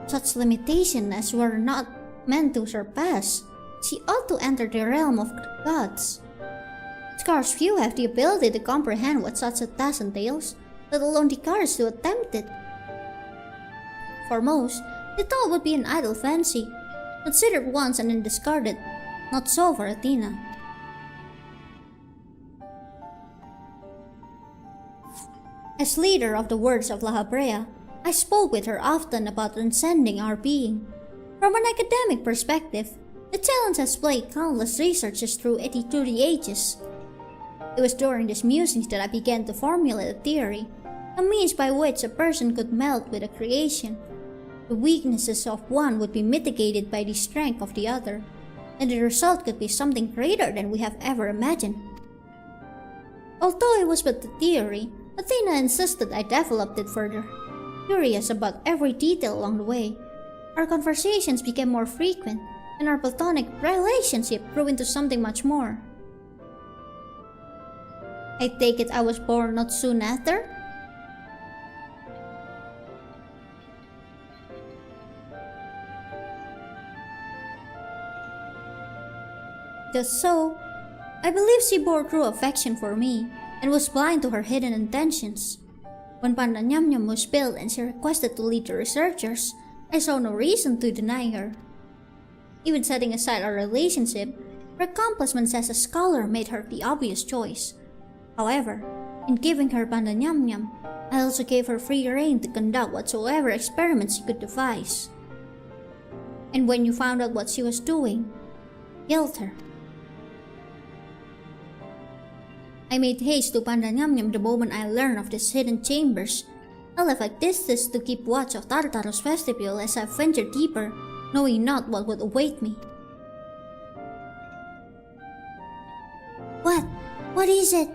Such limitations as were not meant to surpass. She ought to enter the realm of gods. Scarce few have the ability to comprehend what such a task entails, let alone the courage to attempt it. For most, the thought would be an idle fancy, considered once and then discarded. Not so for Athena. As leader of the Words of La Habrea, I spoke with her often about transcending our being. From an academic perspective, the challenge has plagued countless researchers through the ages. It was during these musings that I began to formulate a theory, a means by which a person could melt with a creation. The weaknesses of one would be mitigated by the strength of the other, and the result could be something greater than we have ever imagined. Although it was but a theory, Athena insisted I developed it further. Curious about every detail along the way, our conversations became more frequent, and our platonic relationship grew into something much more. I take it I was born not soon after? Just so, I believe she bore true affection for me and was blind to her hidden intentions. When Pandaemonium was built and she requested to lead the researchers, I saw no reason to deny her. Even setting aside our relationship, her accomplishments as a scholar made her the obvious choice. However, in giving her Pandaemonium, I also gave her free rein to conduct whatsoever experiments she could devise. And when you found out what she was doing, killed her. I made haste to Pandaemonium the moment I learned of these hidden chambers. I left at distance to keep watch of Tartarus vestibule as I ventured deeper, knowing not what would await me.
What? What is it?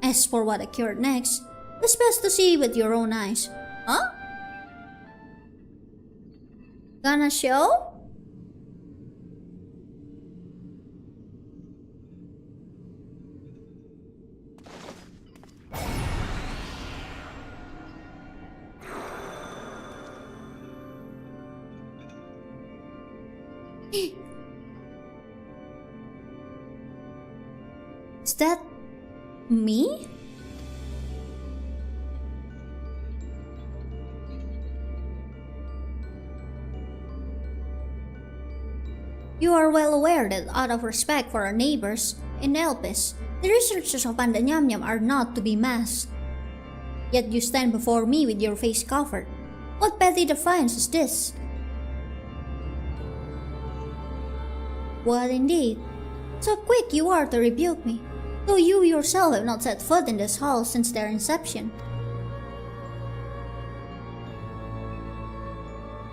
As for what occurred next, it's best to see with your own eyes. Huh? Gonna show? Is that me? You are well aware that out of respect for our neighbors in Elpis, the researchers of Pandaemonium are not to be masked. Yet you stand before me with your face covered. What petty defiance is this? What indeed? So quick you are to rebuke me, though you yourself have not set foot in this hall since their inception.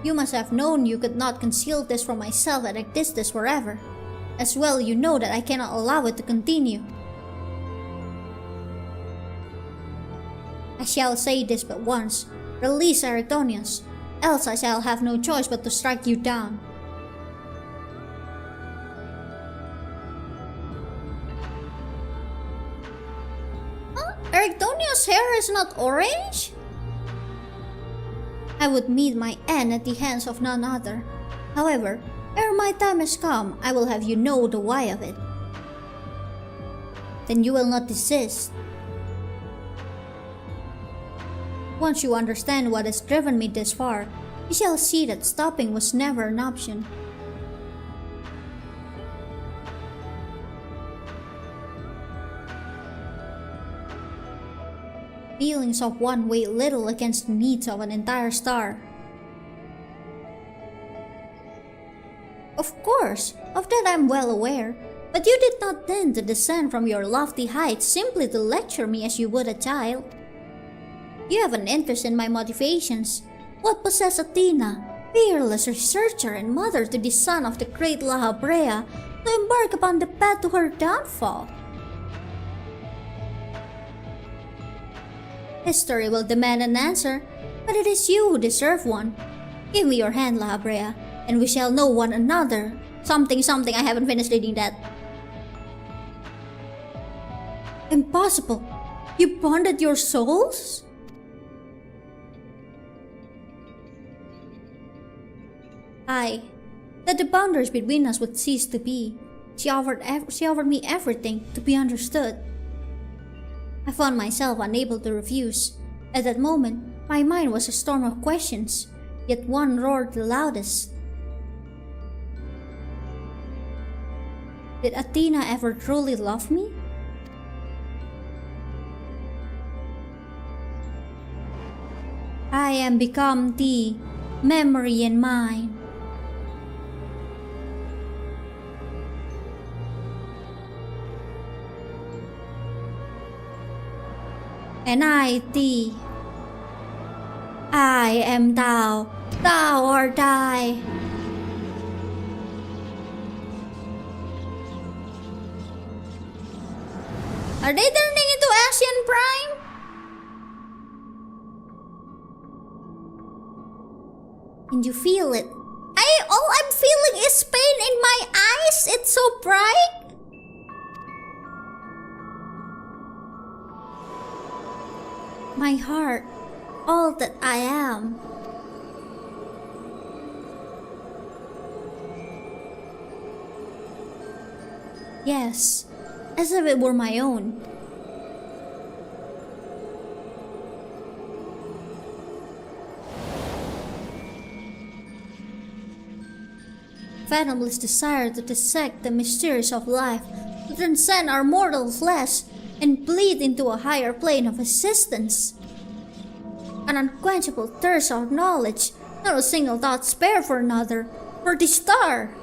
You must have known you could not conceal this from myself and exist this forever. As well you know that I cannot allow it to continue. I shall say this but once. Release Erectonius, else I shall have no choice but to strike you down. Erectonius' hair is not orange? I would meet my end at the hands of none other. However, ere my time has come, I will have you know the why of it. Then you will not desist. Once you understand what has driven me this far, you shall see that stopping was never an option. Feelings of one weigh little against the needs of an entire star. Of course, of that I am well aware, but you did not then to descend from your lofty heights simply to lecture me as you would a child. You have an interest in my motivations. What possessed Athena, fearless researcher and mother to the son of the great La Habrea, to embark upon the path to her downfall? History will demand an answer, but it is you who deserve one. Give me your hand, La Habrea, and we shall know one another. Something, I haven't finished reading that. Impossible! You bonded your souls? Aye, that the boundaries between us would cease to be. She offered me everything to be understood. I found myself unable to refuse. At that moment, my mind was a storm of questions, yet one roared the loudest. Did Athena ever truly love me? I am become the memory in mind. And I thee. I am thou, thou or die. Are they turning into Asian Prime? And you feel it. All I'm feeling is pain in my eyes. It's so bright. My heart, all that I am. Yes, as if it were my own. Fathomless desire to dissect the mysteries of life, to transcend our mortal flesh, and bleed into a higher plane of existence. An unquenchable thirst of knowledge, not a single thought spared for another, for the star.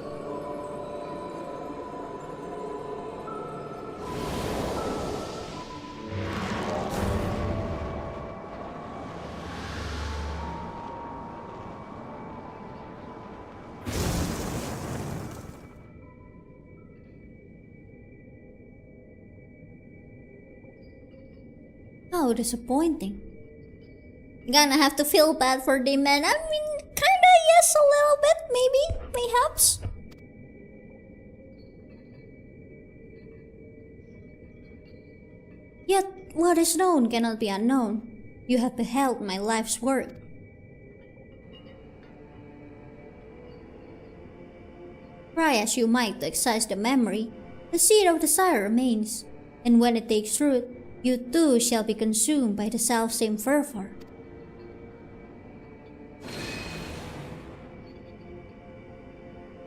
How disappointing.
Gonna have to feel bad for the man. I mean, kinda yes, a little bit, maybe, perhaps.
Yet what is known cannot be unknown. You have beheld my life's work. Try as you might to excise the memory, the seed of desire remains, and when it takes root, you too shall be consumed by the selfsame fervor.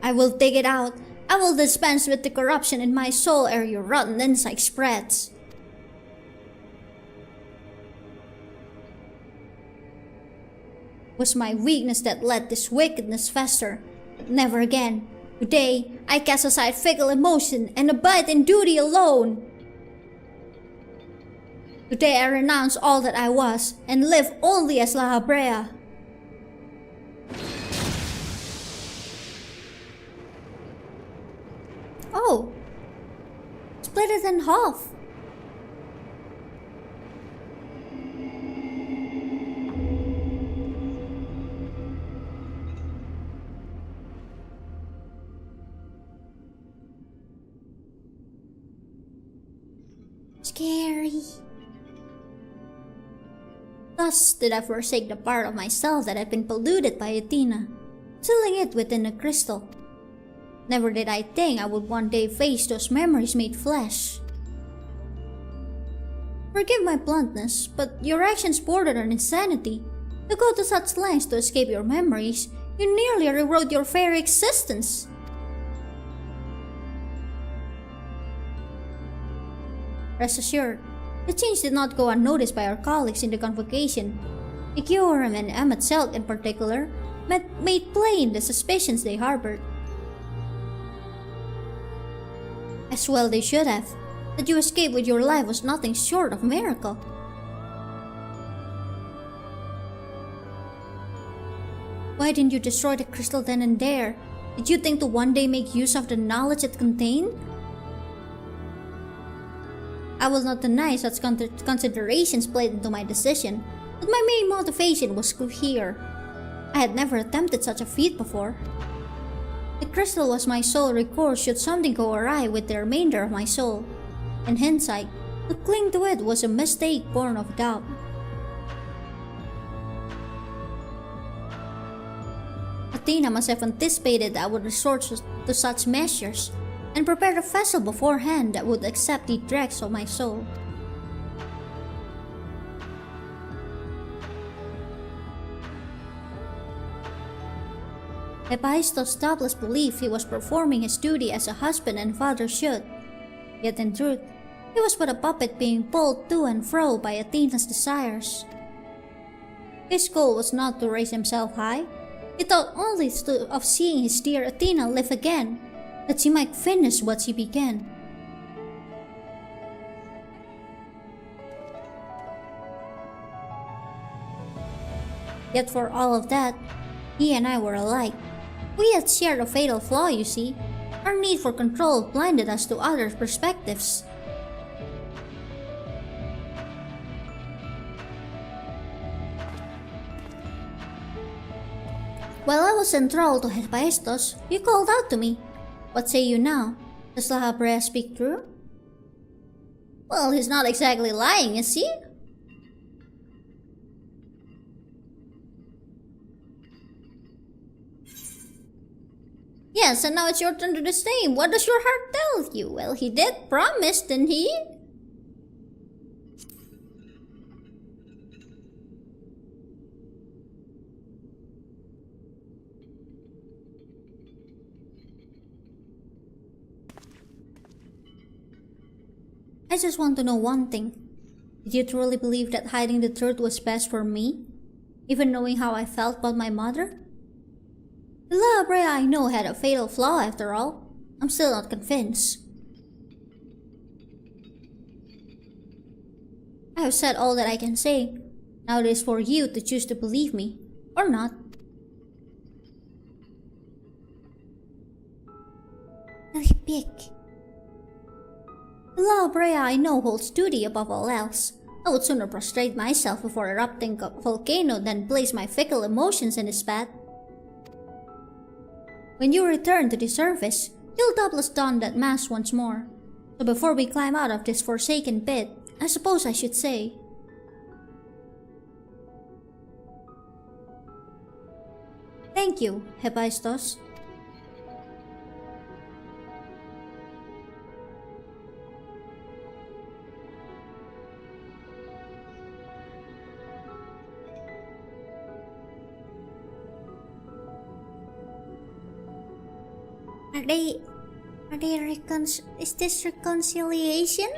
I will dig it out. I will dispense with the corruption in my soul ere your rotten inside spreads. Was my weakness that let this wickedness fester, but never again. Today, I cast aside fickle emotion and abide in duty alone. Today I renounce all that I was and live only as La Habrea. Oh, split it in half. Scary. Thus did I forsake the part of myself that had been polluted by Athena, sealing it within a crystal. Never did I think I would one day face those memories made flesh. Forgive my bluntness, but your actions bordered on insanity. To go to such lengths to escape your memories, you nearly rewrote your very existence. Rest assured, the change did not go unnoticed by our colleagues in the convocation. Kyuu and Emmet Selk in particular made plain the suspicions they harbored. As well they should have. That you escaped with your life was nothing short of a miracle. Why didn't you destroy the crystal then and there? Did you think to one day make use of the knowledge it contained? I will not deny such considerations played into my decision, but my main motivation was clear. I had never attempted such a feat before. The crystal was my sole recourse should something go awry with the remainder of my soul. In hindsight, to cling to it was a mistake born of doubt. Athena must have anticipated that I would resort to such measures, and prepared a vessel beforehand that would accept the dregs of my soul. Hephaestus doubtless believed he was performing his duty as a husband and father should, yet in truth, he was but a puppet being pulled to and fro by Athena's desires. His goal was not to raise himself high, he thought only of seeing his dear Athena live again, that she might finish what she began. Yet for all of that, he and I were alike. We had shared a fatal flaw, you see. Our need for control blinded us to others' perspectives. While I was enthralled to Hephaestus, you called out to me. What say you now? Does La Habrea speak true?
Well, he's not exactly lying, is he? Yes, and now it's your turn to do the same. What does your heart tell you? Well, he did promise, didn't he?
I just want to know one thing. Did you truly believe that hiding the truth was best for me? Even knowing how I felt about my mother? The La Brea I know had a fatal flaw after all. I'm still not convinced. I have said all that I can say. Now it is for you to choose to believe me, or not. Really big. The La Brea I know holds duty above all else. I would sooner prostrate myself before a erupting volcano than place my fickle emotions in his path. When you return to the surface, you'll doubtless don that mask once more. So before we climb out of this forsaken pit, I suppose I should say, thank you, Hephaestus. Is this reconciliation?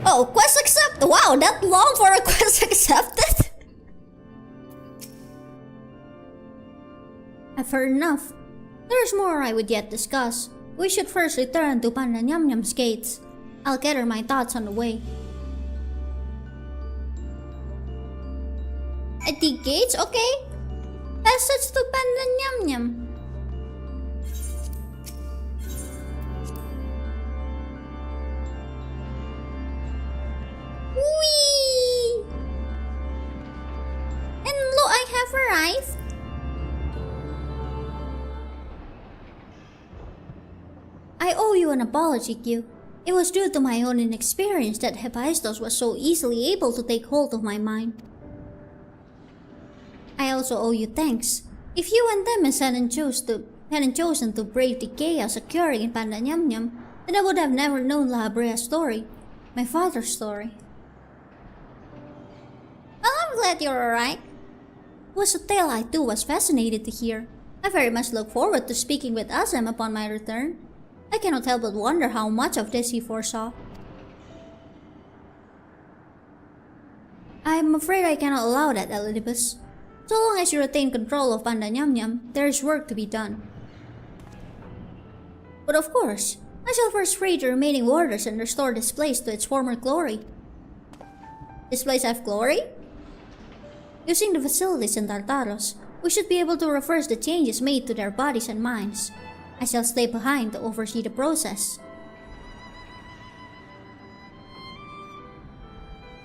Oh, quest accepted! Wow, that long for a quest accepted?
I've heard enough. There's more I would yet discuss. We should first return to Pandaemonium's gates. I'll gather my thoughts on the way.
At the gates? Okay. Passage to Pandaemonium. Whee! And look, I have arrived.
I owe you an apology, Kyuu. It was due to my own inexperience that Hephaestus was so easily able to take hold of my mind. I also owe you thanks. If you and Demis hadn't chosen to brave the chaos occurring in Pandaemonium, then I would have never known La Brea's story, my father's story.
Well, I'm glad you're alright.
It was a tale I too was fascinated to hear. I very much look forward to speaking with Azem upon my return. I cannot help but wonder how much of this he foresaw. I am afraid I cannot allow that, Elidibus. So long as you retain control of Pandaemonium, there is work to be done. But of course, I shall first free the remaining warders and restore this place to its former glory. This place have glory? Using the facilities in Tartaros, we should be able to reverse the changes made to their bodies and minds. I shall stay behind to oversee the process.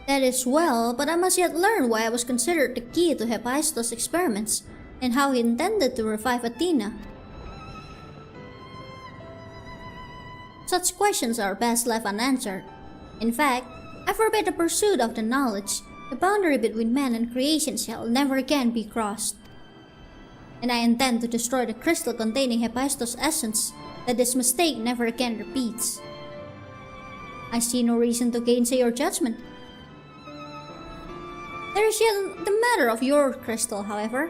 That is well, but I must yet learn why I was considered the key to Hephaestus' experiments, and how he intended to revive Athena. Such questions are best left unanswered. In fact, I forbid the pursuit of the knowledge. The boundary between man and creation shall never again be crossed. And I intend to destroy the crystal containing Hephaestus' essence, that this mistake never again repeats. I see no reason to gainsay your judgment. There is yet the matter of your crystal, however.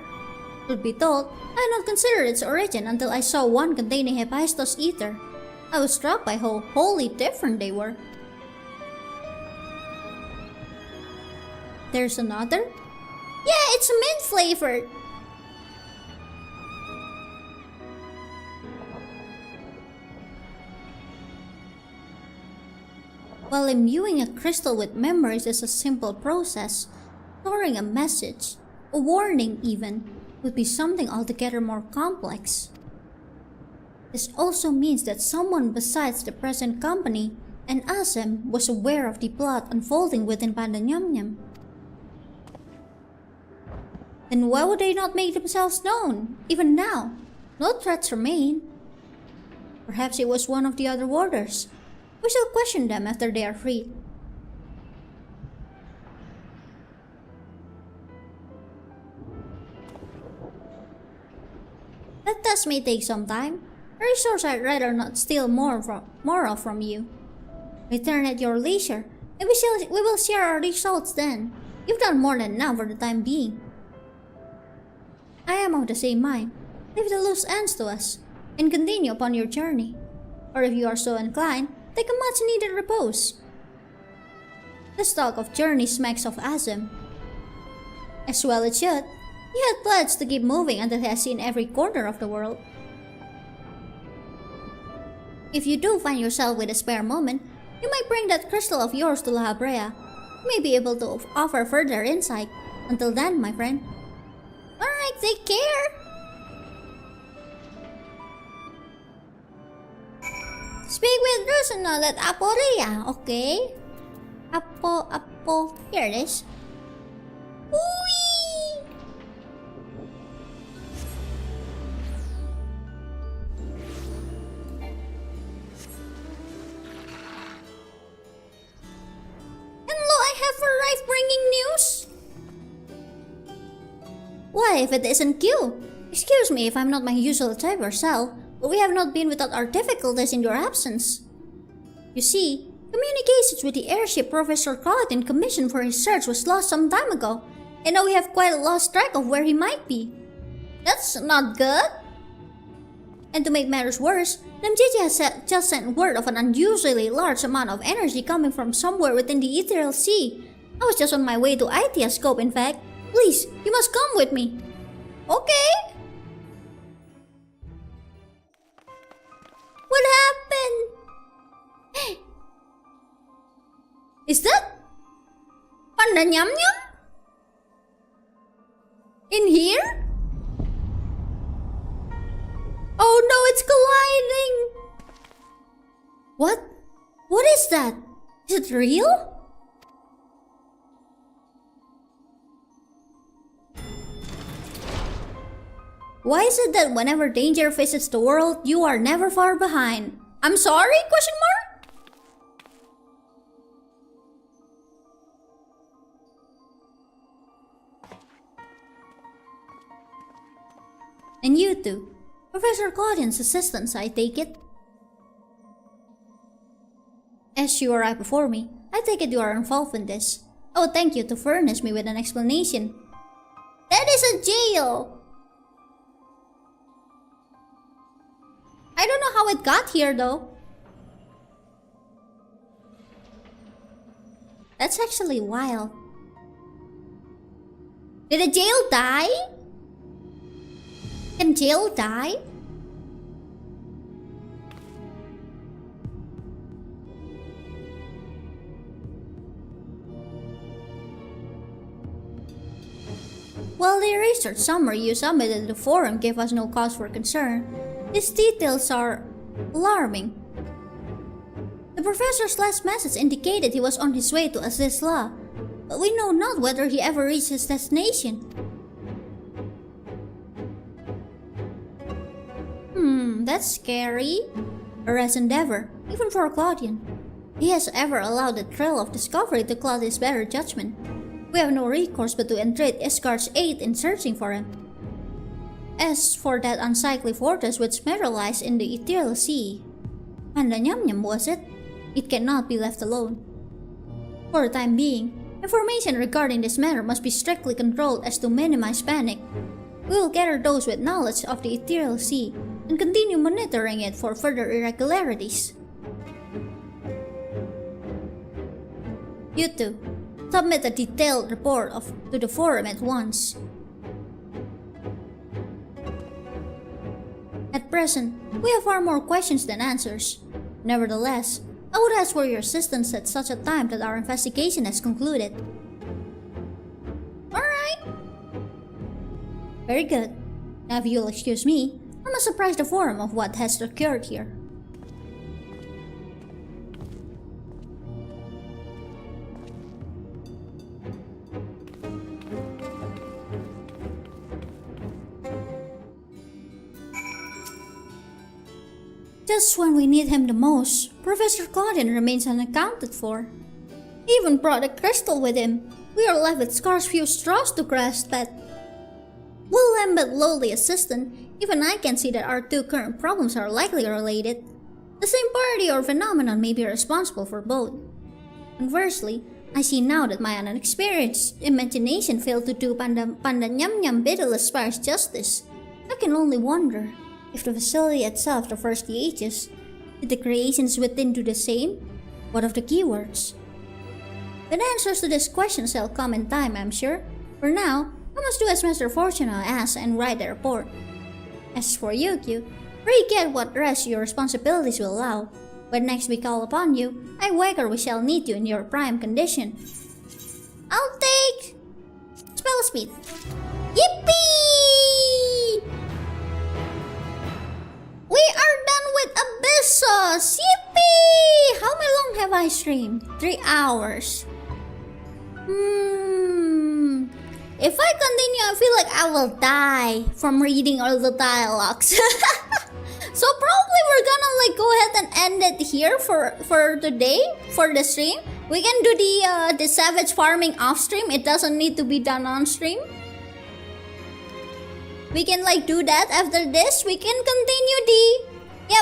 Truth be told, I had not considered its origin until I saw one containing Hephaestus' ether. I was struck by how wholly different they were. There's another?
Yeah, it's mint flavored.
While imbuing a crystal with memories is a simple process, storing a message, a warning even, would be something altogether more complex. This also means that someone besides the present company and Azem was aware of the plot unfolding within Pandaemonium. Then why would they not make themselves known, even now? No threats remain. Perhaps it was one of the other warders. We shall question them after they are freed. That task may take some time. A resource I'd rather not steal more of from you. Return at your leisure, and we will share our results then. You've done more than enough for the time being. I am of the same mind. Leave the loose ends to us, and continue upon your journey. Or if you are so inclined, take a much-needed repose. This talk of journey smacks of asm. As well it should. He had pledged to keep moving until he has seen every corner of the world. If you do find yourself with a spare moment, you might bring that crystal of yours to La Habrea. You may be able to offer further insight. Until then, my friend.
Alright, take care! Speak with Rosanol at Aporia, okay? Here it is. Whee! Hello, I have arrived bringing news.
Why, if it isn't Kyuu? Excuse me if I'm not my usual type or self, but we have not been without our difficulties in your absence. You see, communications with the airship Professor Claudine commissioned for his search was lost some time ago, and now we have quite lost track of where he might be.
That's not good.
And to make matters worse, Namjiji has just sent word of an unusually large amount of energy coming from somewhere within the ethereal sea. I was just on my way to Itiascope, in fact. Please, you must come with me.
Okay. What happened? Is that Pandaemonium? In here? Oh no, it's colliding!
What? What is that? Is it real? Why is it that whenever danger visits the world, you are never far behind?
I'm sorry? Question mark?
And you too. Professor Claudine's assistants, I take it. As you arrived before me, I take it you are involved in this. Oh, thank you to furnish me with an explanation.
That is a jail! I don't know how it got here though.
That's actually wild.
Did a jail die? Can jail die?
While the research summary you submitted to the forum gave us no cause for concern, these details are alarming. The professor's last message indicated he was on his way to assist La, but we know not whether he ever reached his destination. That's scary. A rash endeavor, even for Claudian. He has ever allowed the thrill of discovery to cloud his better judgment. We have no recourse but to entreat Iskar's aid in searching for him. As for that unsightly fortress which materialized in the ethereal sea, Pandaemonium was it? It cannot be left alone. For the time being, information regarding this matter must be strictly controlled as to minimize panic. We will gather those with knowledge of the ethereal sea and continue monitoring it for further irregularities. You two, submit a detailed report to the forum at once. At present, we have far more questions than answers. Nevertheless, I would ask for your assistance at such a time that our investigation has concluded.
Alright.
Very good. Now if you'll excuse me, I must surprise the forum of what has occurred here. Just when we need him the most, Professor Claudine remains unaccounted for. He even brought a crystal with him. We are left with scarce few straws to grasp at. Will lend
timid lowly assistant, even I can see that our two current problems are likely related. The same party or phenomenon may be responsible for both. Conversely, I see now that my unexperienced imagination failed to do Pandaemonium pitiless sparse justice. I can only wonder if the facility itself traversed the ages. Did the creations within do the same? What of the keywords? The answers to these questions shall come in time, I'm sure. For now, I must do as Mr. Fortuno asks and write the report. As for you, Kyuu, pray get what rest your responsibilities will allow. When next we call upon you, I wager we shall need you in your prime condition. I'll take spell speed. Yippee! We are done with Abyssos! Yippee! How long have I streamed? 3 hours. If I continue, I feel like I will die from reading all the dialogues. So probably we're gonna like go ahead and end it here for today, for the stream. We can do the savage farming off stream. It doesn't need to be done on stream. We can like do that after this. We can continue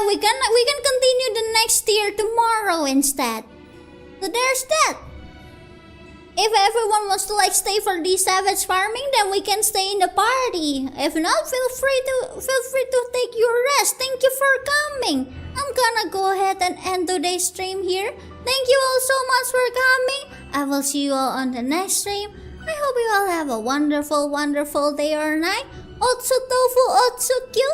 we can continue the next tier tomorrow instead. So there's that. If everyone wants to like stay for the savage farming, then we can stay in the party. If not, feel free to take your rest. Thank you for coming. I'm gonna go ahead and end today's stream here. Thank you all so much for coming. I will see you all on the next stream. I hope you all have a wonderful, wonderful day or night. Otsu tofu, otsu Kyuu.